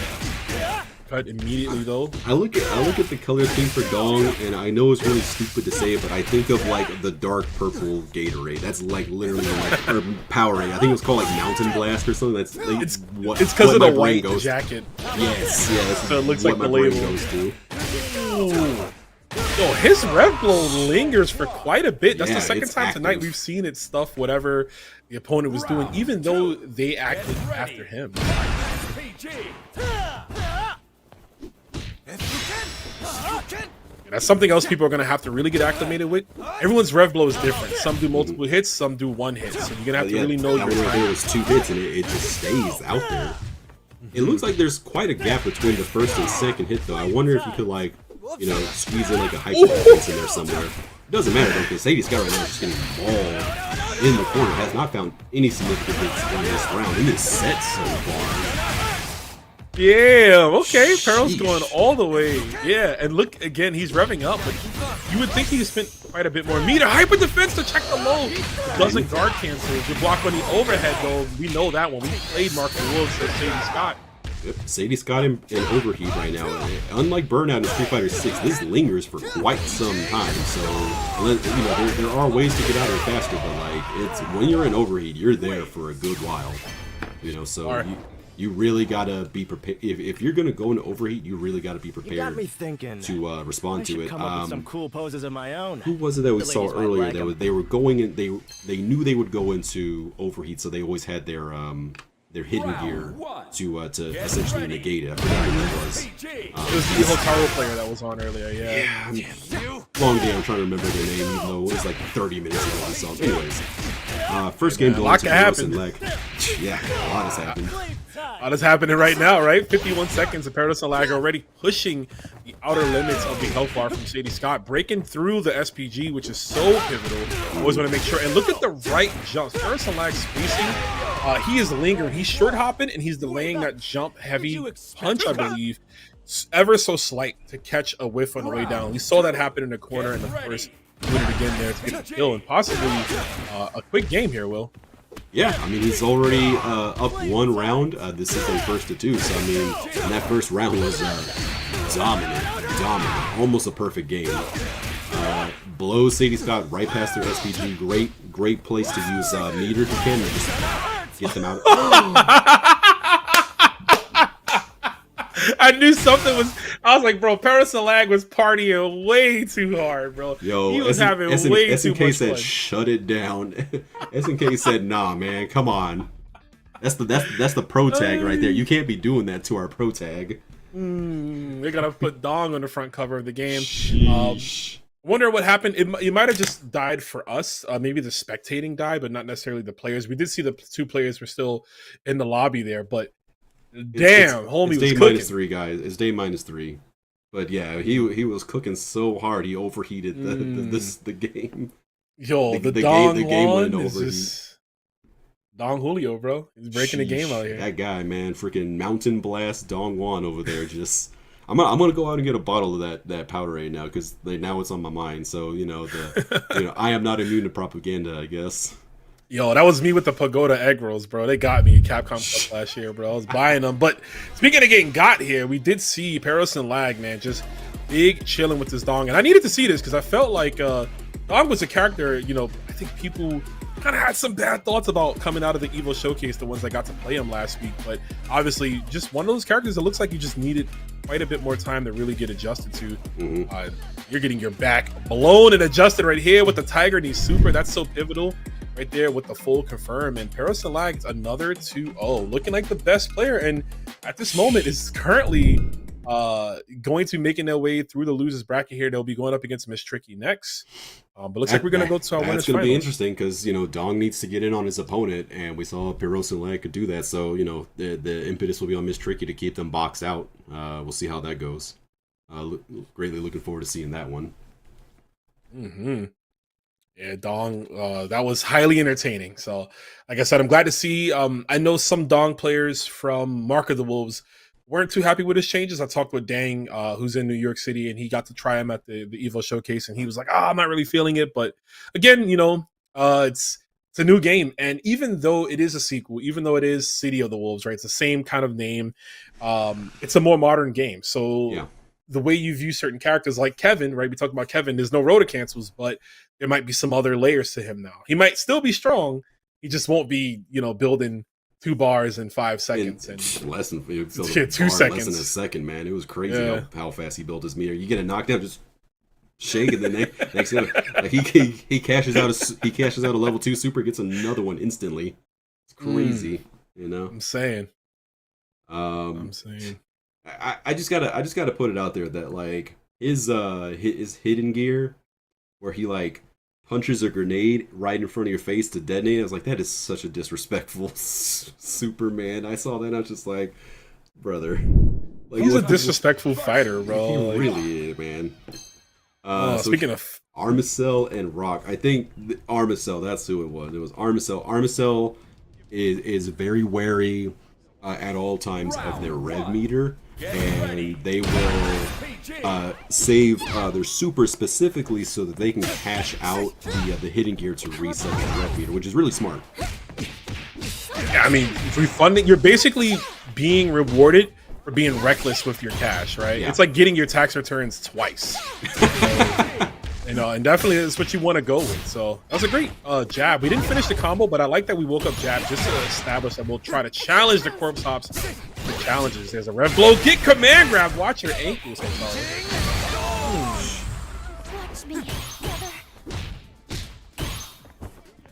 S16: Cut immediately, though.
S15: I look at the color scheme for Dong, and I know it's really stupid to say it, but I think of like the dark purple Gatorade. That's like literally like or Powerade. I think it was called like Mountain Blast or something. That's like,
S16: it's because of the white jacket.
S15: Yes.
S16: So it looks like the label
S15: goes to.
S16: Ooh. Yo, his rev blow lingers for quite a bit. That's the second time tonight we've seen it stuff whatever the opponent was doing, even though they acted after him. That's something else people are going to have to really get acclimated with. Everyone's rev blow is different. Some do multiple hits, some do one hit. So you're going to have to really know your time.
S15: There was 2 hits and it just stays out there. It looks like there's quite a gap between the first and second hit, though. I wonder if you could, like, you know, squeeze in like a hyper defense in there somewhere. It doesn't matter though, because Sadie Scott right now is just getting mauled in the corner. Has not found any significant hits in this round, in this set so far.
S16: Yeah, okay. Pearl's going all the way. Yeah, and look again, he's revving up, but you would think he spent quite a bit more. Meter hyper defense to check the low. It doesn't guard cancel. If you block on the overhead though, we know that one. We played Mark the Wolves for Sadie Scott.
S15: Yep. Sadie Scott in overheat right now. Unlike Burnout in Street Fighter 6, this lingers for quite some time. So, you know, there are ways to get out of it faster, but like it's when you're in overheat, you're there for a good while. You know, so you really gotta be prepared. If you're gonna go into overheat, you really gotta be prepared.
S17: You got me thinking
S15: to respond to it.
S17: Come up with some cool poses of my own.
S15: Who was it that we saw earlier? They were going in. They knew they would go into overheat, so they always had their hidden gear to essentially negate it. I forgot who it was.
S16: It was the Hotaro player that was on earlier, yeah.
S15: Long day, I'm trying to remember their name, even though it was like 30 minutes ago I saw. Anyways, first game belongs to Peros and Leg. Yeah, a lot has happened.
S16: That's happening right now, right? 51 seconds. And Paradise and Lag already pushing the outer limits of the health bar from Shady Scott, breaking through the SPG, which is so pivotal. Always want to make sure. And look at the right jumps. Paradise and Lag spacing. He is lingering. He's short hopping, and he's delaying that jump heavy punch, I believe, ever so slight to catch a whiff on the way down. We saw that happen in the corner in the first. Doing it again there to get the kill and possibly a quick game here, Will.
S15: Yeah, I mean, he's already up one round. This is a first to two, so I mean, and that first round was dominant, almost a perfect game. Blows Sadie Scott right past their SPG. Great place to use meter if you can to just get them out.
S16: I knew something was. I was like, bro, Paris and Lag was partying way too hard, bro.
S15: Yo,
S16: he was having way too much
S15: said,
S16: fun.
S15: "Shut it down." SNK said, "Nah, man, come on." That's the pro tag right there. You can't be doing that to our pro tag.
S16: They gotta put Dong on the front cover of the game.
S15: Sheesh.
S16: Wonder what happened. It might have just died for us. Maybe the spectating died, but not necessarily the players. We did see the two players were still in the lobby there, but. Damn, homie was
S15: day
S16: cooking.
S15: -3, guys. It's day -3. But yeah, he was cooking so hard he overheated the game.
S16: Yo, the Dong Juan is just Dong Julio, bro. He's breaking the game out here.
S15: That guy, man, freaking Mountain Blast Dong Juan over there. Just I'm gonna go out and get a bottle of that powder right now because now it's on my mind. So I am not immune to propaganda, I guess.
S16: Yo, that was me with the Pagoda egg rolls, bro. They got me at Capcom Cup last year, bro. I was buying them. But speaking of getting got here, we did see Paros and Lag, man, just big chilling with this Dong. And I needed to see this because I felt like Dong was a character, I think people kind of had some bad thoughts about coming out of the EVO Showcase, the ones that got to play him last week. But obviously, just one of those characters that looks like you just needed quite a bit more time to really get adjusted to. You're getting your back blown and adjusted right here with the Tiger Knee Super. That's so pivotal. Right there with the full confirm, and Paros and Lag another 2-0, looking like the best player, and at this moment is currently going to be making their way through the losers bracket here. They'll be going up against Miss Tricky next, but looks like we're going to go to our winners.
S15: That's going to be interesting because Dong needs to get in on his opponent, and we saw Paros and Lag could do that. So the impetus will be on Miss Tricky to keep them boxed out. We'll see how that goes. Greatly looking forward to seeing that one.
S16: Yeah, Dong, that was highly entertaining. So, like I said, I'm glad to see. I know some Dong players from Mark of the Wolves weren't too happy with his changes. I talked with Dang, who's in New York City, and he got to try him at the EVO Showcase, and he was like, I'm not really feeling it. But again, it's a new game. And even though it is a sequel, even though it is City of the Wolves, right, it's the same kind of name, it's a more modern game. So yeah. The way you view certain characters like Kevin, right? We talked about Kevin, there's no rotor cancels, but there might be some other layers to him now. He might still be strong. He just won't be, building 2 bars in 5 seconds. And
S15: less than 2
S16: seconds.
S15: Less than a second, man. It was crazy how fast he built his meter. You get a knockdown, just shake, and then next thing, like he cashes out a level 2 super, gets another one instantly. It's crazy,
S16: I'm saying.
S15: I just gotta put it out there that like his hidden gear, where he like punches a grenade right in front of your face to detonate. I was like, that is such a disrespectful Superman. I saw that and I was just like, brother, like,
S16: he's a disrespectful fighter, bro.
S15: He really is, man.
S16: Speaking of
S15: Armicell and Rock, I think Armicell, that's who it was. It was Armicell. Armicell is very wary at all times of their rev meter. And they will save their super specifically so that they can cash out the hidden gear to reset the rev meter, which is really smart.
S16: Yeah, I mean, refunding, you're basically being rewarded for being reckless with your cash, right? Yeah. It's like getting your tax returns twice. And definitely that's what you want to go with. So that was a great jab. We didn't finish the combo, but I like that we woke up jab just to establish that we'll try to challenge the corpse hops. The challenges. There's a rev blow. Get command grab. Watch your ankles.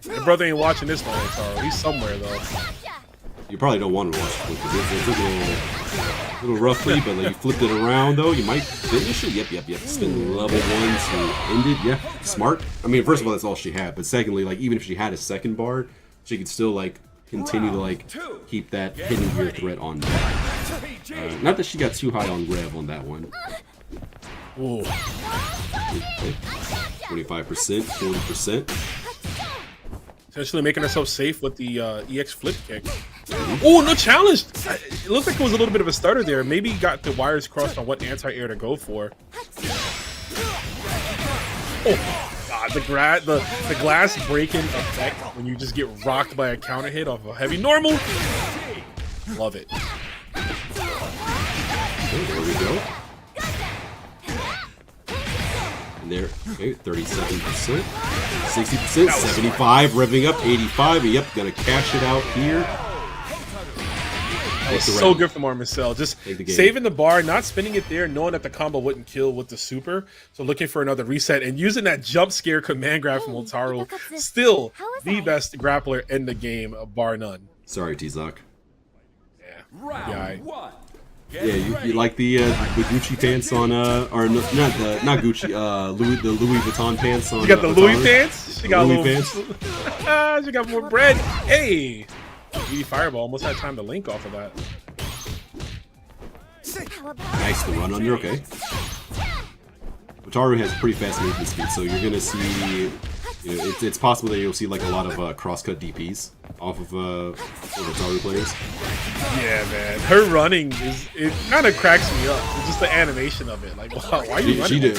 S16: Your brother ain't watching this one, Taro. He's somewhere though.
S15: You probably don't want to watch it because it's a little roughly, but like you flipped it around though, you might finish it. Yep. Spin level 1 to end it. Yeah, smart. I mean, first of all, that's all she had, but secondly, like even if she had a second bar, she could still like continue to like keep that hidden gear threat on deck. Not that she got too high on rev on that one.
S16: Ooh.
S15: 25%, 40%.
S16: Essentially making herself safe with the EX flip kick. Oh, no challenge! It looks like it was a little bit of a stutter there. Maybe he got the wires crossed on what anti-air to go for. Oh, God, the glass breaking effect when you just get rocked by a counter hit off a heavy normal. Love it.
S15: Okay, there we go. And there, okay, 37%, 60%, 75, revving up, 85. Yep, gonna cash it out here.
S16: That was so good from Marcel. Just saving the bar, not spinning it there, knowing that the combo wouldn't kill with the super. So looking for another reset and using that jump scare command grab from Wotaro. Still the best grappler in the game, bar none.
S15: Sorry, T-Zock.
S16: Yeah.
S15: Yeah, you like the Gucci pants on or not Gucci, the Louis Vuitton pants on.
S16: You got the
S15: Wotaro?
S16: Louis pants? She got
S15: Louis
S16: pants. She got more bread. Hey. Fireball almost had time to link off of that.
S15: Nice, the run under, okay. Wotaro has pretty fast movement speed, so you're gonna see, you know, it's possible that you'll see like a lot of cross-cut DPs off of Wotaro players.
S16: Yeah, man, her running it kind of cracks me up. It's just the animation of it. Like, wow, why are you running?
S15: She did.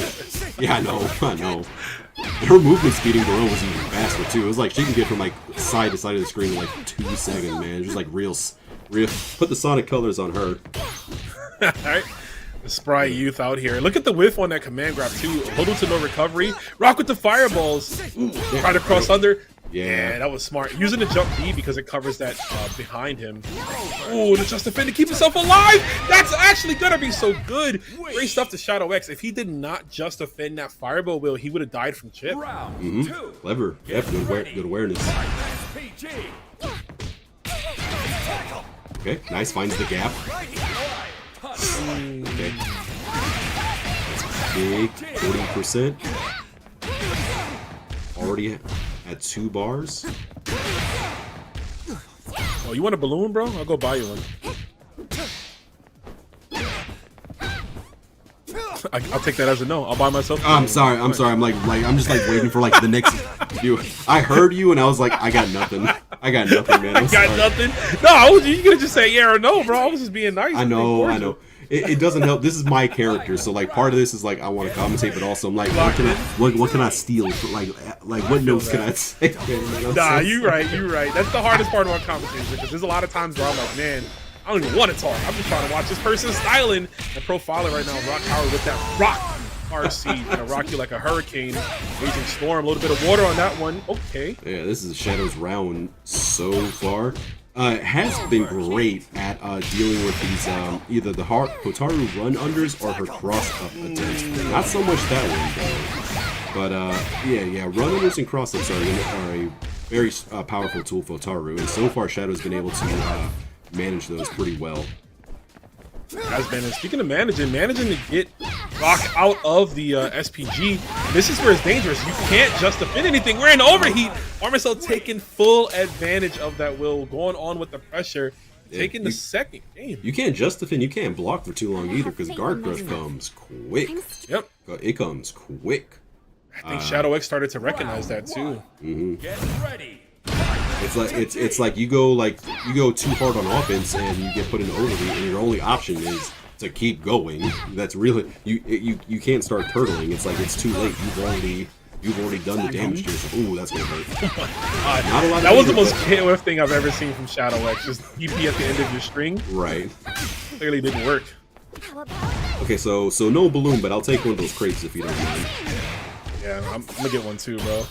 S15: Yeah, I know. Her movement speed in Gorilla was even faster too. It was like she can get from like side to side of the screen in like 2 seconds, man. Just like real. Put the Sonic colors on her.
S16: Alright. The spry youth out here. Look at the whiff on that command grab too. Little to no recovery. Rock with the fireballs. Try to cross under. Yeah, that was smart. Using the jump B because it covers that behind him. Ooh, the just defend to keep himself alive. That's actually gonna be so good. Great stuff to Shadow X. If he did not just defend that fireball wheel, he would have died from chip.
S15: Clever. Yep, good awareness. Okay, nice. Finds the gap. Okay. That's big. 40%. Already at 2 bars.
S16: Oh, you want a balloon, bro? I'll go buy you one. I'll take that as a no. I'll buy myself.
S15: I'm sorry. I'm just like waiting for like the next view. I heard you and I was like, I got nothing, man.
S16: I got nothing. No, you could just say yeah or no, bro. I was just being nice.
S15: I know. It doesn't help. This is my character, so like part of this is like I want to commentate, but also I'm like, what can I steal? Like what notes can I say?
S16: Nah, you right. That's the hardest part about commentating because there's a lot of times where I'm like, man, I don't even want to talk. I'm just trying to watch this person styling and profiling right now. Rock Howard with that rock RC, gonna rock you like a hurricane, raging storm. A little bit of water on that one. Okay.
S15: Yeah, this is Shadow's round so far. Has been great at dealing with these either the Wotaro run unders or her cross up attempts. Not so much that one though, but yeah, run unders and cross ups are a very powerful tool for Wotaro, and so far Shadow's been able to manage those pretty well.
S16: Has been. And speaking of managing to get Rock out of the SPG, this is where it's dangerous. You can't just defend anything. We're in overheat. Marcel taking full advantage of that will, going on with the pressure, taking the second game.
S15: You can't just defend. You can't block for too long either because guard crush comes quick.
S16: Yep.
S15: It comes quick.
S16: I think Shadow X started to recognize that too.
S2: Get ready.
S15: It's like you go too hard on offense and you get put in overheat, and your only option is to keep going. That's really you can't start turtling. It's like it's too late. You've already done the damage to yourself. Ooh, that's gonna hurt. Not a lot.
S16: That was the most KOF thing I've ever seen from Shadow X. Just EP at the end of your string.
S15: Right.
S16: Clearly didn't work.
S15: Okay, so no balloon, but I'll take one of those crates if you don't mind.
S16: Yeah, I'm gonna get one too, bro.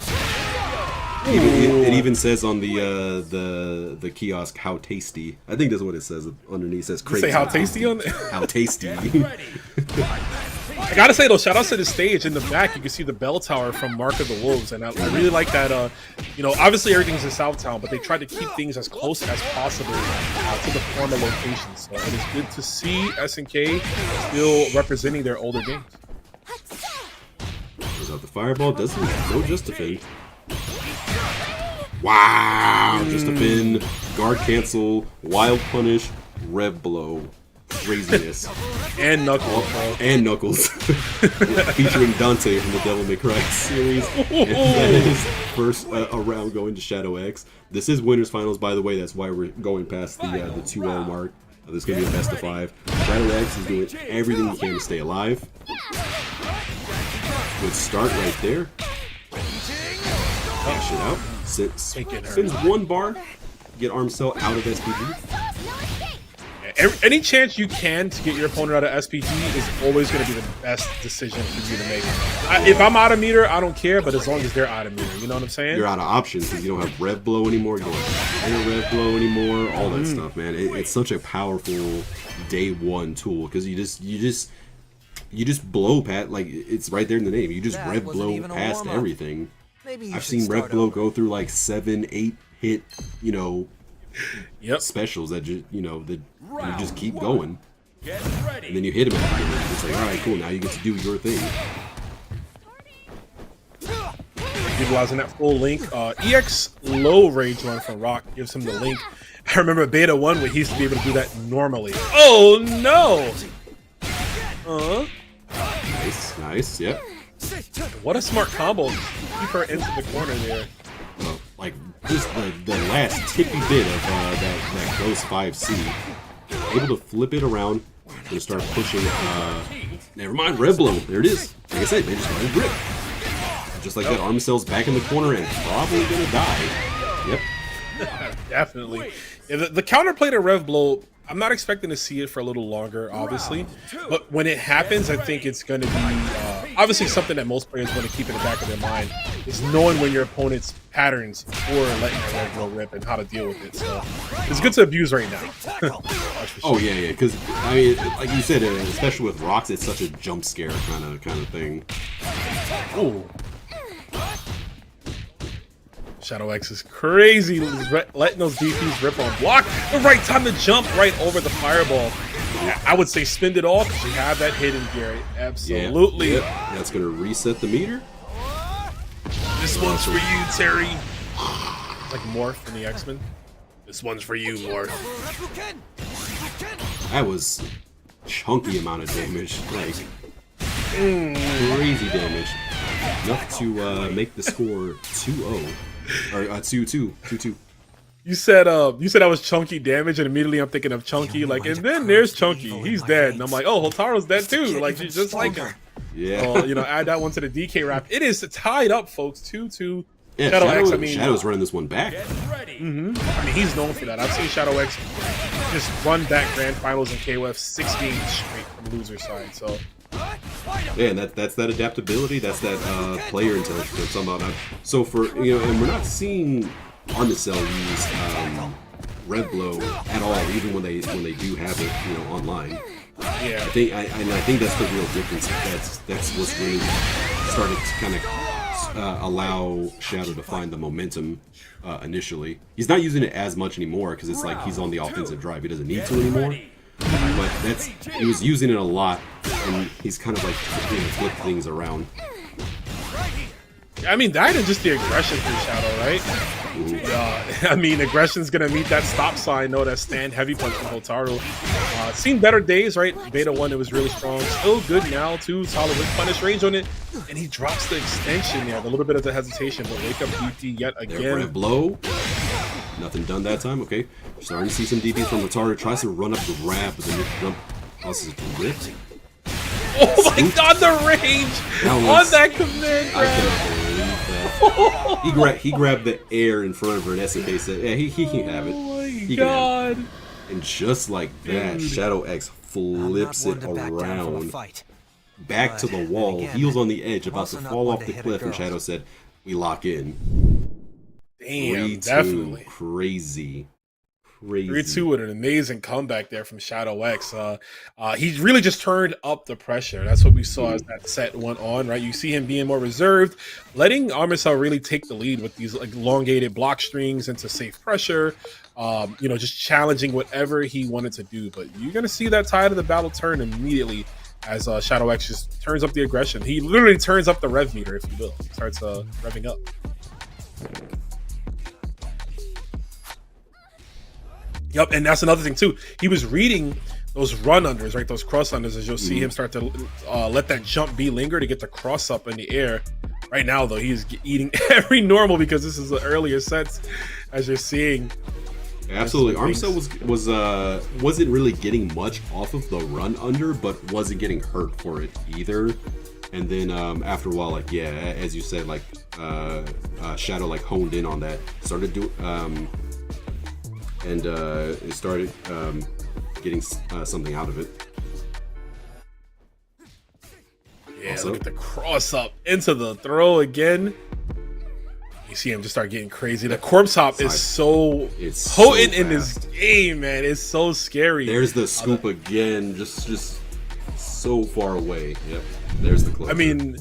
S15: It even says on the kiosk how tasty. I think that's what it says underneath. It says crazy.
S16: Say how tasty on it?
S15: How tasty.
S16: I gotta say though, shout out to the stage in the back. You can see the bell tower from Mark of the Wolves, and I really like that. Obviously everything's in Southtown, but they tried to keep things as close as possible to the former locations. So it is good to see SNK still representing their older games.
S15: Goes out the fireball. Doesn't no just defend. Wow, just a pin, guard cancel, wild punish, rev blow, craziness.
S16: And Knuckles.
S15: And Knuckles. Featuring Dante from the Devil May Cry series. And that is first round going to Shadow X. This is winners finals, by the way. That's why we're going past the 2-0 mark. This is going to be a best of 5. Shadow X is doing everything he can to stay alive. Good start right there. Cash it out. Sends 1 bar. Get Arm Cell out of SPG.
S16: Any chance you can to get your opponent out of SPG is always going to be the best decision for you to make. If I'm out of meter, I don't care, but as long as they're out of meter, you know what I'm saying?
S15: You're out of options because you don't have Rev Blow anymore, you don't have air Rev Blow anymore, all that stuff, man. It's such a powerful day 1 tool because you just blow past, like it's right there in the name. You just Rev Blow past everything. I've seen Rev Blow go through like 7-8 hit, you know, specials that just, you know, that you just keep going. And then you hit him at the end. It's like, all right, cool. Now you get to do your thing.
S16: Utilizing that full link. EX low rage run from Rock gives him the link. I remember Beta 1 when he used to be able to do that normally. Oh no!
S15: Nice, yep.
S16: What a smart combo. Keep her into the corner there.
S15: Like, just the last tippy bit of that Ghost 5C. Able to flip it around and start pushing. Never mind, Red Blow. There it is. Like I said, they just started grip. Just like that, Arm Cell's back in the corner and probably gonna die. Yep.
S16: Definitely. Yeah, the counterplay to Rev Blow, I'm not expecting to see it for a little longer, obviously. But when it happens, I think it's going to be obviously something that most players want to keep in the back of their mind is knowing when your opponent's patterns for letting your Rev Blow rip and how to deal with it. So it's good to abuse right now.
S15: Oh yeah, because I mean, like you said, especially with rocks, it's such a jump scare kind of thing.
S16: Ooh. Shadow X is crazy, letting those DPs rip on block. The right time to jump right over the fireball. Yeah, I would say spin it off because you have that hidden Gary. Absolutely.
S15: Yeah. That's going to reset the meter.
S16: This one's for you, Terry. Like Morph in the X-Men. This one's for you, Morph.
S15: That was chunky amount of damage. Like, crazy damage. Enough to make the score 2-0. Or 2-2.
S16: You said I was chunky damage, and immediately I'm thinking of Chunky. Like, and then there's Chunky. He's dead, and I'm like, oh, Hotaro's dead too. Like, just like him.
S15: Yeah.
S16: You know, add that one to the DK wrap. It is tied up, folks. 2-2.
S15: Yeah,
S16: Shadow X. I mean,
S15: Shadow's running this one back.
S16: I mean, he's known for that. I've seen Shadow X just run back grand finals in KOF 6 games straight from loser side. So.
S15: Yeah, and that's that adaptability. That's that player intelligence. Somehow. So for and we're not seeing Armicell use Red Blow at all, even when they do have it, online.
S16: Yeah,
S15: I think that's the real difference. That's what's really started to kind of allow Shadow to find the momentum initially. He's not using it as much anymore because it's like he's on the offensive drive. He doesn't need to anymore. But he was using it a lot, and he's kind of like flip things around.
S16: I mean, that is just the aggression from Shadow, right? I mean, aggression's gonna meet that stop sign, that stand heavy punch from Hotaru. Seen better days, right? Beta 1, it was really strong. Still good now, too. Solid with punish range on it. And he drops the extension there. A little bit of the hesitation, but wake up DP yet again.
S15: Rev Blow. Nothing done that time. Okay. Starting to see some DP from Hotaru. Tries to run up the grab, but then jump. Also, ripped.
S16: Oh my god, the range on that command grab.
S15: I can't believe that. He grabbed the air in front of her, and SNK said, yeah, he can have it.
S16: Oh my god.
S15: And just like that, Shadow X flips it around. Back to the wall, heels on the edge, about to fall off the cliff, and Shadow said, we lock in.
S16: Damn, definitely.
S15: Crazy.
S16: 3-2 with an amazing comeback there from Shadow X. He really just turned up the pressure. That's what we saw as that set went on, right? You see him being more reserved, letting Armicell really take the lead with these elongated block strings into safe pressure, just challenging whatever he wanted to do. But you're going to see that tide of the battle turn immediately as Shadow X just turns up the aggression. He literally turns up the rev meter, if you will. He starts revving up. Yep, and that's another thing too. He was reading those run unders, right? Those cross unders, as you'll see him start to let that jump B linger to get the cross up in the air. Right now, though, he's eating every normal because this is the earlier sets, as you're seeing.
S15: Absolutely, Armstead wasn't really getting much off of the run under, but wasn't getting hurt for it either. And then after a while, like as you said, like Shadow like honed in on that, started it started getting something out of it.
S16: Yeah, also, look at the cross up into the throw again. You see him just start getting crazy. The corpse hop is so potent in this game, man. It's so scary.
S15: There's the scoop again, just so far away. Yep, there's the closer.
S16: I mean,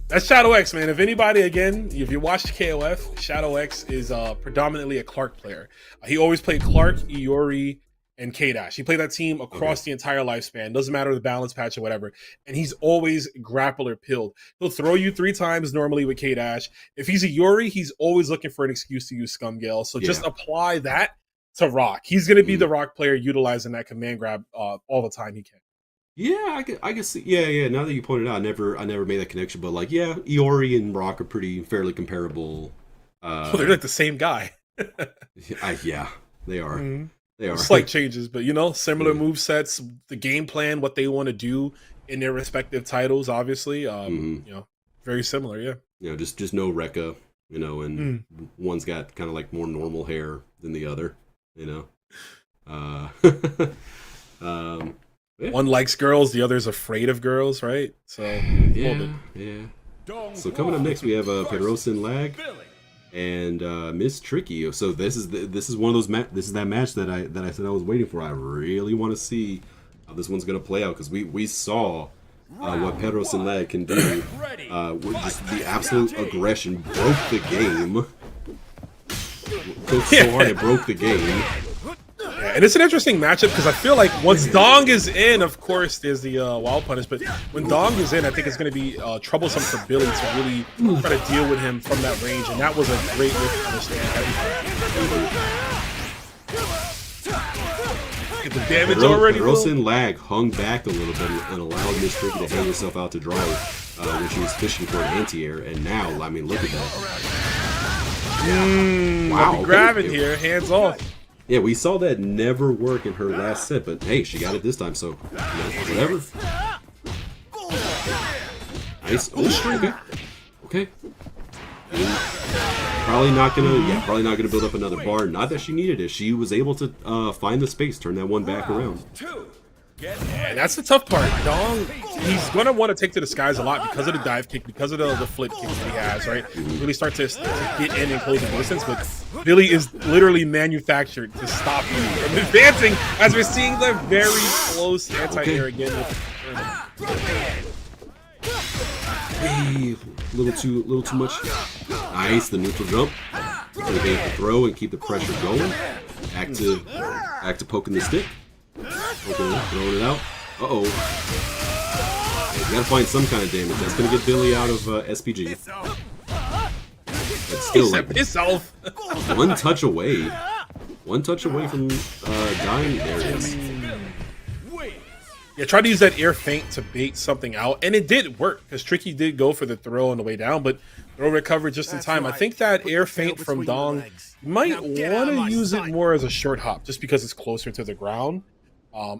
S16: that's Shadow X, man. If anybody, again, if you watched KOF, Shadow X is predominantly a Clark player. He always played Clark, Iori, and K-Dash. He played that team across the entire lifespan. Doesn't matter the balance patch or whatever. And he's always grappler pilled. He'll throw you 3 times normally with K-Dash. If he's a Iori, he's always looking for an excuse to use Scumgale. So just apply that to Rock. He's going to be the Rock player utilizing that command grab all the time he can.
S15: Yeah, I can see. Yeah. Now that you pointed out, I never made that connection. But like, yeah, Iori and Rock are fairly comparable.
S16: They're like the same guy.
S15: Yeah, they are. Mm-hmm. They are
S16: slight changes, but similar move sets, the game plan, what they want to do in their respective titles. Obviously, very similar. Yeah.
S15: Just no Rekka, and one's got kind of like more normal hair than the other.
S16: Yeah. One likes girls, the other's afraid of girls, right? So
S15: yeah. So coming up next, we have Pedrosa Lag and Miss Tricky. So this is one of those this is that match that I said I was waiting for. I really want to see how this one's gonna play out because we saw what Pedrosa Lag can do. With just the absolute aggression, broke the game. Cooked so hard it broke the game.
S16: Yeah, and it's an interesting matchup because I feel like once Dong is in, of course, there's the wild punish. But when Dong is in, I think it's going to be troublesome for Billy to really try to deal with him from that range. And that was a great way to understand. Get the damage already.
S15: Pedrosa Lag hung back a little bit and allowed Miss Tricky to hang herself out to dry when she was fishing for an anti-air. And now, I mean, look at that.
S16: Wow, grabbing here, hands off.
S15: Yeah, we saw that never work in her last set, but hey, she got it this time, so whatever. Nice. Oh, okay. Probably not gonna build up another bar. Not that she needed it. She was able to find the space, turn that one back around.
S16: And that's the tough part. Dong, he's going to want to take to the skies a lot because of the dive kick, because of the flip kick that he has, right? Really start to get in and close the distance, but Billy is literally manufactured to stop you from advancing, as we're seeing the very close anti-air again.
S15: Hey, a little too much. Nice, the neutral jump. So they get the throw and keep the pressure going. Back to poking the stick. Okay, throwing it out. Uh-oh. You gotta find some kind of damage. That's gonna get Billy out of SPG. But still, like,
S16: piss off.
S15: one touch away. One touch away from dying. There it is.
S16: Yeah, try to use that air feint to bait something out, and it did work because Tricky did go for the throw on the way down, but throw recovered just in time. I think that air feint from Dong might want to use it more as a short hop, just because it's closer to the ground.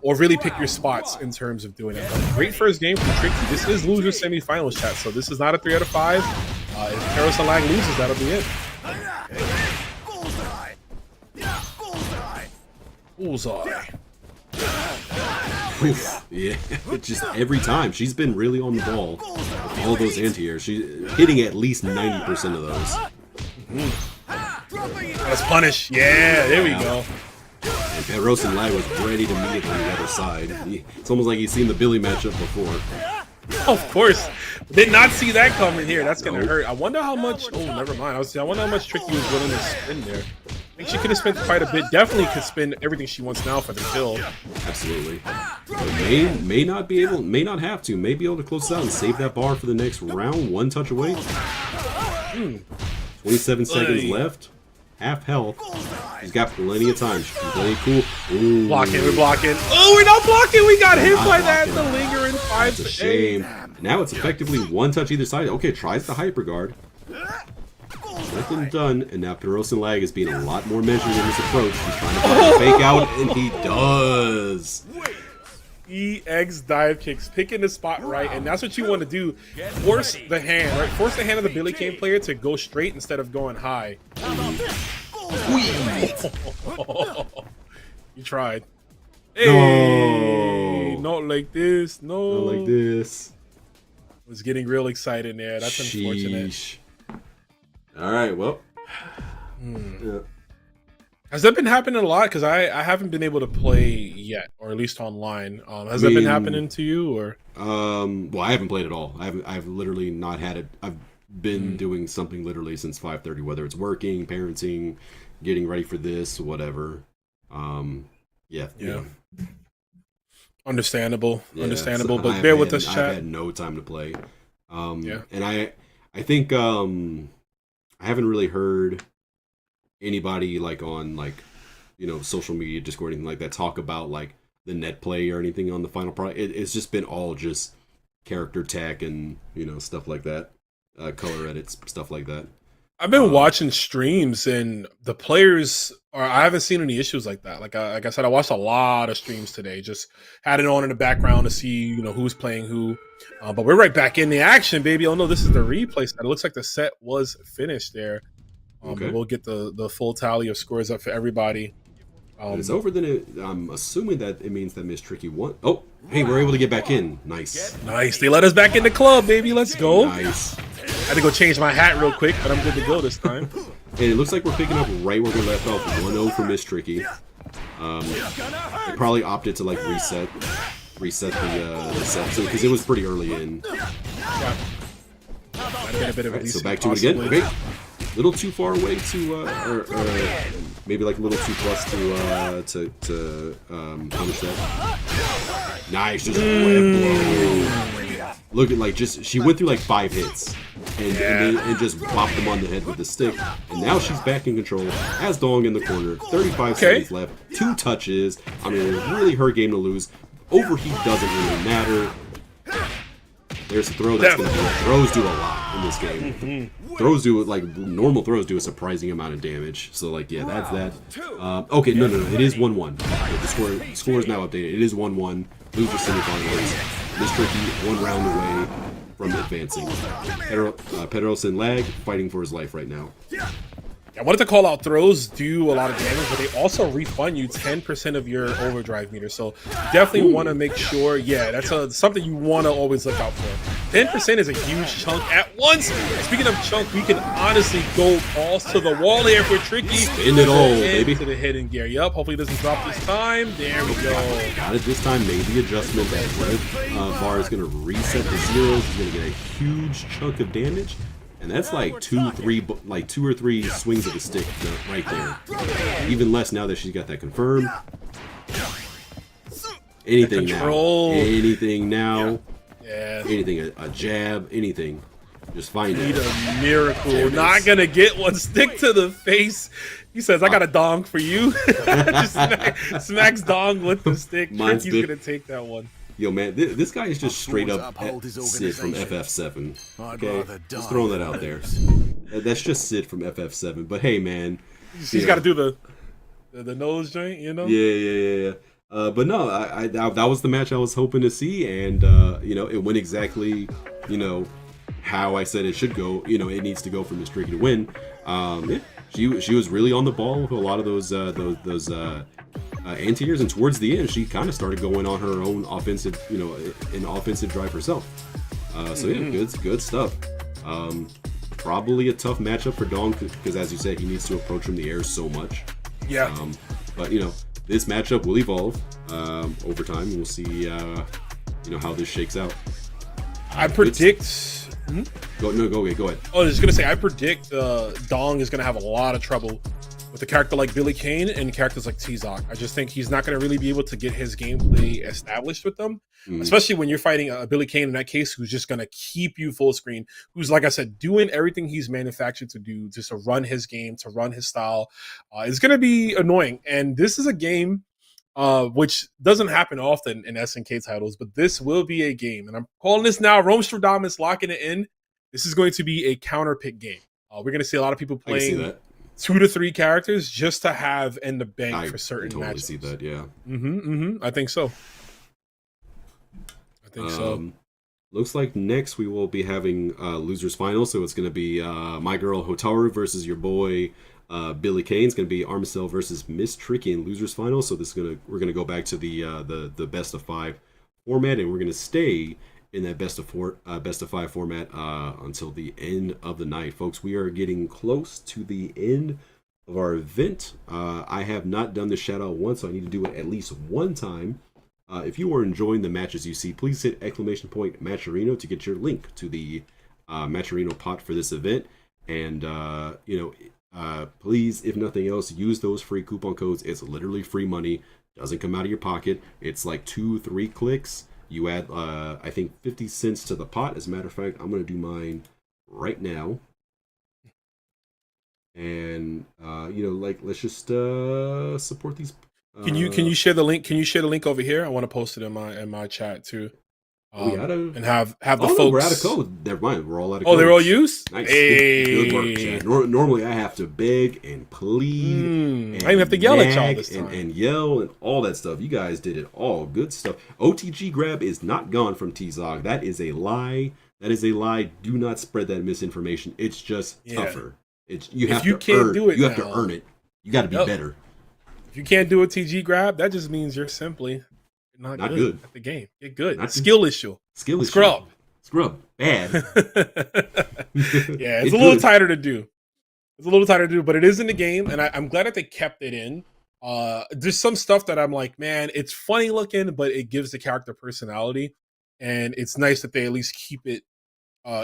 S16: Or really pick your spots in terms of doing it. But great first game from Tricky. This is loser semifinals, chat, so this is not a 3 out of 5. If Pedrosa Lag loses, that'll be it. Bullseye.
S15: Oof, yeah, just every time. She's been really on the ball with all those anti-airs. She's hitting at least 90% of those.
S16: Let's punish. Yeah, there we go.
S15: And Pedrosa Lag was ready to meet it on the other side. It's almost like he's seen the Billy matchup before.
S16: Of course. Did not see that coming here. That's going to hurt. I wonder how much... Oh, never mind. I wonder how much Tricky was willing to spin there. I think she could have spent quite a bit. Definitely could spend everything she wants now for the kill.
S15: Absolutely. But may not be able... May not have to. May be able to close it out and save that bar for the next round. One touch away. 27 seconds left. half health. She's got plenty of time. She's plenty cool. Ooh.
S16: Blocking, we're blocking. Oh, we're not blocking. We got hit by that. The lingering 5
S15: That's a shame. Now it's effectively one touch either side. Okay, tries the hyper guard. Nothing done, and now Pedrosa Lag is being a lot more measured in his approach. He's trying to find a fake out, and he does.
S16: EX dive kicks, picking the spot right, and that's what you want to do. Force the hand, right? Force the hand of the Billy Kane player to go straight instead of going high. You tried. Hey,
S15: No.
S16: not like this. No,
S15: Not like this.
S16: Was getting real excited there. That's unfortunate.
S15: Sheesh. All right, well. Yeah.
S16: Has that been happening a lot? Because I haven't been able to play yet, or at least online. Has that been happening to you, or?
S15: Well, I haven't played at all. I've literally not had it. I've been doing something literally since 5:30, whether it's working, parenting, getting ready for this, whatever. Yeah.
S16: Understandable,
S15: Yeah,
S16: understandable.
S15: so
S16: But bear with us,
S15: I've
S16: chat.
S15: had no time to play.
S16: Yeah.
S15: And I think I haven't really heard anybody like on like social media, Discord, anything like that talk about like the net play or anything on the final product. It's just been all just character tech and stuff like that, color edits, stuff like that.
S16: I've been watching streams and the players I haven't seen any issues like that. Like I said, I watched a lot of streams today. Just had it on in the background to see who's playing who. But we're right back in the action, baby. Oh no, this is the replay set. It looks like the set was finished there.
S15: Okay.
S16: We'll get the full tally of scores up for everybody.
S15: When it's over, then I'm assuming that it means that Miss Tricky won. Oh, hey, we're able to get back in. Nice.
S16: Nice. They let us back in the club, baby. Let's go.
S15: Nice.
S16: I had to go change my hat real quick, but I'm good to go this time.
S15: And it looks like we're picking up right where we left off. 1-0 for Miss Tricky. They probably opted to like reset the set because it was pretty early in.
S16: Yeah. A bit of
S15: right, so back to it again. Okay. Little too far away to or maybe like a little too close to punish that. Nice, just web blow. Look at like she went through like 5 hits and just bopped them on the head with the stick. And now she's back in control. Has Dong in the corner. 35 seconds left. 2 touches. I mean, it's really her game to lose. Overheat doesn't really matter. There's a throw that's going to do it. Throws do a lot in this game. Throws do it like normal throws do a surprising amount of damage. So like yeah, that's that. Okay, no. It is 1-1. Okay, the score is now updated. It is 1-1. Loser semifinals. Miss Tricky 1 round away from advancing. Pedrosa and Lag fighting for his life right now.
S16: I wanted to call out throws do a lot of damage, but they also refund you 10% of your overdrive meter. So definitely want to make sure, that's something you want to always look out for. 10% is a huge chunk at once. Speaking of chunk, we can honestly go balls to the wall here for Tricky.
S15: Spin it all, baby.
S16: To the hidden gear. Yup, hopefully it doesn't drop this time. There we go.
S15: Got it this time. Made the adjustment that red bar is going to reset to 0. He's going to get a huge chunk of damage. And that's like 2 or 3 swings of the stick right there. Even less now that she's got that confirmed. Anything now. Anything now.
S16: Yeah.
S15: Anything. A jab. Anything. Just find it.
S16: Need a miracle. Not gonna get one. Stick to the face. He says, "I got a dong for you." Just smacks dong with the stick. Tricky's gonna take that one.
S15: Yo, man, this guy is just straight up Sid from FF7. Okay, just throwing that out there. That's just Sid from FF7. But hey, man,
S16: he's got to do the nose joint,
S15: Yeah. But no, I that was the match I was hoping to see, and it went exactly how I said it should go. It needs to go for Miss Tricky to win. She was really on the ball with a lot of those anti-airs, and towards the end, she kind of started going on her own offensive, an offensive drive herself. So yeah, good stuff. Probably a tough matchup for Dong because, as you said, he needs to approach from the air so much.
S16: Yeah.
S15: But this matchup will evolve over time, and we'll see, how this shakes out.
S16: I predict.
S15: Go ahead.
S16: Oh, I was just gonna say, I predict Dong is gonna have a lot of trouble with a character like Billy Kane and characters like T-Zoc. I just think he's not going to really be able to get his gameplay established with them, especially when you're fighting a Billy Kane in that case, who's just going to keep you full screen, who's, like I said, doing everything he's manufactured to do, just to run his game, to run his style. It's going to be annoying. And this is a game which doesn't happen often in SNK titles, but this will be a game. And I'm calling this now. Roamstradamus locking it in. This is going to be a counter pick game. We're going to see a lot of people playing 2 to 3 characters just to have in the bank for certain matches. I totally see that, yeah. I think so.
S15: Looks like next we will be having losers final. So it's going to be my girl Hotaru versus your boy Billy Kane. It's going to be Armicell versus Miss Tricky in losers final. So we're going to go back to the best of 5 format, and we're going to stay in that best of 5 format until the end of the night, folks. We are getting close to the end of our event. I have not done the shout out once, so I need to do it at least one time. If you are enjoying the matches you see, please hit ! Matcherino to get your link to the Matcherino pot for this event. And please, if nothing else, use those free coupon codes. It's literally free money. Doesn't come out of your pocket. It's like 2-3 clicks. You add, I think, 50 cents to the pot. As a matter of fact, I'm going to do mine right now. And, let's just support these.
S16: Can you share the link? Can you share the link over here? I want to post it in my chat too. And have the folks.
S15: No, we're out of code. Never mind. We're all out of code.
S16: Oh, they're all used?
S15: Nice.
S16: Hey.
S15: Good work, Chad. Normally I have to beg and plead. And
S16: I even have to yell at y'all this time.
S15: And yell and all that stuff. You guys did it all. Good stuff. OTG grab is not gone from T-Zog. That is a lie. That is a lie. Do not spread that misinformation. It's just tougher. You have to earn it. You got to be better.
S16: If you can't do a TG grab, that just means you're simply not good at the game. Get good. Skill issue. Scrub.
S15: Bad.
S16: Yeah, it's a little tighter to do. But it is in the game, and I'm glad that they kept it in. There's some stuff that I'm like, man, it's funny looking, but it gives the character personality, and it's nice that they at least keep it,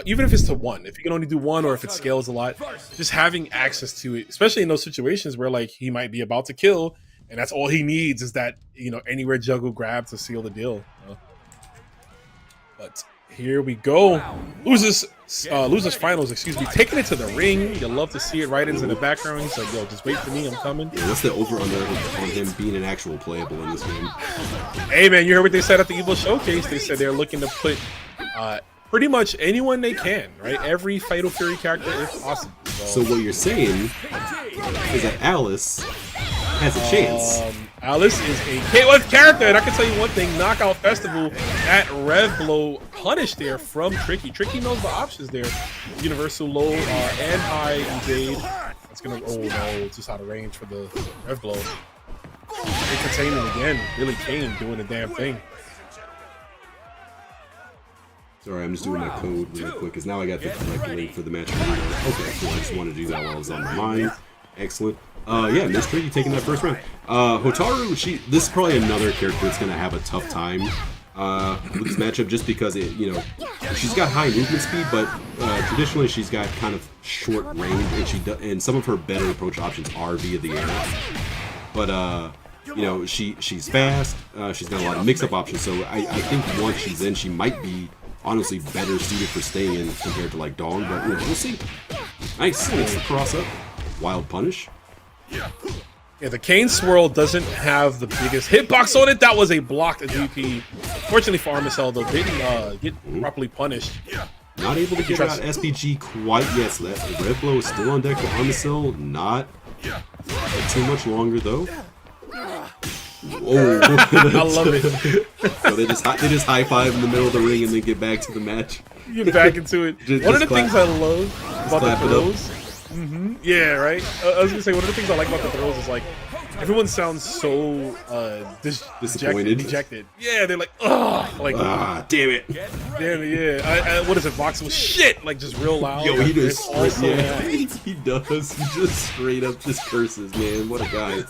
S16: even if it's to 1. If you can only do 1, or if it scales a lot, just having access to it, especially in those situations where like he might be about to kill, and that's all he needs is that anywhere juggle grab to seal the deal. But here we go. Losers finals, taking it to the ring. You'll love to see it. Write-ins in the background. He's like, yo, just wait for me, I'm coming.
S15: Yeah, what's the over-under on him being an actual playable in this game?
S16: Hey man, you heard what they said at the Evo Showcase. They said they're looking to put pretty much anyone they can, right? Every Fatal Fury character if possible.
S15: So what you're saying is that Alice has a chance.
S16: Alice is a K1 character, and I can tell you one thing: Knockout Festival, that Rev Blow punish there from Tricky. Tricky knows the options there. Universal low and high evade. That's gonna it's just out of range for the Rev Blow. Entertainment again. Billy Kane doing the damn thing.
S15: Sorry, I'm just doing that code real quick because now I got the correct link for the match. Okay, cool. I just wanted to do that while I was on my mind. Excellent. Yeah, Miss Tricky taking that first round. Hotaru, this is probably another character that's gonna have a tough time with this matchup, just because she's got high movement speed, but traditionally she's got kind of short range, and some of her better approach options are via the air. But she's fast. She's got a lot of mix-up options, so I think once she's in, she might be honestly better suited for staying in compared to like Dong, but we'll see. Nice, makes the cross up. Wild punish.
S16: Yeah, the Kane Swirl doesn't have the biggest hitbox on it. That was a blocked DP. Fortunately for Armicell, though, didn't get properly punished.
S15: Not able to get out SPG quite yet. So that Red Blow is still on deck for Armicell. Not too much longer though. Oh,
S16: I love it.
S15: So they just high five in the middle of the ring and then get back to the match.
S16: Get back into it. One of the things I love about the throws. Yeah, right. I was gonna say one of the things I like about the throws is like everyone sounds so
S15: disappointed,
S16: dejected. Yeah, they're like, ugh, like
S15: damn it.
S16: Damn it, yeah. What is it? Voxel shit, like just real loud.
S15: Yo, he just he does. He just straight up just curses, man. What a guy.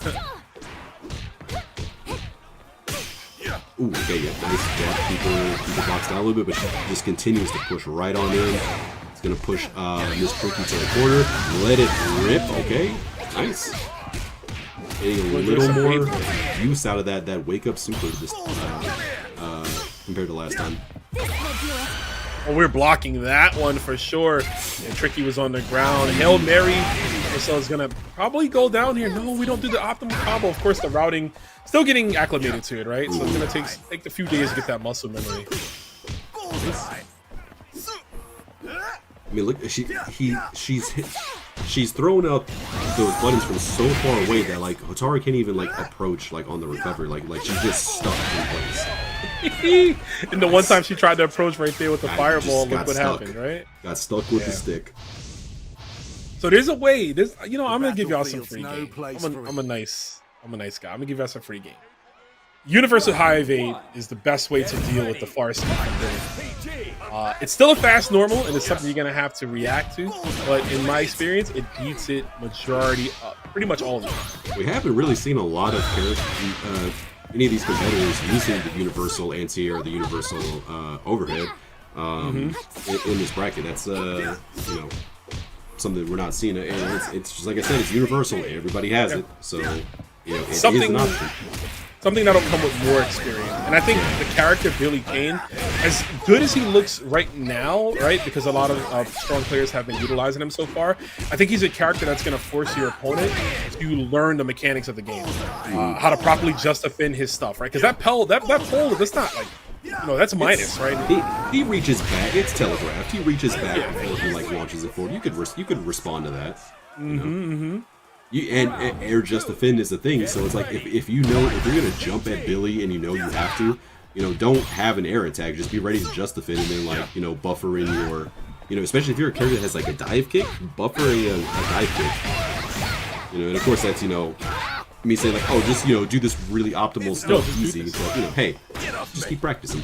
S15: Ooh, okay, yeah, nice jab. Keep her boxed down a little bit, but she just continues to push right on in. It's gonna push Miss Tricky to the corner. Let it rip, okay. Nice. Getting a little more use out of that wake up super this compared to last time.
S16: Oh, we're blocking that one for sure. And Tricky was on the ground. Hail Mary. So is gonna probably go down here. No, we don't do the optimal combo. Of course, the routing still getting acclimated to it, right? So it's gonna take a few days to get that muscle memory.
S15: I mean, look, she's throwing out those buttons from so far away that like Hotaru can't even like approach like on the recovery. Like she's just stuck in place.
S16: And the one time she tried to approach right there with the fireball, look what happened, right?
S15: Got stuck with the stick.
S16: So there's a way. I'm gonna give y'all some free game. I'm a nice guy. I'm gonna give y'all some free game. Universal high evade is the best way to deal with the far speed ability. It's still a fast normal, and it's something you're gonna have to react to. But in my experience, it beats it pretty much all of them.
S15: We haven't really seen a lot of any of these competitors using the universal anti-air or the universal overhead in this bracket. That's something we're not seeing. And it's just like I said, it's universal. Everybody has it, so it is an option.
S16: Something that'll come with more experience. And I think the character Billy Kane, as good as he looks right now, right, because a lot of strong players have been utilizing him so far, I think he's a character that's going to force your opponent to learn the mechanics of the game, how to properly just defend his stuff, right? Because that pole, that's not like, that's minus, right?
S15: He reaches back. It's telegraphed. He reaches back before he like launches it forward. You could respond to that. And air just defend is the thing, so it's like if you're gonna jump at Billy and you have to, don't have an air attack. Just be ready to just defend and then buffer in your, especially if you're a character that has like a dive kick, buffer a dive kick. And of course that's me saying like, oh, just do this really optimal stuff easy. But hey, just keep practicing.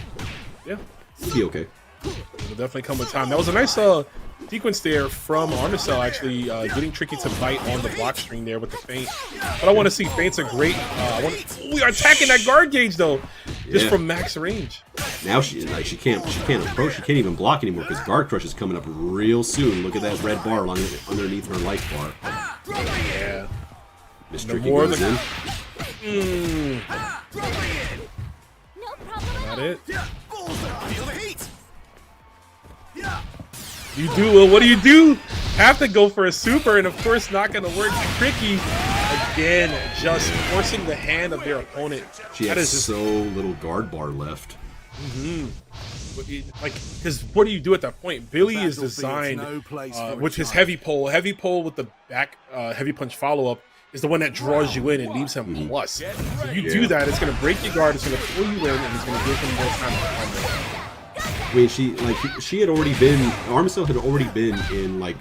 S16: Yeah,
S15: it'll be okay.
S16: It'll definitely come with time. That was a nice sequence there from Armicell, actually getting Tricky to bite on the block string there with the feint. But I want to see feints are great. We are attacking that guard gauge though, just from max range.
S15: Now she can't approach. She can't even block anymore because guard crush is coming up real soon. Look at that red bar underneath her life bar.
S16: Yeah.
S15: Miss Tricky goes in.
S16: Not it. You do, Will. What do? Have to go for a super, and of course not going to work. Tricky, again, just forcing the hand of their opponent.
S15: She has so little guard bar left.
S16: Because what do you do at that point? Billy is designed with his heavy pole with the back heavy punch follow-up is the one that draws you in and leaves him plus. So you do that, it's going to break your guard, it's going to pull you in, and it's going to give him more time to combo.
S15: I mean, she had already been, Armicell had already been in like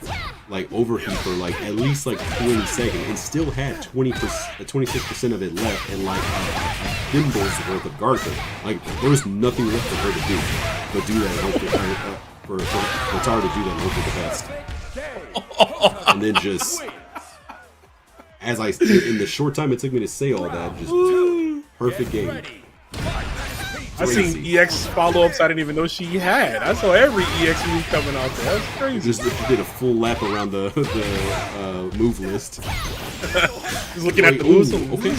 S15: overheat for like at least like 20 seconds and still had 26% of it left and like a thimble's worth of guard crush. Like there was nothing left for her to do but do that and hope for Hotaru to do that and hope for the best. And then just, in the short time it took me to say all that, just perfect game.
S16: I seen EX follow-ups I didn't even know she had. I saw every EX move coming out there. That's crazy.
S15: Just did a full lap around the move list.
S16: He's looking at the moves.
S15: Okay.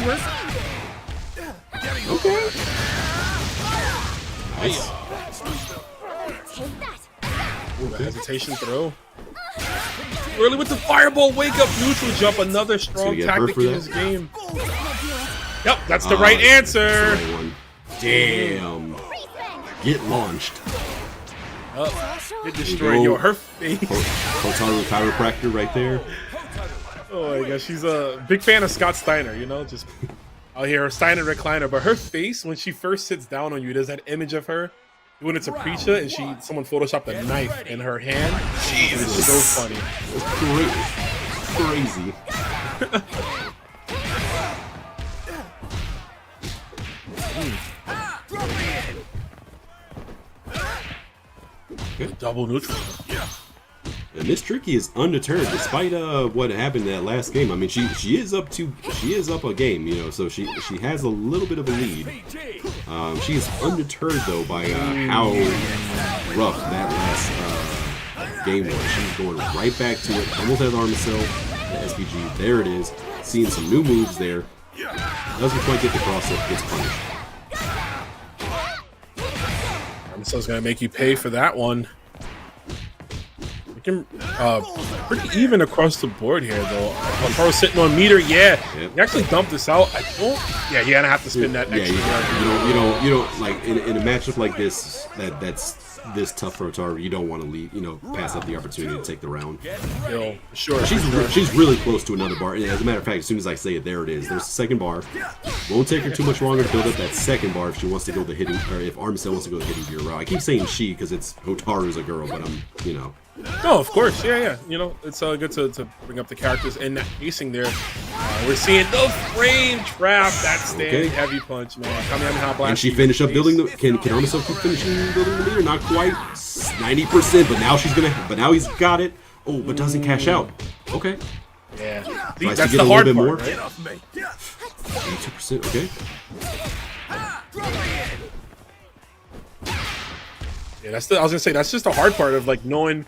S15: Nice.
S16: Ooh, the hesitation throw. Early with the fireball, wake up, neutral jump. Another strong tactic in this game. Yep, that's the right answer.
S15: That's the right one. Damn. Get launched.
S16: It destroyed her face.
S15: Hotaru chiropractor right there.
S16: Oh my gosh, she's a big fan of Scott Steiner, just out here, Steiner recliner. But her face, when she first sits down on you, there's that image of her doing it to Preacher, and someone photoshopped a knife in her hand. Jesus. It's so funny.
S15: It's crazy.
S16: Double neutral.
S15: And Miss Tricky is undeterred despite what happened in that last game. I mean, she is up a game, so she has a little bit of a lead. She is undeterred though by how rough that last game was. She's going right back to it. Almost has Armicell. SPG. There it is. Seeing some new moves there. Doesn't quite get the cross-up, gets punished.
S16: So it's gonna make you pay for that one. We can pretty even across the board here though. Lautaro sitting on meter, yeah. He actually dumped this out. I don't. Yeah, you're gonna have to spin that extra.
S15: You don't like in a matchup like this that's this tough for Lautaro. You don't want to leave. Pass up the opportunity to take the round.
S16: Sure.
S15: She's really close to another bar. And as a matter of fact, as soon as I say it, there it is. There's the second bar. Won't take her too much longer to build up that second bar if she wants to go the hitting, or if Armicell wants to go the hitting gear route. I keep saying she because it's Hotaru's a girl, but
S16: No, of course, yeah. It's good to bring up the characters and that pacing there. We're seeing the frame trap, that stand heavy punch, man. Kamehameha blast.
S15: And she finished up building the. Can Armicell keep finishing building the meter? Not quite 90%, but now she's gonna. But now he's got it. Oh, but doesn't cash out. Okay.
S16: Yeah.
S15: Tries
S16: That's
S15: to get
S16: the
S15: a
S16: hard
S15: little bit
S16: part,
S15: more.
S16: right?
S15: 82%. Okay.
S16: Yeah, I was gonna say that's just the hard part of like knowing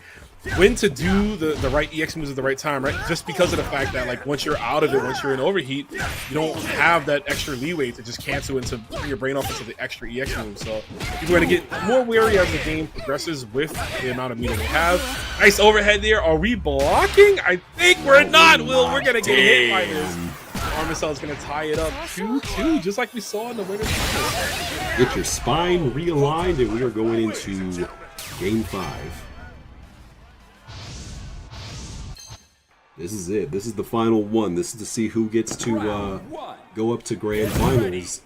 S16: when to do the right EX moves at the right time, right? Just because of the fact that like once you're out of it, once you're in overheat, you don't have that extra leeway to just cancel into bring your brain off into the extra EX moves. So you're going to get more wary as the game progresses with the amount of meter they have. Nice overhead there. Are we blocking? I think we're not, Will. We're going to get hit by this. Armicell is going to tie it up 2-2, just like we saw in the winners.
S15: Get your spine realigned, and we are going into Game 5. This is it. This is the final one. This is to see who gets to go up to grand finals.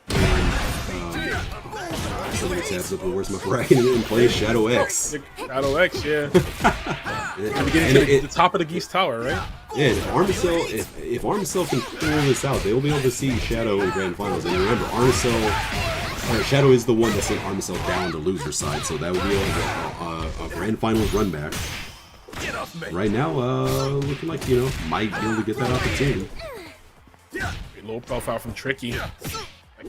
S15: Somebody tabs up. Where's my bracket and play Shadow X?
S16: Shadow X, yeah. And getting to the top of the Geese Tower, right?
S15: Yeah. If Armicell can pull this out, they will be able to see Shadow in grand finals. And remember, Shadow is the one that sent Armicell down the loser side, so that would be a grand finals run back. Right now, looking like, might be able to get that opportunity.
S16: Low profile from Tricky.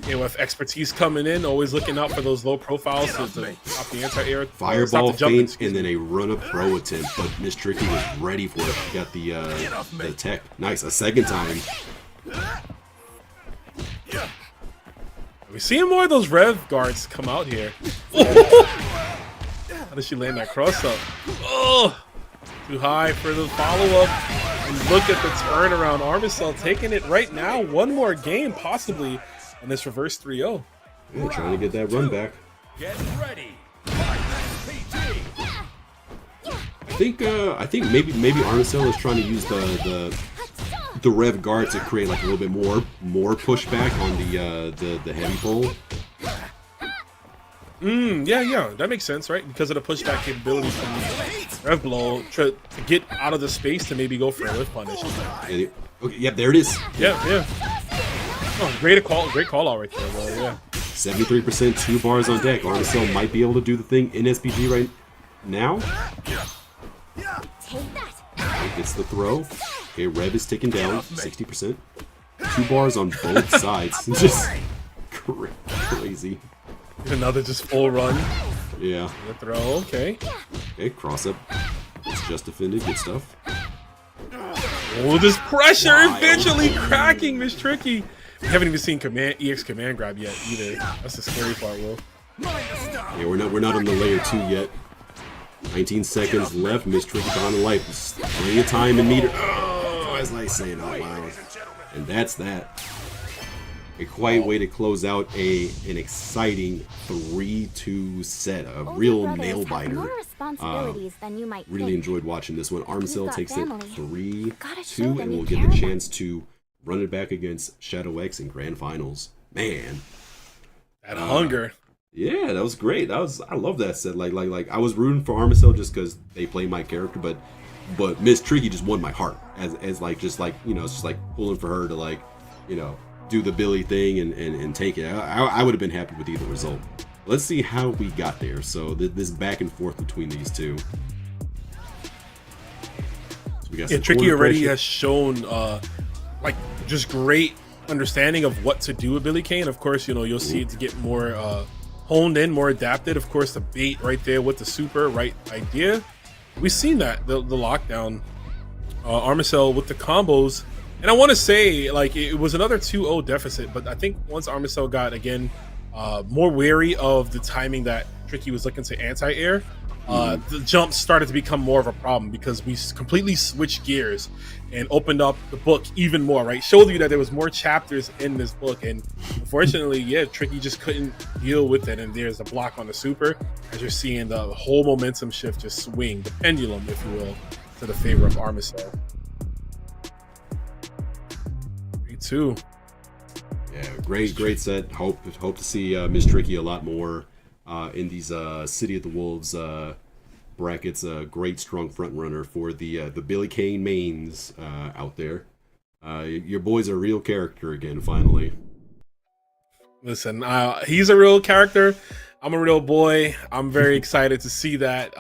S16: with expertise coming in, always looking out for those low profiles to stop the anti-air.
S15: Fireball feint and then a run-up throw attempt, but Miss Tricky was ready for it. Got the tech. Nice, a second time.
S16: We're seeing more of those Rev guards come out here. How does she land that cross-up? Oh! Too high for the follow-up. And look at the turnaround. Armicell taking it right now. One more game, possibly, on this reverse 3-0.
S15: Yeah, trying to get that run back.
S2: Get ready.
S15: I think maybe Armicell is trying to use the Rev guard to create like a little bit more pushback on the heavy pole.
S16: Yeah, that makes sense, right? Because of the pushback capabilities from Rev Blow to get out of the space to maybe go for a lift punish.
S15: Okay, yep, there it is.
S16: Yeah. Oh, great call out right there, bro. Yeah.
S15: 73%, 2 bars on deck. Armicell might be able to do the thing in SPG right now.
S18: Take that.
S15: Gets the throw. Okay, Rev is ticking down, 60%. 2 bars on both sides. Just crazy.
S16: Another just full run.
S15: Yeah.
S16: The throw, okay.
S15: Okay, cross up. It's just defended, good stuff.
S16: Oh, this pressure eventually cracking Miss Tricky. We haven't even seen EX command grab yet either. That's the scary part, Will.
S15: Yeah, we're not on the layer 2 yet. 19 seconds left. Miss Tricky on the life. Plenty of time and meter. Oh, as I say it out loud. And that's that. A quiet way to close out an exciting 3-2 set. A real nail biter. Really enjoyed watching this one. Armicell takes it 3-2, and we'll get the chance to run it back against Shadow X in grand finals. Man,
S16: that hunger.
S15: Yeah, that was great. I love that set. Like I was rooting for Armicell just because they play my character, but Miss Tricky just won my heart as just like it's just like pulling for her to do the Billy thing and take it. I would have been happy with either result. Let's see how we got there. So this back and forth between these two. So we got
S16: Tricky already has shown just great understanding of what to do with Billy Kane. Of course, you'll see it to get more honed in, more adapted. Of course, the bait right there with the super right idea. We've seen that the lockdown Armicell with the combos. And I want to say, like, it was another 2-0 deficit, but I think once Armicell got, again, more wary of the timing that Tricky was looking to anti-air, the jumps started to become more of a problem because we completely switched gears and opened up the book even more, right? Showed you that there was more chapters in this book, and unfortunately, yeah, Tricky just couldn't deal with it, and there's a block on the super, as you're seeing the whole momentum shift just swing, the pendulum, if you will, to the favor of Armicell. 3-2.
S15: Yeah, great set. Hope to see Miss Tricky a lot more in these City of the Wolves brackets. A great strong front runner for the Billy Kane mains out there. Your boy's a real character again, finally.
S16: Listen, he's a real character. I'm a real boy. I'm very excited to see that.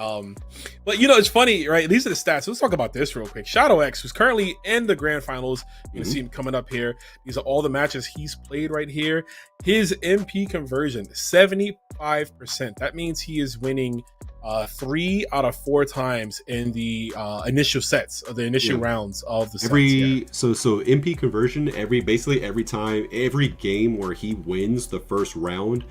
S16: But you know, it's funny, right? These are the stats. Let's talk about this real quick. Shadow X, who's currently in the grand finals, you can see him coming up here. These are all the matches he's played right here. His MP conversion, 75%. That means he is winning 3 out of 4 times in the initial sets of the initial rounds of the sets.
S15: So MP conversion basically every time, every game where he wins the first round.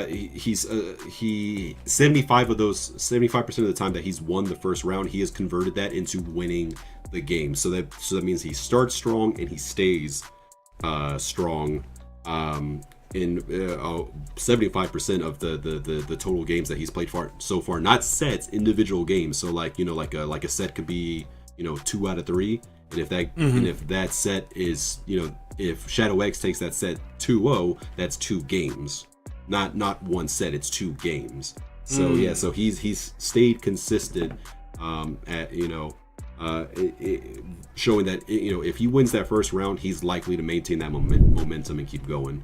S15: He's 75% of the time that he's won the first round, he has converted that into winning the game. So that means he starts strong and he stays strong in 75% of the total games that he's played so far. Not sets, individual games. So like a set could be 2 out of 3, and if that set is if Shadow X takes that set 2-0, that's 2 games. Not one set, it's 2 games. So yeah, so he's stayed consistent at showing that if he wins that first round, he's likely to maintain that momentum and keep going.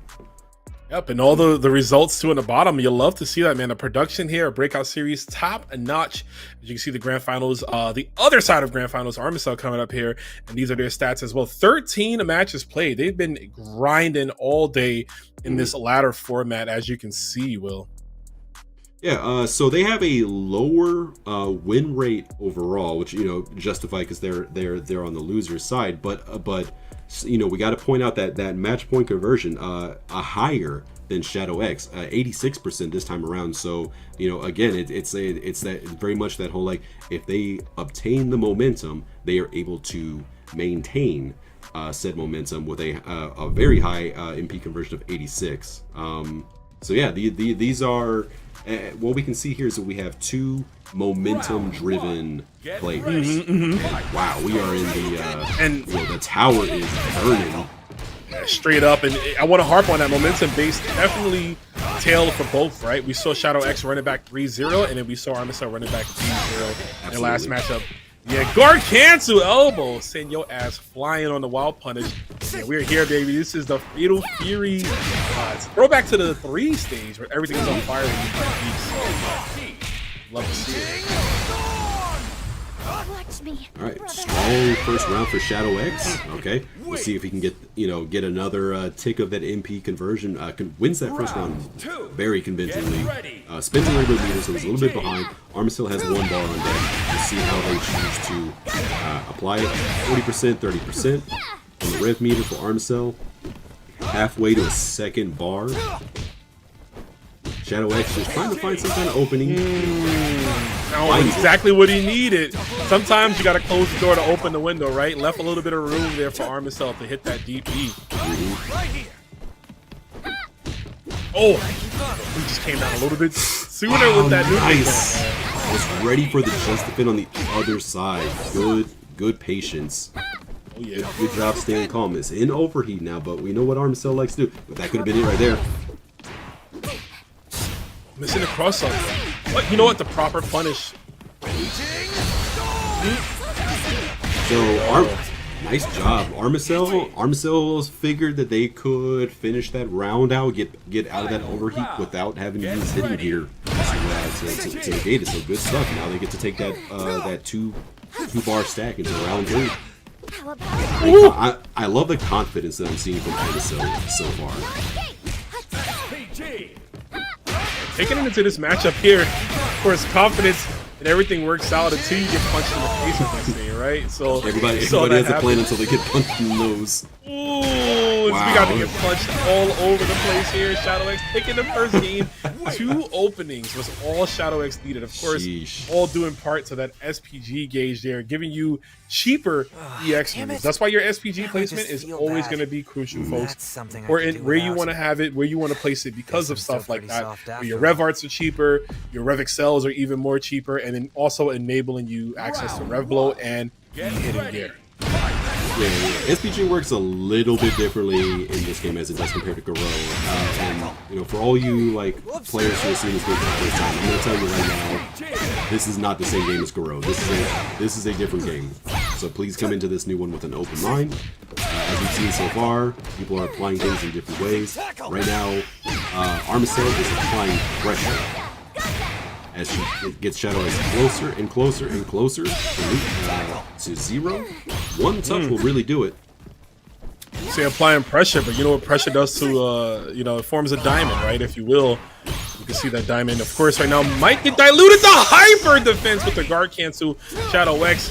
S16: Yep, and all the results too in the bottom. You'll love to see that, man. The production here, Breakout Series, top notch. As you can see, the grand finals, the other side of grand finals, Armicell coming up here, and these are their stats as well. 13 matches played. They've been grinding all day in this ladder format, as you can see, Will.
S15: Yeah, so they have a lower win rate overall, which justify because they're on the loser side, but we got to point out that match point conversion a higher than Shadow X, 86% this time around. So again, it's that very much that whole, like, if they obtain the momentum, they are able to maintain said momentum with a very high MP conversion of 86. So yeah, these are what we can see here is that we have 2 momentum-driven players. Wow, we are in the tower is burning.
S16: Straight up, and I want to harp on that momentum base. Definitely tail for both, right? We saw Shadow X running back 3-0, and then we saw Armicell running back 3-0 in the last matchup. Yeah, guard cancel elbow, send your ass flying on the wild punish. Yeah, we're here, baby. This is the Fatal Fury. Throwback to the 3 stage where everything is on fire when you fight beats. Love to see it.
S15: All right, strong first round for Shadow X. Okay, we'll see if he can get another tick of that MP conversion. Wins that first round very convincingly. Spins a little bit later, so he's a little bit behind. Armicell has 1 bar on deck. We'll see how they choose to apply it. 40%, 30% on the rev meter for Armicell. Halfway to a 2nd bar. Shadow X just trying to find some kind of opening.
S16: Exactly what he needed. Sometimes you got to close the door to open the window, right? Left a little bit of room there for Armicell to hit that deep E. Oh, he just came down a little bit sooner with that.
S15: Nice. Was ready for the just defend on the other side. Good patience.
S16: Oh yeah.
S15: Good job staying calm. It's in overheat now, but we know what Armicell likes to do. But that could have been it right there.
S16: Missing the cross up. But you know what? The proper punish.
S15: So, nice job. Armicell figured that they could finish that round out, get out of that overheat without having to use hitting gear to negate it. So good stuff. Now they get to take that 2 bar stack into round 3. I love the confidence that I'm seeing from Armicell so far.
S16: Taking him into this matchup here for his confidence and everything works out until you get punched in the face with this thing, right? So
S15: everybody has a plan until they get punched in the nose.
S16: Ooh, wow. We got to get punched all over the place here. Shadow X taking the first game. 2 openings was all Shadow X needed. Of course, all due in part to that SPG gauge there, giving you cheaper EX moves. That's why your SPG placement is always going to be crucial, folks. Or where you want to have it, where you want to place it because of stuff like that. Where your Rev Arts are cheaper, your Rev Excels are even more cheaper, and then also enabling you access to Rev Blow and hidden gear.
S15: Yeah. SPG works a little bit differently in this game as it does compared to Garou. And you know, for all you like players who are seeing this game for the first time, I'm gonna tell you right now, this is not the same game as Garou. This is a different game. So please come into this new one with an open mind. As we've seen so far, people are applying things in different ways. Right now, Armicell is applying pressure as she gets Shadow X closer and closer and closer to 0. One touch will really do it.
S16: See, applying pressure, but you know what pressure does to, you know, it forms a diamond, right? If you will. You can see that diamond, of course, right now might get diluted to hyper defense with the guard cancel. Shadow X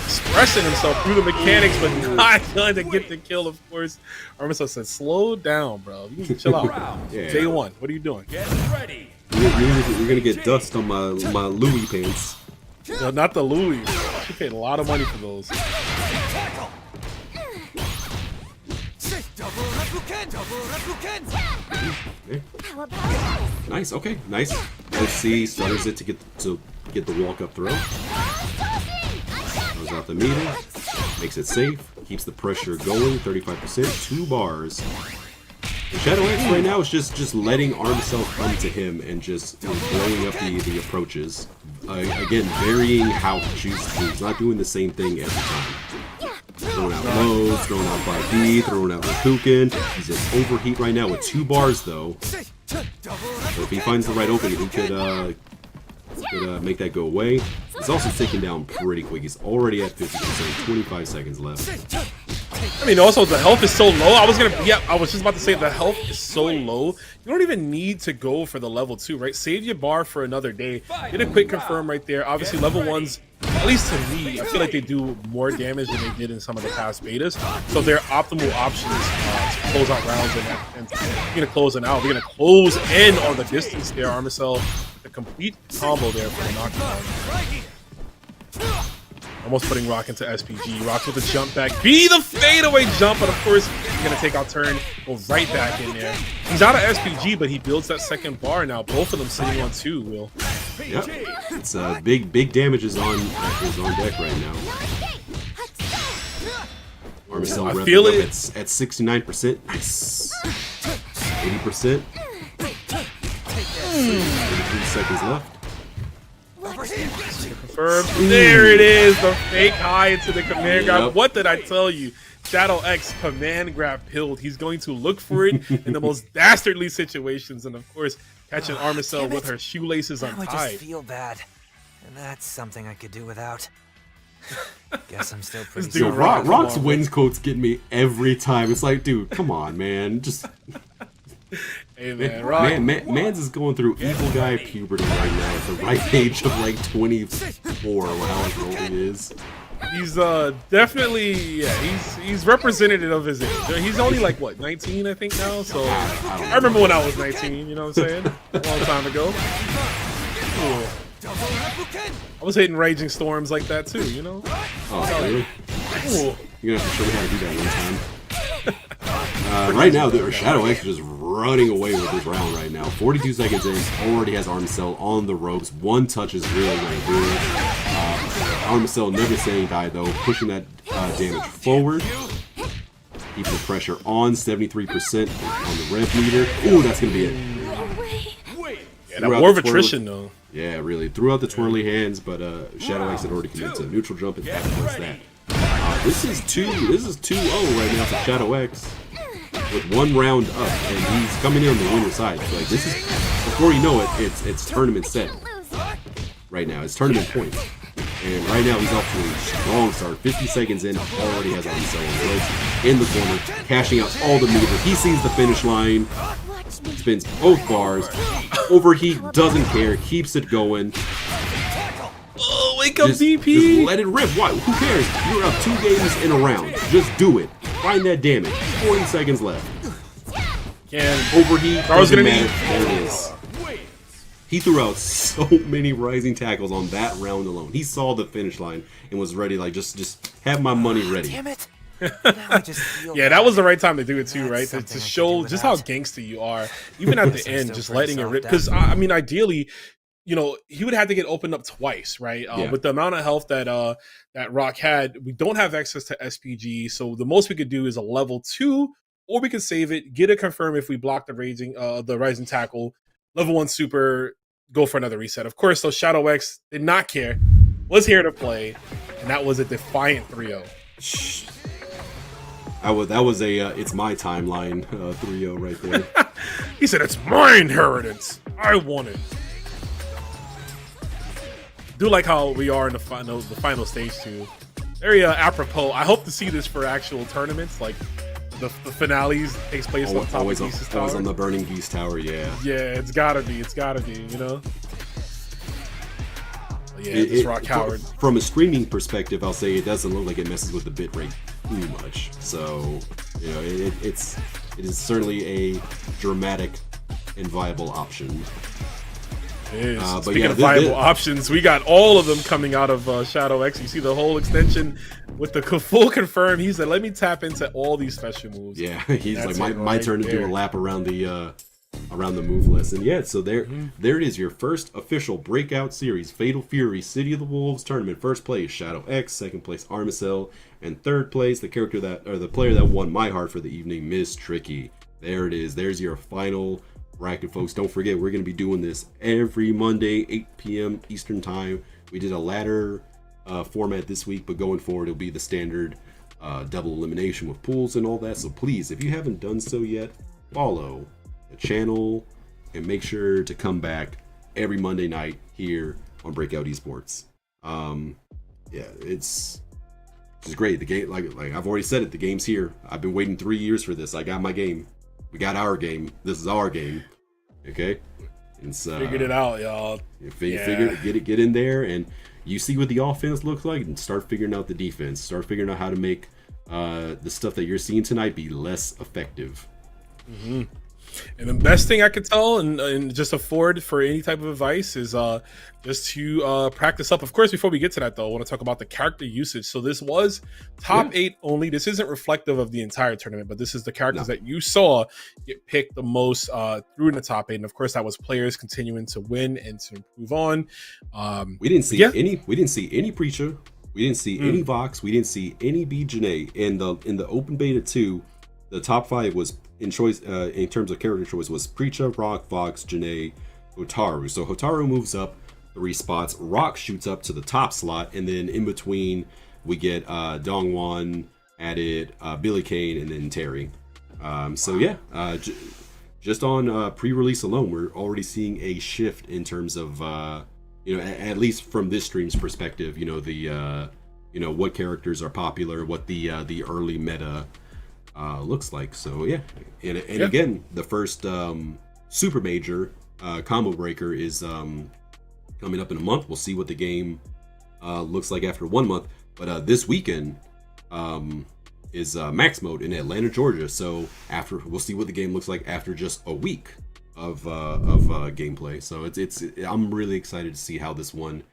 S16: expressing himself through the mechanics, but not going to get the kill, of course. Armicell said, slow down, bro. You can chill out.
S15: Yeah.
S16: Day 1, what are you doing?
S2: Get ready.
S15: You're gonna get dust on my Louis pants.
S16: No, not the Louis. She paid a lot of money for those.
S15: Nice. Okay. Nice. OC stutters it to get the walk up throw. Goes out the meter. Makes it safe. Keeps the pressure going. 35%. 2 bars. Shadow X right now is just letting Armicell come to him and just blowing up the approaches. Again, varying how he chooses to. He's not doing the same thing every time. Throwing out lows, throwing out 5D, throwing out Rakuken. He's in overheat right now with 2 bars though. So if he finds the right opening, he could make that go away. He's also taken down pretty quick. He's already at 50%, 25 seconds left.
S16: I mean, also the health is so low. I was just about to say the health is so low. You don't even need to go for the level 2, right? Save your bar for another day. Get a quick confirm right there. Obviously, level 1s, at least to me, I feel like they do more damage than they did in some of the past betas. So they're optimal options to close out rounds and you're gonna close it out. We're gonna close in on the distance there. Armicell, the complete combo there for the knockdown. Almost putting Rock into SPG. Rock's with a jump back. Be the fadeaway jump, but of course, he's going to take out turn, go right back in there. He's out of SPG, but he builds that second bar now. Both of them sitting on 2, Will.
S15: Yep. It's big damage is on deck right now. Armicell
S16: I feel it.
S15: At 69%. Nice. 80%. 33 seconds left.
S16: Confirmed. There it is, the fake high into the command grab. What did I tell you? Shadow X command grab pilled. He's going to look for it in the most dastardly situations, and of course, catching Armicell with her shoelaces untied.
S18: I just feel bad, and that's something I could do without. Guess I'm still pretty.
S15: Dude, Rock's wins quotes get me every time. It's like, dude, come on, man, just.
S16: Hey man, Rock.
S15: Mans is going through evil guy puberty right now at the right age of like 24, however old he is.
S16: He's definitely, yeah, he's representative of his age. He's only like what, 19 I think now. So I remember when I was 19. You know what I'm saying? A long time ago. Cool. I was hitting Raging Storms like that too. You know?
S15: Oh really?
S16: Cool.
S15: You're gonna have to show me how to do that one time. Right now, Shadow X is just running away with this round right now. 42 seconds in, already has Armicell on the ropes. One touch is really going to do it. Armicell never saying die though, pushing that damage forward. Keeping the pressure on, 73% on the rev meter. Ooh, that's going to be it.
S16: Yeah, that war of attrition though.
S15: Yeah, really. Threw out the twirly hands, but Shadow X had already committed to neutral jump and that was that. This is 2-0 right now for Shadow X with 1 round up, and he's coming in on the winner's side. So, like, this is, before you know it, it's tournament set right now. It's tournament points, and right now he's off to a strong start. 50 seconds in, already has Armicell on the ropes in the corner, cashing out all the meter. He sees the finish line, spins both bars, overheat, doesn't care, keeps it going.
S16: Wake up, DP.
S15: Just let it rip. Why? Who cares? You're up 2 games in a round. Just do it. Find that damage. 40 seconds left. Overheat. Doesn't matter. There it is. He threw out so many rising tackles on that round alone. He saw the finish line and was ready, like, just have my money ready.
S18: Damn it.
S16: Yeah, that was the right time to do it too, right? To show just how gangster you are, even at the end, just letting it rip. Because I mean, ideally, you know, he would have to get opened up twice, right? With the amount of health that that Rock had, we don't have access to SPG, so the most we could do is a level 2, or we could save it, get it confirmed if we block the rising tackle, level 1 super, go for another reset. Of course, though, Shadow X did not care, was here to play, and that was a defiant 3-0.
S15: That was a it's my timeline 3-0 right there.
S16: He said, "It's my inheritance. I want it." Do like how we are in the final stage too. Very apropos. I hope to see this for actual tournaments, like the finales takes place on top of Geese's Tower.
S15: Always on the burning Geese Tower, yeah.
S16: Yeah, it's gotta be, you know. But yeah, this Rock Howard.
S15: From a streaming perspective, I'll say it doesn't look like it messes with the bitrate too much. So, you know, it is certainly a dramatic and viable option.
S16: It is. Speaking of viable options, we got all of them coming out of Shadow X. You see the whole extension with the full confirm. He said, "Let me tap into all these special moves."
S15: Yeah, he's like, my turn to do a lap around the move list. And yeah, so there it is, your first official Breakout Series Fatal Fury City of the Wolves tournament. First place Shadow X, second place Armicell, and third place the player that won my heart for the evening, Miss Tricky. There it is. There's your final bracket, folks. Don't forget, we're going to be doing this every Monday, 8 p.m. Eastern Time. We did a ladder format this week, but going forward, it'll be the standard double elimination with pools and all that. So please, if you haven't done so yet, follow the channel and make sure to come back every Monday night here on Breakout Esports. Yeah, it's great. The game, like I've already said it, the game's here. I've been waiting 3 years for this. I got my game. We got our game. This is our game. Okay, it's
S16: figured it out, y'all.
S15: Get in there, and you see what the offense looks like, and start figuring out the defense. Start figuring out how to make the stuff that you're seeing tonight be less effective.
S16: Mm-hmm. And the best thing I could tell and just afford for any type of advice is just to practice up. Of course, before we get to that, though, I want to talk about the character usage. So this was top 8 only. This isn't reflective of the entire tournament, but this is the characters that you saw get picked the most through in the top 8. And of course, that was players continuing to win and to improve on.
S15: We didn't see any. We didn't see any Preacher. We didn't see any Vox. We didn't see any B Janae. In the open beta 2, the top 5 was in choice in terms of character choice was Preacher, Rock, Vox, Janae, Hotaru. So Hotaru moves up 3 spots. Rock shoots up to the top slot, and then in between we get Dongwon added, Billy Kane, and then Terry. So yeah, just on pre-release alone, we're already seeing a shift in terms of you know, at least from this stream's perspective, you know, the you know, what characters are popular, what the early meta looks like. So yeah, and again, the first super major combo breaker is coming up in a month. We'll see what the game looks like after 1 month, but this weekend is max mode in Atlanta, Georgia. So we'll see what the game looks like after just a week of gameplay. So it's I'm really excited to see how this one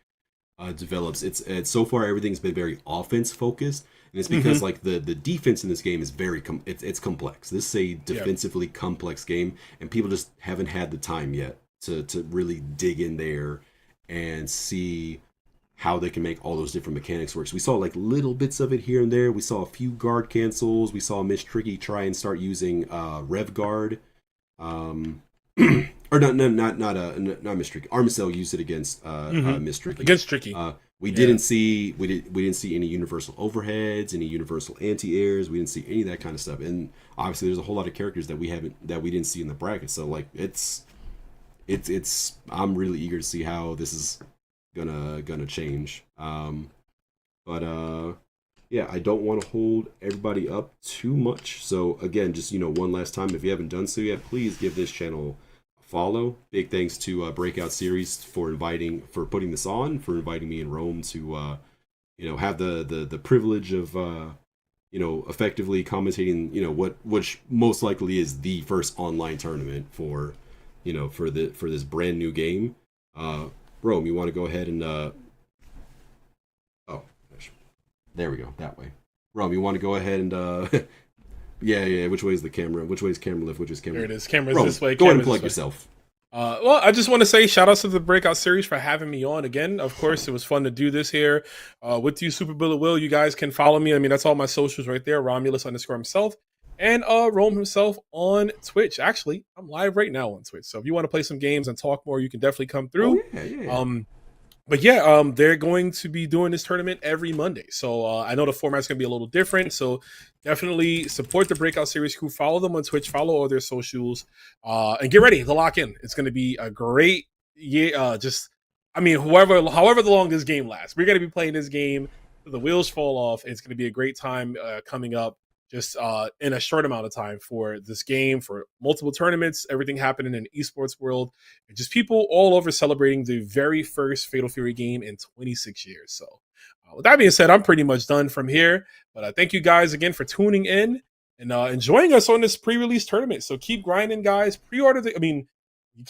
S15: develops. It's so far everything's been very offense focused, and it's because like the defense in this game is very it's complex. This is a defensively complex game, and people just haven't had the time yet to really dig in there and see how they can make all those different mechanics work. So we saw like little bits of it here and there. We saw a few guard cancels. We saw Miss Tricky try and start using Rev Guard. Or not Miss Tricky. Armicell used it against Miss Tricky.
S16: Against Tricky.
S15: We didn't see any universal overheads, any universal anti-airs. We didn't see any of that kind of stuff. And obviously, there's a whole lot of characters that we didn't see in the bracket. So like it's I'm really eager to see how this is gonna change. But yeah, I don't want to hold everybody up too much. So again, just, you know, one last time, if you haven't done so yet, please give this channel a follow. Big thanks to Breakout Series for putting this on, for inviting me and Rome to have the privilege of effectively commentating which most likely is the first online tournament for this brand new game. Rome, you want to go ahead and there we go, that way. Rome, you want to go ahead and yeah, which way is the camera? Which way is camera left? Which is camera?
S16: There it is. Camera's
S15: Rome,
S16: this way.
S15: Go ahead and plug yourself.
S16: Well, I just want to say shout outs to the Breakout Series for having me on again. Of course, it was fun to do this here with you, Super Bullet Will. You guys can follow me. I mean, that's all my socials right there. Romulus_ himself and Rome himself on Twitch. Actually, I'm live right now on Twitch. So if you want to play some games and talk more, you can definitely come through.
S15: Oh, yeah.
S16: But yeah, they're going to be doing this tournament every Monday. So I know the format's going to be a little different. So definitely support the Breakout Series crew. Follow them on Twitch. Follow all their socials. And get ready to lock in. It's going to be a great year. However long this game lasts. We're going to be playing this game till the wheels fall off. It's going to be a great time coming up just in a short amount of time for this game, for multiple tournaments, everything happening in the esports world, and just people all over celebrating the very first Fatal Fury game in 26 years. So with that being said, I'm pretty much done from here, but thank you guys again for tuning in and enjoying us on this pre-release tournament. So keep grinding, guys. Pre-order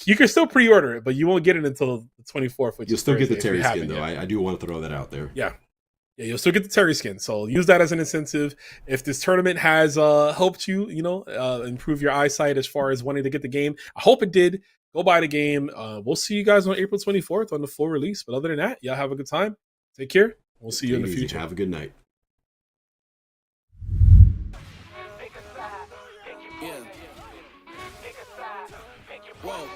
S16: you can still pre-order it, but you won't get it until the 24th, which
S15: You'll
S16: is
S15: still
S16: Thursday,
S15: get the Terry skin, though.
S16: Yet.
S15: I do want to throw that out there.
S16: Yeah, you'll still get the Terry skin. So use that as an incentive. If this tournament has helped you, improve your eyesight as far as wanting to get the game, I hope it did. Go buy the game. We'll see you guys on April 24th on the full release. But other than that, y'all have a good time. Take care. We'll see you in the future.
S15: Have a good night.
S5: Whoa.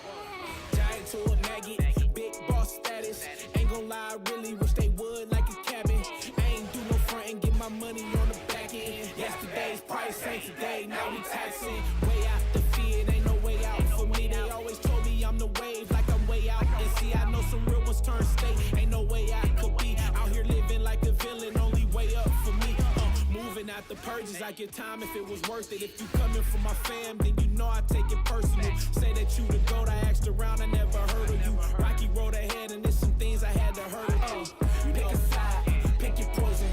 S5: Giant to a maggot, big boss status. Ain't gon' lie, I really wish they would like a cabin. I ain't do no front and get my money on the back end. Yesterday's price ain't today, now we taxing. Way out the fear, ain't no way out for me. They always told me I'm the wave, like I'm way out. And see, I know some real ones turn state, ain't no way I could be. Out here living like a villain, only way up for me. Moving out the purges, I get time if it was worth it. If you coming from my fam, then you know I take it personal. Say that you the GOAT, I asked around, I never heard of you. Rocky road ahead, and there's some things I had to hurt of. Pick a side, pick your poison.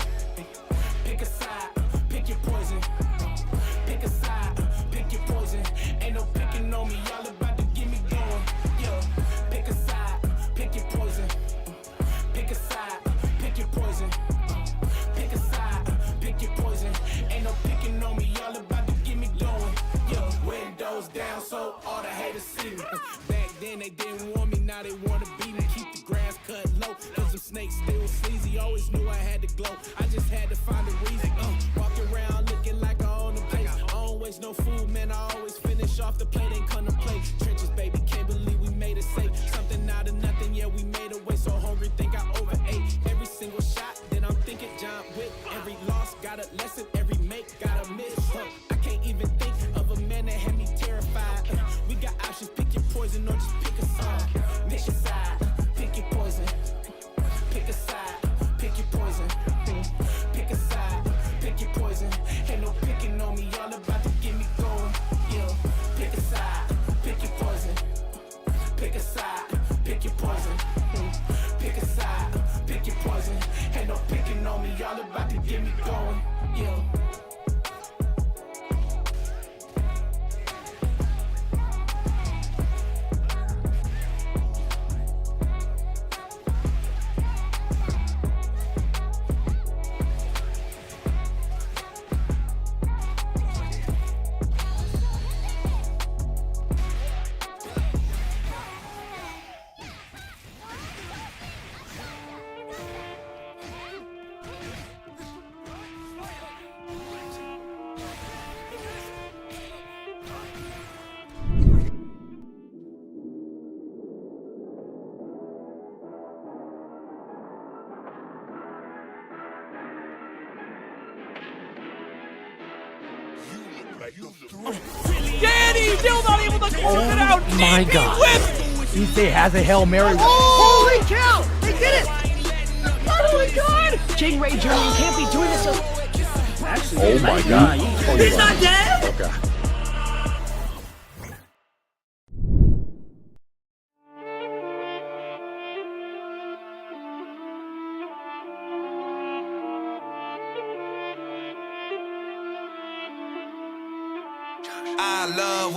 S5: Pick a side, pick your poison. Pick a side, pick your poison. Ain't no picking on me, y'all about to get me going. Yo, pick a side, pick your poison. Pick a side, pick your poison. Pick a side, pick your poison. Ain't no picking on me, y'all about to get me going. Yo, windows down so all the haters see me. Back then they didn't want me, now they wanna beat me. Keep the grass cut low, cause them snakes still sleazy. Always knew I had to glow, I just had to find a reason. Walk around looking like I own the place. I don't waste no food, man, I always finish off the plate. Ain't come to play trenches, baby, can't believe we made it safe. Something out of nothing, yeah, we made a way. So hungry, think I overate. Every single shot, then I'm thinking John Wick. Every loss got a lesson, every make got a miss. I can't even think of a man that had me terrified. We got options, pick your poison or just pick a side. Pick a side, pick your poison. Pick a side, pick your poison. Pick a side, pick your poison. Ain't no picking on me, y'all about to get me going. Yeah, pick a side, pick your poison. Pick a side, pick your poison. Pick a side, pick your poison. Ain't no picking on me, y'all about to get me going. Yeah.
S1: Danny still not able to close it out.
S3: My God. Issei has a Hail Mary.
S1: Holy cow! They did it! Oh my God!
S3: King Ray Jr., you can't be doing this.
S14: Oh my God.
S1: He's not dead?
S14: Okay.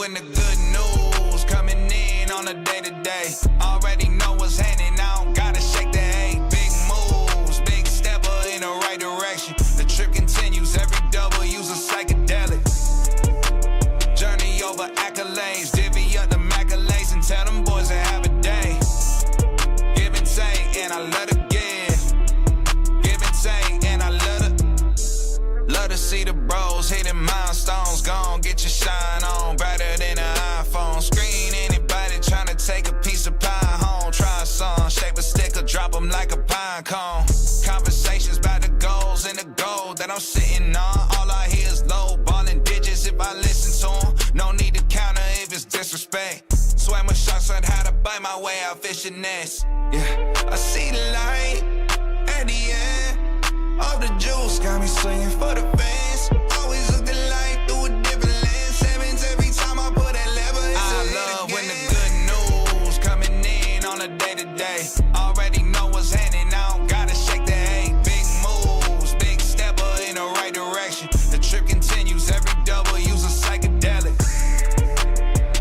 S6: when the good news coming in on a day-to-day. Already know what's happening, I don't gotta shake the hay. Big moves, big stepper in the right direction. The trip continues, every W's a psychedelic. Journey over accolades, divvy up the accolades and tell them boys to have a day. Give and take, and I love to give. Give and take, and I love to see the bros hitting milestones. Gone, get your shine on, brighter than an iPhone screen. Anybody trying to take a piece of pie home, try a song, shape a stick or drop them like a pine cone. Conversations about the goals and the gold that I'm sitting on. All I hear is low balling digits if I listen to them. No need to counter if it's disrespect. Swam with sharks on how to bite my way out fishing nets. Yeah, I see the light at the end of the juice, got me swinging for the fans. Always looking like through a different lens. Sevens every time I put that lever. I love when the good news coming in on a day-to-day. Already know what's happening, I don't gotta shake the hay. Big moves, big stepper in the right direction. The trip continues, every W's a psychedelic.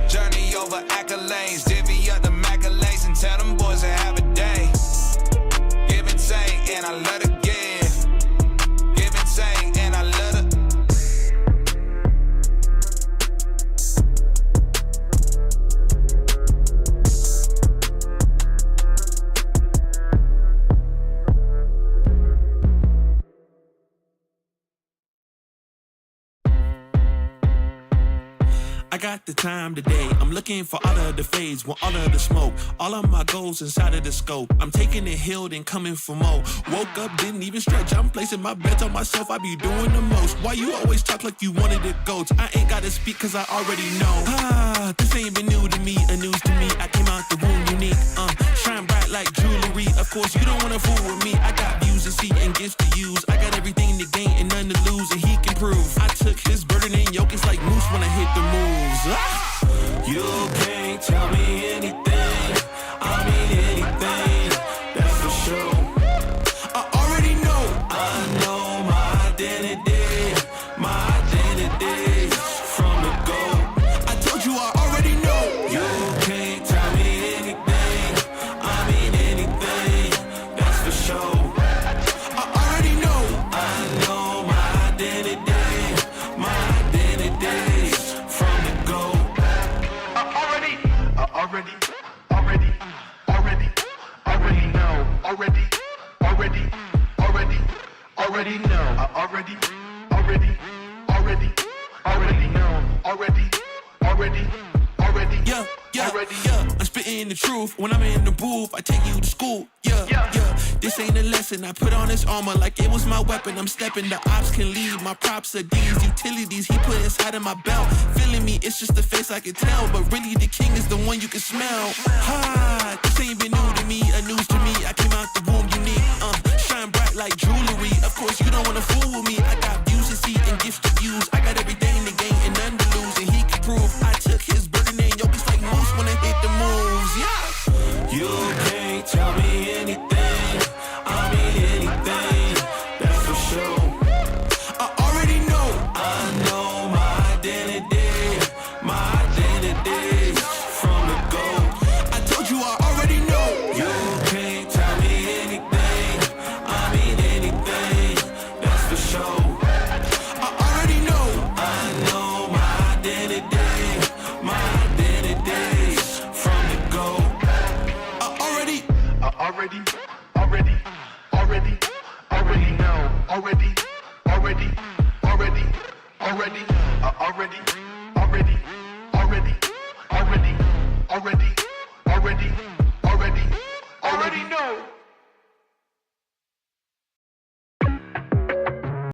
S6: Journey over accolades, divvy up the accolades and tell them boys to have a day. Give and take, and I love to give. Give and take, and I love to.
S7: I got the time today. I'm looking for all of the fades, want all of the smoke. All of my goals inside of the scope. I'm taking it healed and coming for more. Woke up, didn't even stretch. I'm placing my bets on myself. I be doing the most. Why you always talk like you wanted to go? I ain't gotta speak cause I already know. This ain't been new to me, a news to me. I came out the womb unique. Shine bright like jewelry. Of course, you don't wanna fool with me. I got views to see and gifts to use. I got everything to gain and none to lose, and he can prove. I took his burden and yoke. It's like moose when I hit the moves.
S8: You can't tell me anything, I mean anything, that's for sure.
S7: I already know.
S8: I know my identity from the go.
S7: I told you I already know.
S8: You can't tell me anything, I mean anything, that's for sure.
S7: I already know.
S8: I know my identity from the go.
S11: Already know. I already know.
S7: Yeah. I'm spitting the truth. When I'm in the booth, I take you to school. Yeah. This ain't a lesson. I put on this armor like it was my weapon. I'm stepping, the ops can leave. My props are these utilities he put inside of my belt. Feeling me, it's just the face I can tell. But really the king is the one you can smell. This ain't been new to me, a news to me. I came out the womb unique. Shine bright like jewelry. Of course, you don't wanna fool with me. I got views to see and gifts to use. I got everything to gain and none to lose, and he can prove. I took his burden and yoke. It's like moose when I hit the moves. Yeah.
S8: You can't tell me anything, I mean anything, that's for sure.
S7: I already know.
S8: I know my identity from the go.
S7: I told you I already know.
S8: You can't tell me anything, I mean anything, that's for sure.
S7: I already know.
S8: I know my identity from the go.
S7: I already
S11: know. Already.